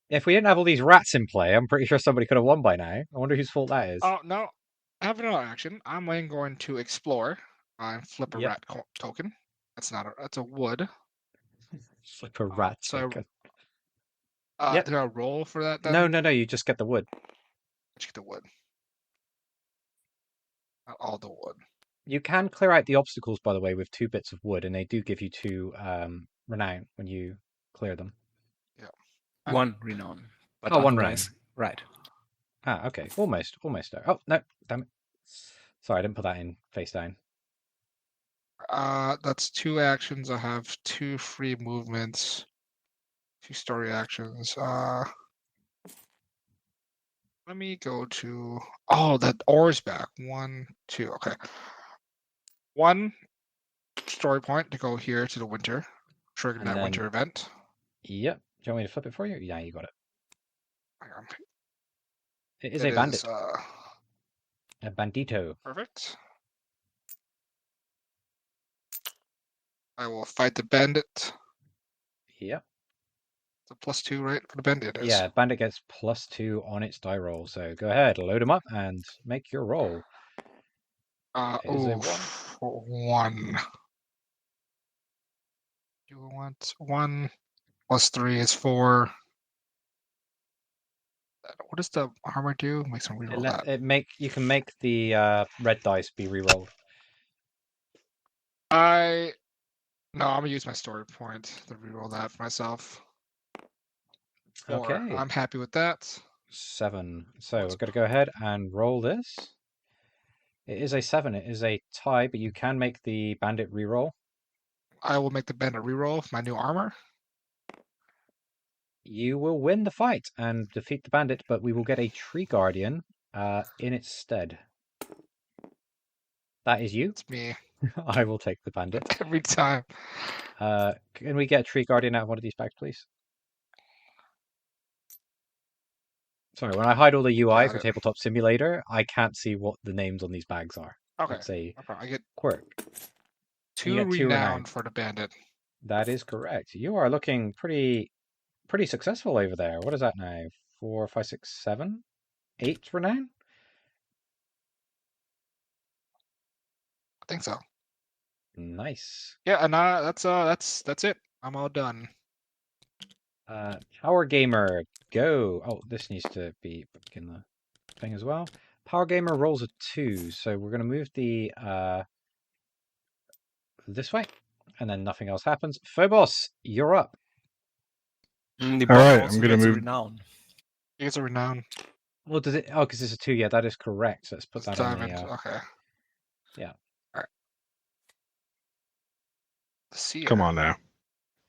If we didn't have all these rats in play, I'm pretty sure somebody could have won by now. I wonder whose fault that is. Oh no, I have another action. I'm then going to explore and flip a Yep. rat token. That's a wood. Flip a rat So token. Yep. Did I roll for that then? No, you just get the wood. Let's get the wood. Not all the wood. You can clear out the obstacles, by the way, with 2 bits of wood, and they do give you 2 renown when you clear them. Yeah. 1 renown. But Oh, 1 otherwise, right. Ah, okay. Almost there. Oh, no, damn it. Sorry, I didn't put that in face down. That's 2 actions. I have 2 free movements, 2 story actions. Let me go to. Oh, that oar's back. 1, 2. Okay. 1 story point to go here to the winter, triggering And that then, winter event. yep. Do you want me to flip it for you? Yeah, you got it. Hang on. It is It a bandit, is a bandito. perfect. I will fight the bandit. Yep. It's a +2, right? For the bandit it is. Yeah, bandit gets +2 on its die roll. So go ahead, load them up and make your roll. It is a 1. 1. You want 1 +3 is 4. What does the armor do? Makes him reroll that. You can make the red dice be rerolled. No, I'm gonna use my story point to reroll that for myself. 4. Okay. I'm happy with that. 7. So we're going to go ahead and roll this. It is a 7. It is a tie, but you can make the bandit reroll. I will make the bandit reroll my new armor. You will win the fight and defeat the bandit, but we will get a tree guardian in its stead. That is you. It's me I will take the bandit. every time. Can we get a tree guardian out of one of these bags, please? Sorry, when I hide all the UI Got for it. Tabletop Simulator, I can't see what the names on these bags are. Okay. It's a No problem. I get quirk. 2 get 2 renown renown. for the bandit. That is correct. You are looking pretty successful over there. What is that now? 4, 5, 6, 7, 8 renown? I think so. Nice. Yeah, and that's it. I'm all done. Power Gamer, go. Oh, this needs to be in the thing as well. Power Gamer rolls a 2, so we're going to move the this way, and then nothing else happens. Phobos, you're up. The All bot right, also I'm gonna gets a move. renown. He gets a renown. Well, does it? Oh, because it's a 2. Yeah, that is correct. So let's put It's that on diamond. the. Okay. Yeah. All right. See Come on now.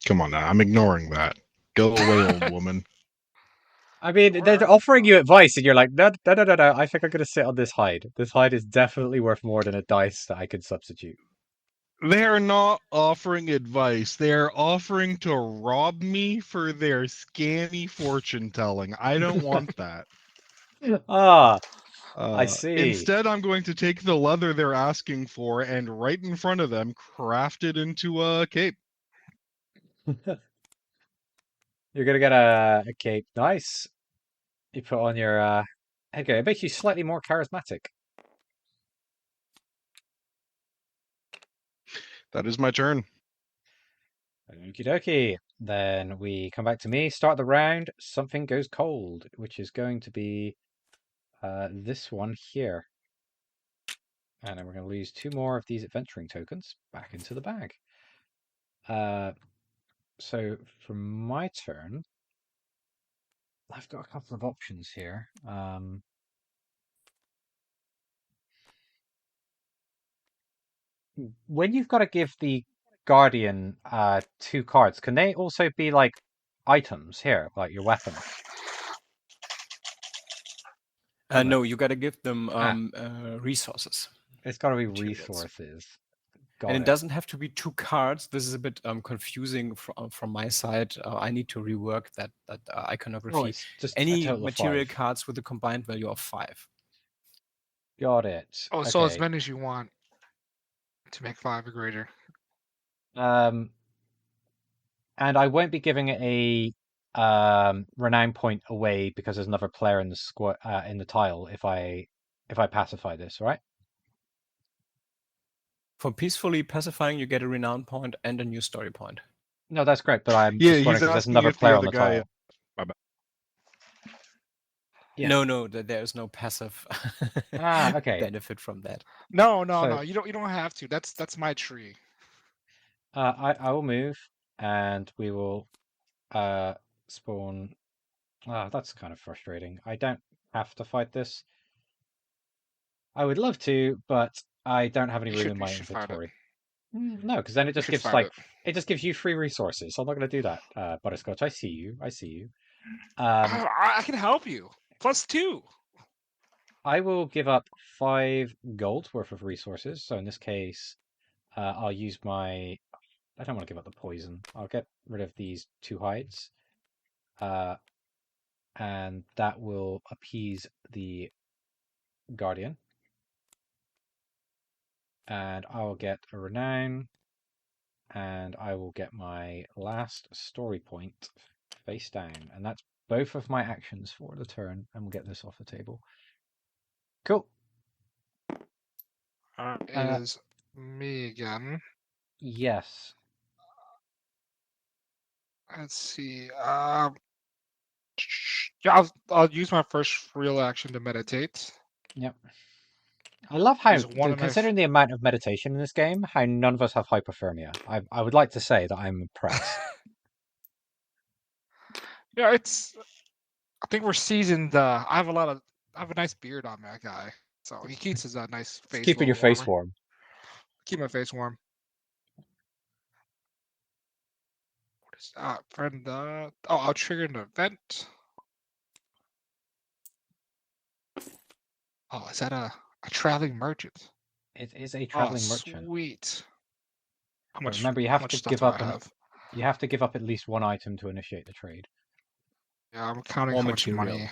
Come on now. I'm ignoring that. Go away, old woman. I mean, Where they're are offering you? you advice, and you're like, no, no, no, no, no. I think I'm going to sit on this hide. This hide is definitely worth more than a dice that I could substitute. They are not offering advice. They are offering to rob me for their scammy fortune telling. I don't want that. Ah, I see. Instead, I'm going to take the leather they're asking for and right in front of them craft it into a cape. You're going to get a cape. Nice. You put on your headgear. It makes you slightly more charismatic. That is my turn. Okie dokie. Then we come back to me. Start the round. Something goes cold, which is going to be this one here. And then we're going to lose 2 more of these adventuring tokens back into the bag. So for my turn, I've got a couple of options here. When you've got to give the Guardian 2 cards, can they also be like items here, like your weapon? No, you got to give them Ah. resources. It's got to be Materials. resources. And it doesn't have to be 2 cards. This is a bit confusing from my side. I need to rework that iconography. Oh, it's just a Any total of material 5. cards with a combined value of 5. Got it. Oh, okay. so as many as you want to make 5 or greater. And I won't be giving it a renown point away because there's another player in the squad in the tile if I pacify this, right? For peacefully pacifying, you get a renown point and a new story point. No, that's great, but I'm Yeah, just wondering he's because there's asking another if the player on other the guy. tile. Yeah. No, there is no passive okay. benefit from that. No. So- You don't have to. That's my tree. I will move, and we will spawn. That's kind of frustrating. I don't have to fight this. I would love to, but I don't have any room in my You should fight it. inventory. No, because then it We just should gives find like it. it just gives you free resources. So I'm not going to do that, Butterscotch. I see you. I see you. I can help you. +2. I will give up 5 gold worth of resources. So in this case, I'll use my. I don't want to give up the poison. I'll get rid of these 2 hides, and that will appease the guardian. And I'll get a renown, and I will get my last story point face down, and that's both of my actions for the turn, and we'll get this off the table. Cool. It is me again. Yes. Let's see. Yeah, I'll use my first real action to meditate. Yep. I love how, Use one of my considering the amount of meditation in this game, how none of us have hypothermia. I would like to say that I'm impressed. Yeah, it's. I think we're seasoned. I have a nice beard on my guy, so he keeps his nice It's face a keeping your little face warmer. warm. Keep my face warm. What is that? Friend. Oh, I'll trigger an event. Oh, is that a traveling merchant? It is a Oh, traveling merchant. sweet. How But much? remember, you How have much to stuff give do I up have? you have to give up at least 1 item to initiate the trade. Yeah, I'm counting Or how much material. money.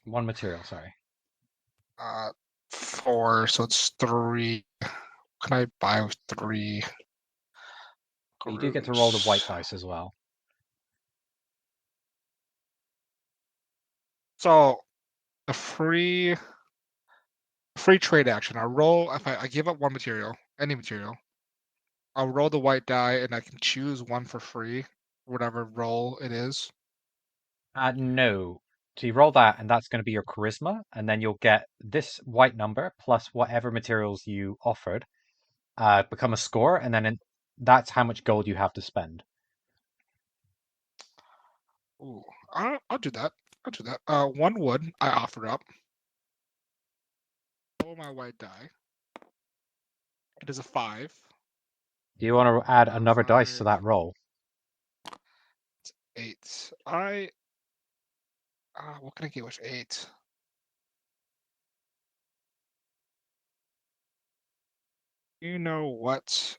1 material, sorry. 4, so it's 3. Can I buy with 3? But you do get to roll the white Gross. dice as well. So a free trade action. I roll if I give up 1 material, any material. I'll roll the white die and I can choose 1 for free, whatever roll it is. No. So you roll that, and that's going to be your charisma, and then you'll get this white number plus whatever materials you offered become a score, and then that's how much gold you have to spend. Ooh, I'll do that. I'll do that. 1 wood I offered up. Roll my white die. It is a 5. Do you want to add another dice to 5, that roll? 8. What can I get with 8? You know what?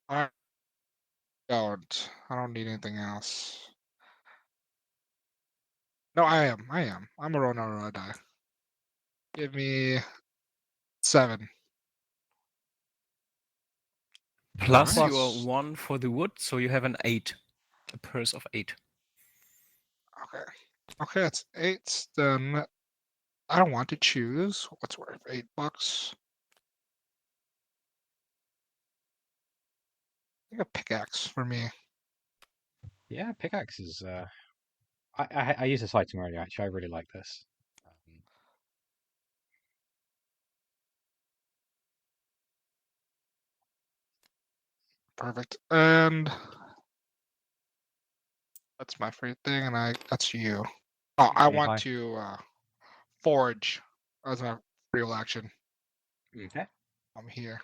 I don't. I don't need anything else. No, I am. I'm a roll another die. Give me 7. Plus Alright. your 1 for the wood, so you have an 8. A purse of 8. Okay. Okay, that's 8. Then I don't want to choose. What's worth $8? I think a pickaxe for me. Yeah, pickaxe is. I used this item earlier. Actually, I really like this. Perfect. And that's my free thing, and that's you. Oh, I Any want high? to forage as my real action. Okay. I'm here.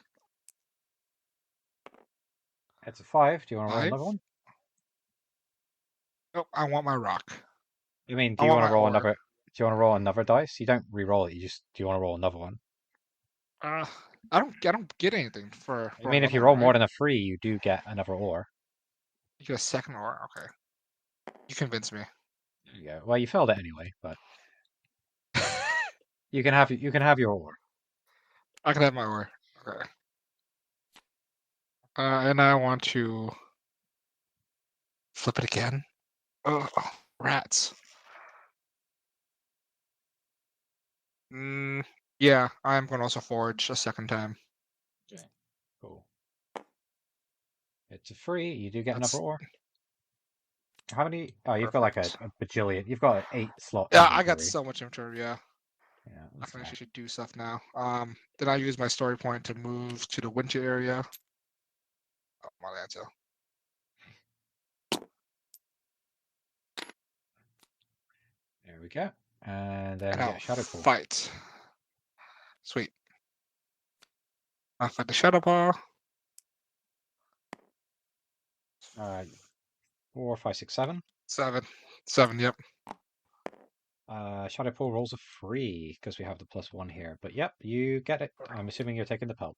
It's a 5. Do you want to roll 5. another one? Nope, I want my rock. I mean, do I you want want to my roll ore. another? Do you want to roll another dice? You don't re-roll it. You just do you want to roll another one? I don't get anything for I mean, if you one, roll more right? than a 3, you do get another ore. You get a second ore. Okay. You convince me. There you go. Well, you failed it anyway, but you can have your ore. I can have my ore. Okay. And I want to flip it again. Oh, rats. Yeah, I'm going to also forage a second time. Okay. Cool. It's a free. You do get another That's ore. How many? Oh, you've got like a perfect. bajillion. You've got an 8-slot Yeah, I got inventory. so much inventory. Yeah, Yeah, I that's can fair. actually do stuff now. Then I use my story point to move to the winter area. Oh, my Atlanta. There we go. And then And get I'll a shadow pull. fight. Sweet. I'll fight the Shadow Paw. 4, 5, 6, 7. 7. Yep. Shadow Paw rolls a 3 because we have the +1 here. But yep, you get it. I'm assuming you're taking the pelt.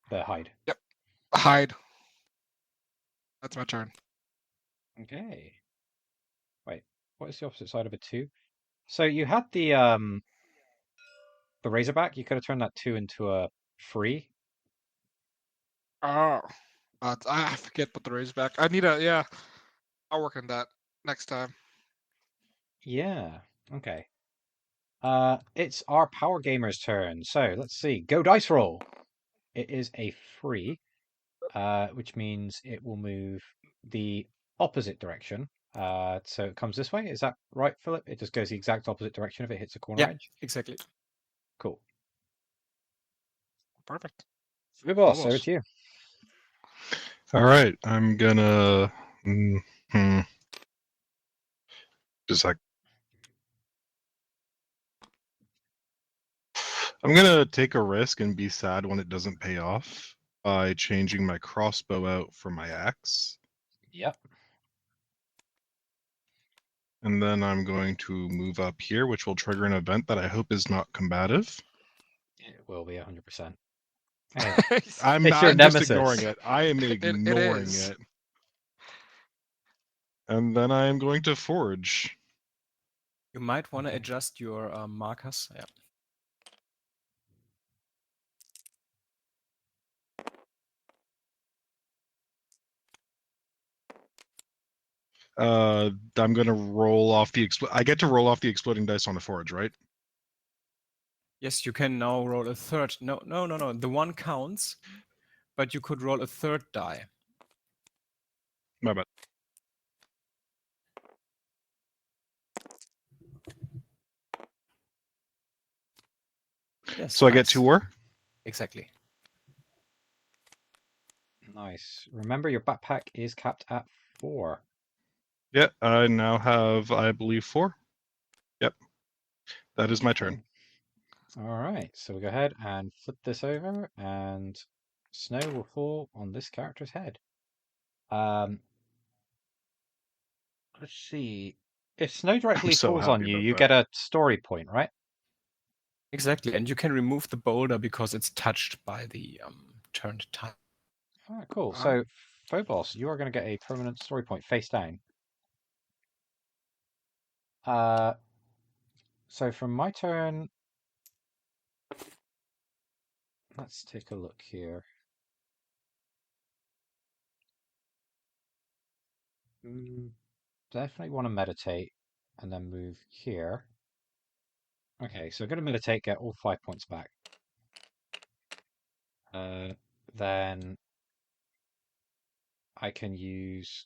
The hide. Yep. Hide. That's my turn. Okay. Wait, what is the opposite side of a 2? So you had the Razorback. You could have turned that 2 into a 3. Oh. I forget put the Razorback. I need a, yeah. I'll work on that next time. Yeah. Okay. It's our Power Gamer's turn. So let's see. Go dice roll. It is a 3, which means it will move the opposite direction. So it comes this way. Is that right, Philip? It just goes the exact opposite direction if it hits a corner Yeah, edge. exactly. Cool. Perfect. Good boss. Over Phobos. to you. All right, I'm gonna. Just like. I'm gonna take a risk and be sad when it doesn't pay off by changing my crossbow out for my axe. Yep. And then I'm going to move up here, which will trigger an event that I hope is not combative. It will be 100%. Hey, I'm it's not your just nemesis. ignoring it. I am ignoring is. it. And then I am going to forge. You might want to Okay. adjust your markers. Yeah. I'm going to roll off the. I get to roll off the exploding dice on a forge, right? Yes, you can now roll a third. No. The one counts, but you could roll a third die. My bad. Yes. So I get nice. 2 more. Exactly. Nice. Remember, your backpack is capped at 4. Yeah, I now have, I believe, 4. Yep. That is my turn. All right, so we go ahead and flip this over, and snow will fall on this character's head. Let's see. If snow directly so falls on happy you, about you that. get a story point, right? Exactly, and you can remove the boulder because it's touched by the turned tile. All right, cool. Uh-huh. So, Phobos, you are going to get a permanent story point face down. So from my turn, let's take a look here. Definitely want to meditate and then move here. Okay, so I'm going to meditate, get all 5 points back. Then I can use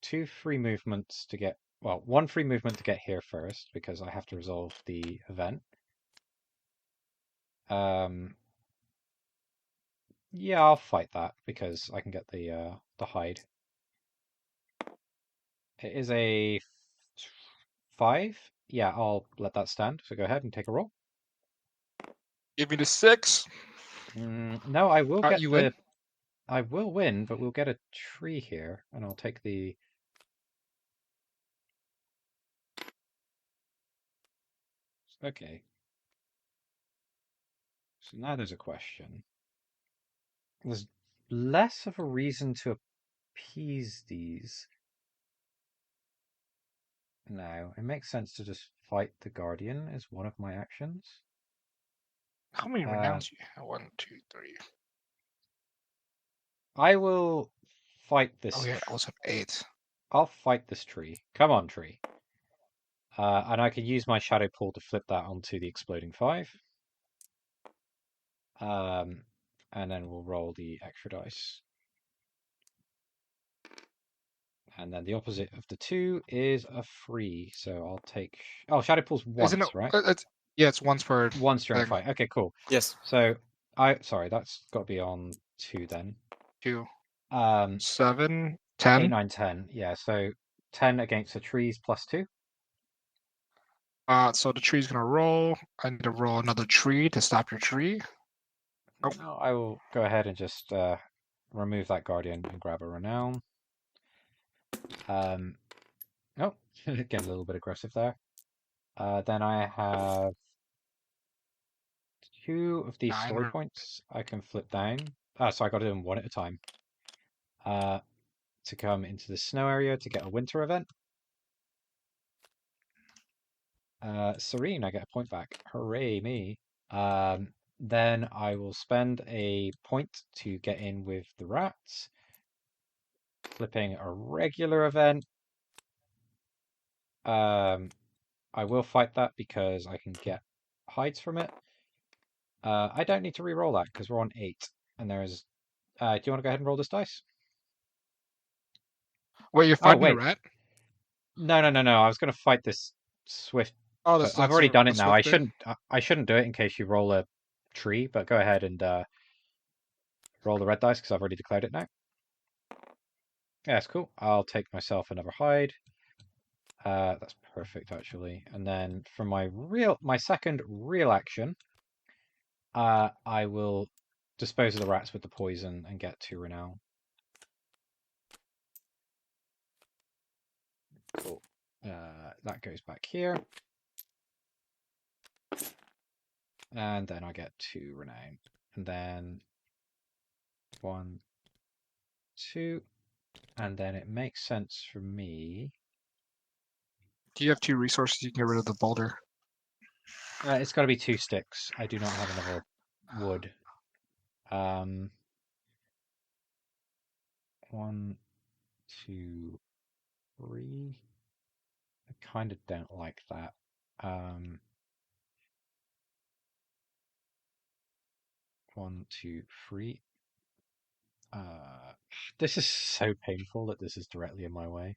2 free movements to get, well, 1 free movement to get here first because I have to resolve the event. Yeah, I'll fight that because I can get the hide. It is a 5. Yeah, I'll let that stand. So go ahead and take a roll. Give me the 6. No, I will get You the. win. I will win, but we'll get a tree here, and I'll take the. Okay. So now there's a question. There's less of a reason to appease these. No, it makes sense to just fight the Guardian as one of my actions. How many renowns you have? 1, 2, 3. I will fight this. Oh yeah, I also have 8. I'll fight this tree. Come on, tree. And I can use my shadow pool to flip that onto the exploding 5. And then we'll roll the extra dice. And then the opposite of the 2 is a 3. So I'll take. Oh, shadow pool's Isn't once, it? right? It's once per Once during a thing. fight. Okay, cool. Yes. So sorry, that's got to be on 2 then. 2, 7, 7, 8, 10. 9, 10. Yeah, so 10 against the trees plus 2. So the tree's gonna roll. I need to roll another tree to stop your tree. No, I will go ahead and just remove that guardian and grab a renown. Oh, getting a little bit aggressive there. Then I have 2 of these story 9. points I can flip down. So I got to do them one at a time. To come into the snow area to get a winter event. Serene, I get a point back. Hooray me. Then I will spend a point to get in with the rats. Flipping a regular event. I will fight that because I can get hides from it. I don't need to re-roll that because we're on 8. And there's... do you want to go ahead and roll this dice? Wait, you're Oh, fighting a wait. rat? No. I was going to fight this swift... Oh, But this I've already done the it now. I swift thing? shouldn't do it in case you roll a tree, but go ahead and roll the red dice because I've already declared it now. Yeah, that's cool. I'll take myself another hide. That's perfect actually. And then for my second real action, I will dispose of the rats with the poison and get 2 renown. Cool. That goes back here. And then I get 2 renown. And then 1, 2. And then it makes sense for me. Do you have 2 resources? You can get rid of the boulder. It's got to be 2 sticks. I do not have another wood. 1, 2, 3. I kind of don't like that. 1, 2, 3. This is so painful that this is directly in my way.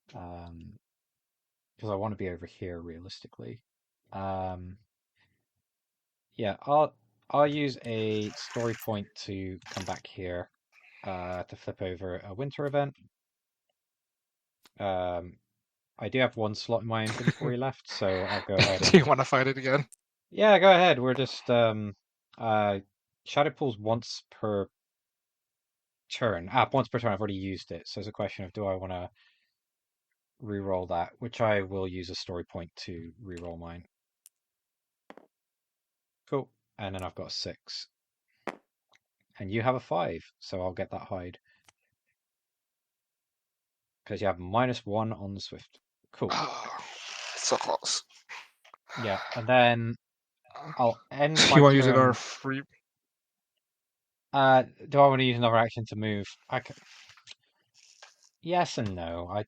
Because I want to be over here realistically. Yeah, I'll use a story point to come back here. To flip over a winter event. I do have 1 slot in my inventory left, so I'll go ahead Do and... you want to fight it again? Yeah, go ahead. We're just shadow pools once per turn. Once per turn. I've already used it, so it's a question of do I want to re-roll that, which I will use a story point to re-roll mine. Cool. And then I've got a 6. And you have a 5, so I'll get that hide. Because you have -1 on the Swift. Cool. So close. Yeah, and then I'll end my You want to use turn. another free? Do I want to use another action to move? Yes and no.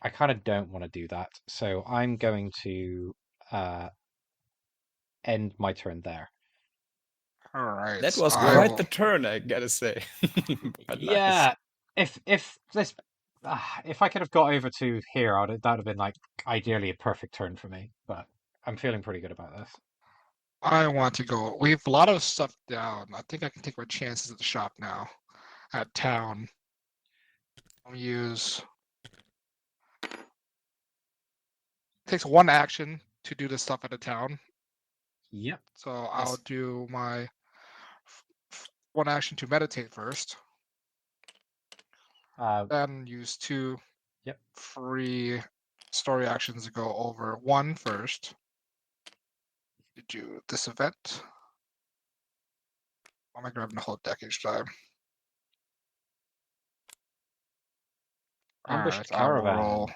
I kind of don't want to do that, so I'm going to end my turn there. All right. That was I quite will- the turn, I gotta say. But nice. Yeah, if this if I could have got over to here, that would have been like ideally a perfect turn for me. But I'm feeling pretty good about this. I want to go. We have a lot of stuff down. I think I can take my chances at the shop now. At town. I'll use. Takes 1 action to do this stuff at a town. Yep. So I'll do my 1 action to meditate first. Then use 2 Yep. free story actions to go over 1 first. To do this event. Why am I grabbing the whole deck each time? Ambushed Alright, I will caravan, roll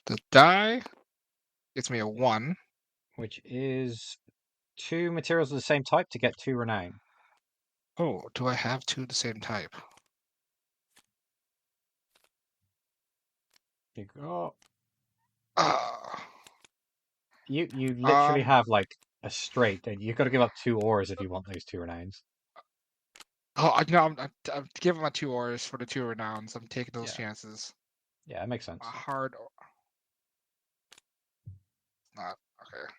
the die. Gets me a 1. which is 2 materials of the same type to get 2 renown. Oh, do I have 2 of the same type? You go. Ah. You literally have like a straight, and you've got to give up 2 ores if you want those 2 renowns. Oh, I know. I'm giving my 2 ores for the 2 renowns. I'm taking those Yeah. chances. Yeah, it makes sense. A hard. Not okay.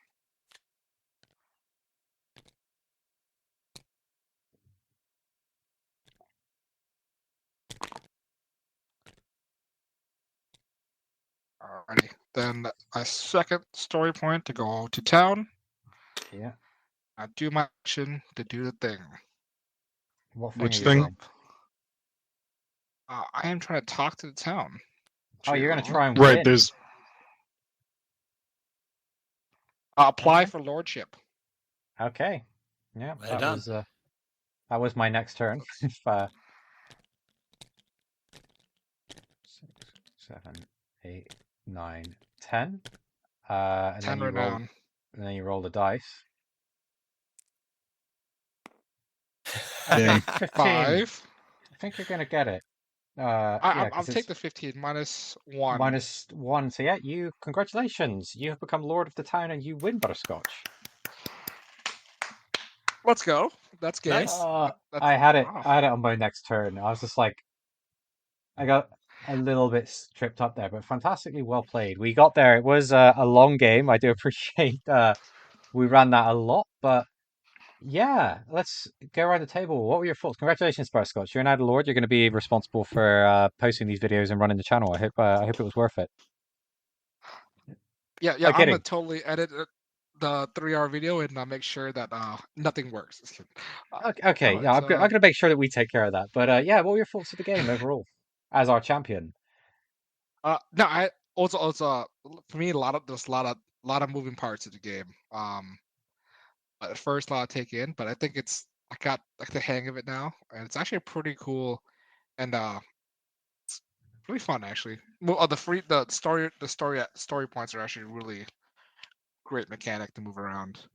Alrighty. Then a second story point to go to town. Yeah. I do my action to do the thing. What thing Which are you thing? doing? I am trying to talk to the town. Oh, you're going to to try and Right, win. there's apply Okay. for lordship. Okay. Yeah, Well done. that was my next turn. If 6, 7, 8, 9, 10. And 10 then you roll, renown. and then you roll the dice. Dang. 15. 5. I think you're gonna get it. Yeah, I'll because take it's the 15 -1. -1. So yeah, congratulations. You have become Lord of the Town and you win Butterscotch. Let's go. That's game. Nice. That's, I had it. oh. I had it on my next turn. I was just like, I got a little bit tripped up there, but fantastically well played. We got there. It was a long game. I do appreciate we ran that a lot, but yeah, let's go around the table. What were your thoughts? Congratulations, Butterscotch. You're now the Lord. You're going to be responsible for posting these videos and running the channel. I hope it was worth it. Yeah, I'm I'm gonna kidding. totally edit the 3-hour video and make sure that nothing works. Okay, No, yeah, it's I'm going to make sure that we take care of that. But yeah, what were your thoughts of the game overall as our champion? no, I also for me there's a lot of moving parts of the game. At first a lot to take in, but I think I got like the hang of it now, and it's actually pretty cool and it's really fun actually. Well, the story points are actually really great mechanic to move around.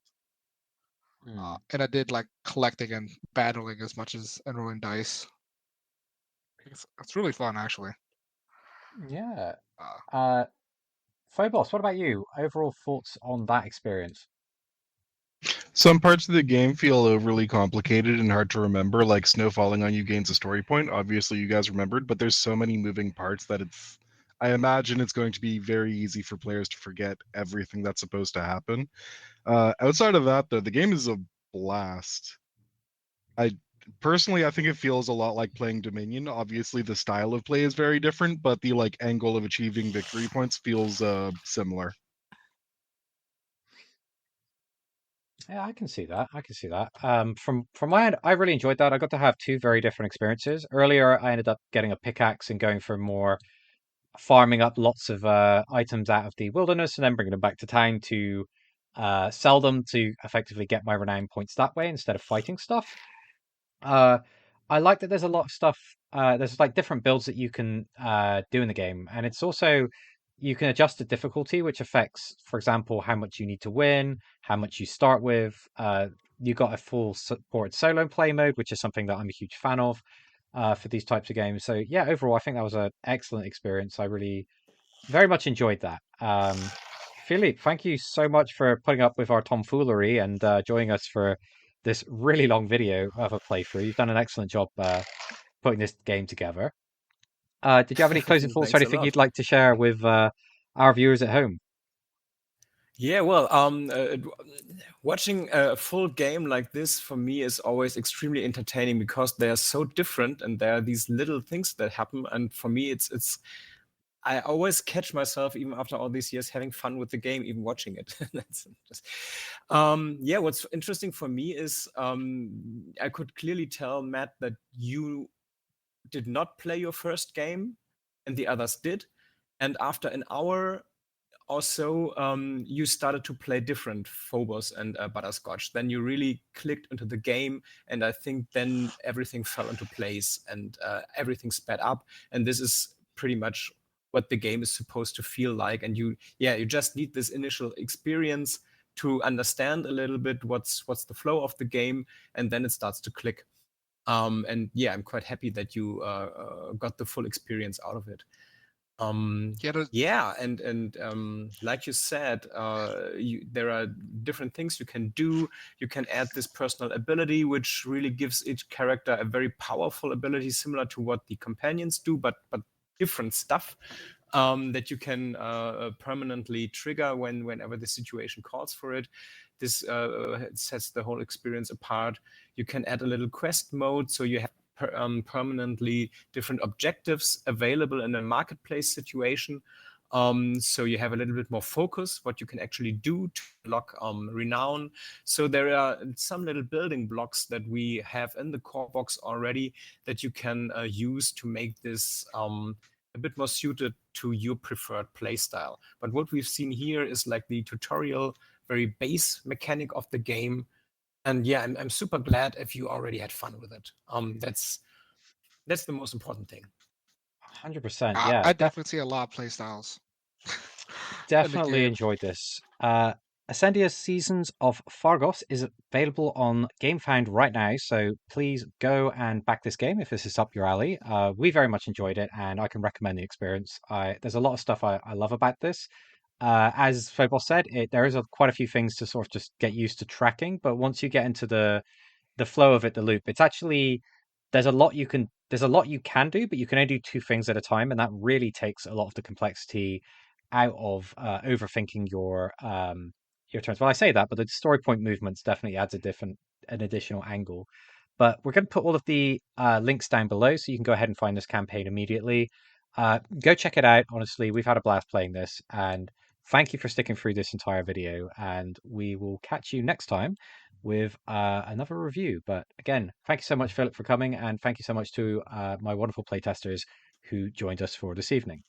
Hmm. And I did like collecting and battling as much as and rolling dice. It's really fun actually. Yeah. Uh, Phobos, what about you? Overall thoughts on that experience? some parts of the game feel overly complicated and hard to remember, like snow falling on you gains a story point. Obviously, you guys remembered, but there's so many moving parts that I imagine it's going to be very easy for players to forget everything that's supposed to happen. Outside of that, though, the game is a blast. I personally, I think it feels a lot like playing Dominion. Obviously, the style of play is very different, but the like angle of achieving victory points feels similar. Yeah, I can see that. I can see that. From my end, I really enjoyed that. I got to have two very different experiences. Earlier, I ended up getting a pickaxe and going for more farming up lots of items out of the wilderness and then bringing them back to town to sell them to effectively get my renown points that way instead of fighting stuff. Uh, I like that there's a lot of stuff. There's like different builds that you can do in the game, and it's also you can adjust the difficulty, which affects, for example, how much you need to win, how much you start with. You got a full support solo play mode, which is something that I'm a huge fan of for these types of games. So yeah, overall, I think that was an excellent experience. I really very much enjoyed that. Philippe, thank you so much for putting up with our tomfoolery and joining us for this really long video of a playthrough. You've done an excellent job putting this game together. Did you have any closing thoughts or Thanks a anything lot. you'd like to share with our viewers at home? Yeah, well, watching a full game like this for me is always extremely entertaining because they are so different and there are these little things that happen. And for me, it's I always catch myself even after all these years having fun with the game, even watching it. That's just, yeah, what's interesting for me is I could clearly tell, Matt, that you did not play your first game and the others did. And after an hour also you started to play different Phobos and Butterscotch. Then you really clicked into the game, and I think then everything fell into place and everything sped up. And this is pretty much what the game is supposed to feel like. And you just need this initial experience to understand a little bit what's the flow of the game, and then it starts to click. And yeah, I'm quite happy that you got the full experience out of it. Yeah, and like you said, there are different things you can do. You can add this personal ability, which really gives each character a very powerful ability, similar to what the companions do, but different stuff that you can permanently trigger whenever the situation calls for it. This sets the whole experience apart. You can add a little quest mode, so you have permanently different objectives available in a marketplace situation. So you have a little bit more focus, what you can actually do to unlock renown. So there are some little building blocks that we have in the core box already that you can use to make this a bit more suited to your preferred playstyle. But what we've seen here is like the tutorial, very base mechanic of the game. And yeah, I'm super glad if you already had fun with it. That's the most important thing. 100%. I, Yeah, I definitely see a lot of playstyles in the definitely game. enjoyed this. Ascendia's Seasons of Thargos is available on Gamefound right now, so please go and back this game if this is up your alley. We very much enjoyed it, and I can recommend the experience. There's a lot of stuff I love about this. As Phobos said, there is quite a few things to sort of just get used to tracking, but once you get into the flow of it, the loop, it's actually there's a lot you can do, but you can only do two things at a time, and that really takes a lot of the complexity out of overthinking your turns. Well, I say that, but the story point movements definitely adds an additional angle. But we're going to put all of the links down below, so you can go ahead and find this campaign immediately. Go check it out. Honestly, we've had a blast playing this, and thank you for sticking through this entire video. And we will catch you next time with another review. But again, thank you so much, Philip, for coming, and thank you so much to my wonderful playtesters who joined us for this evening.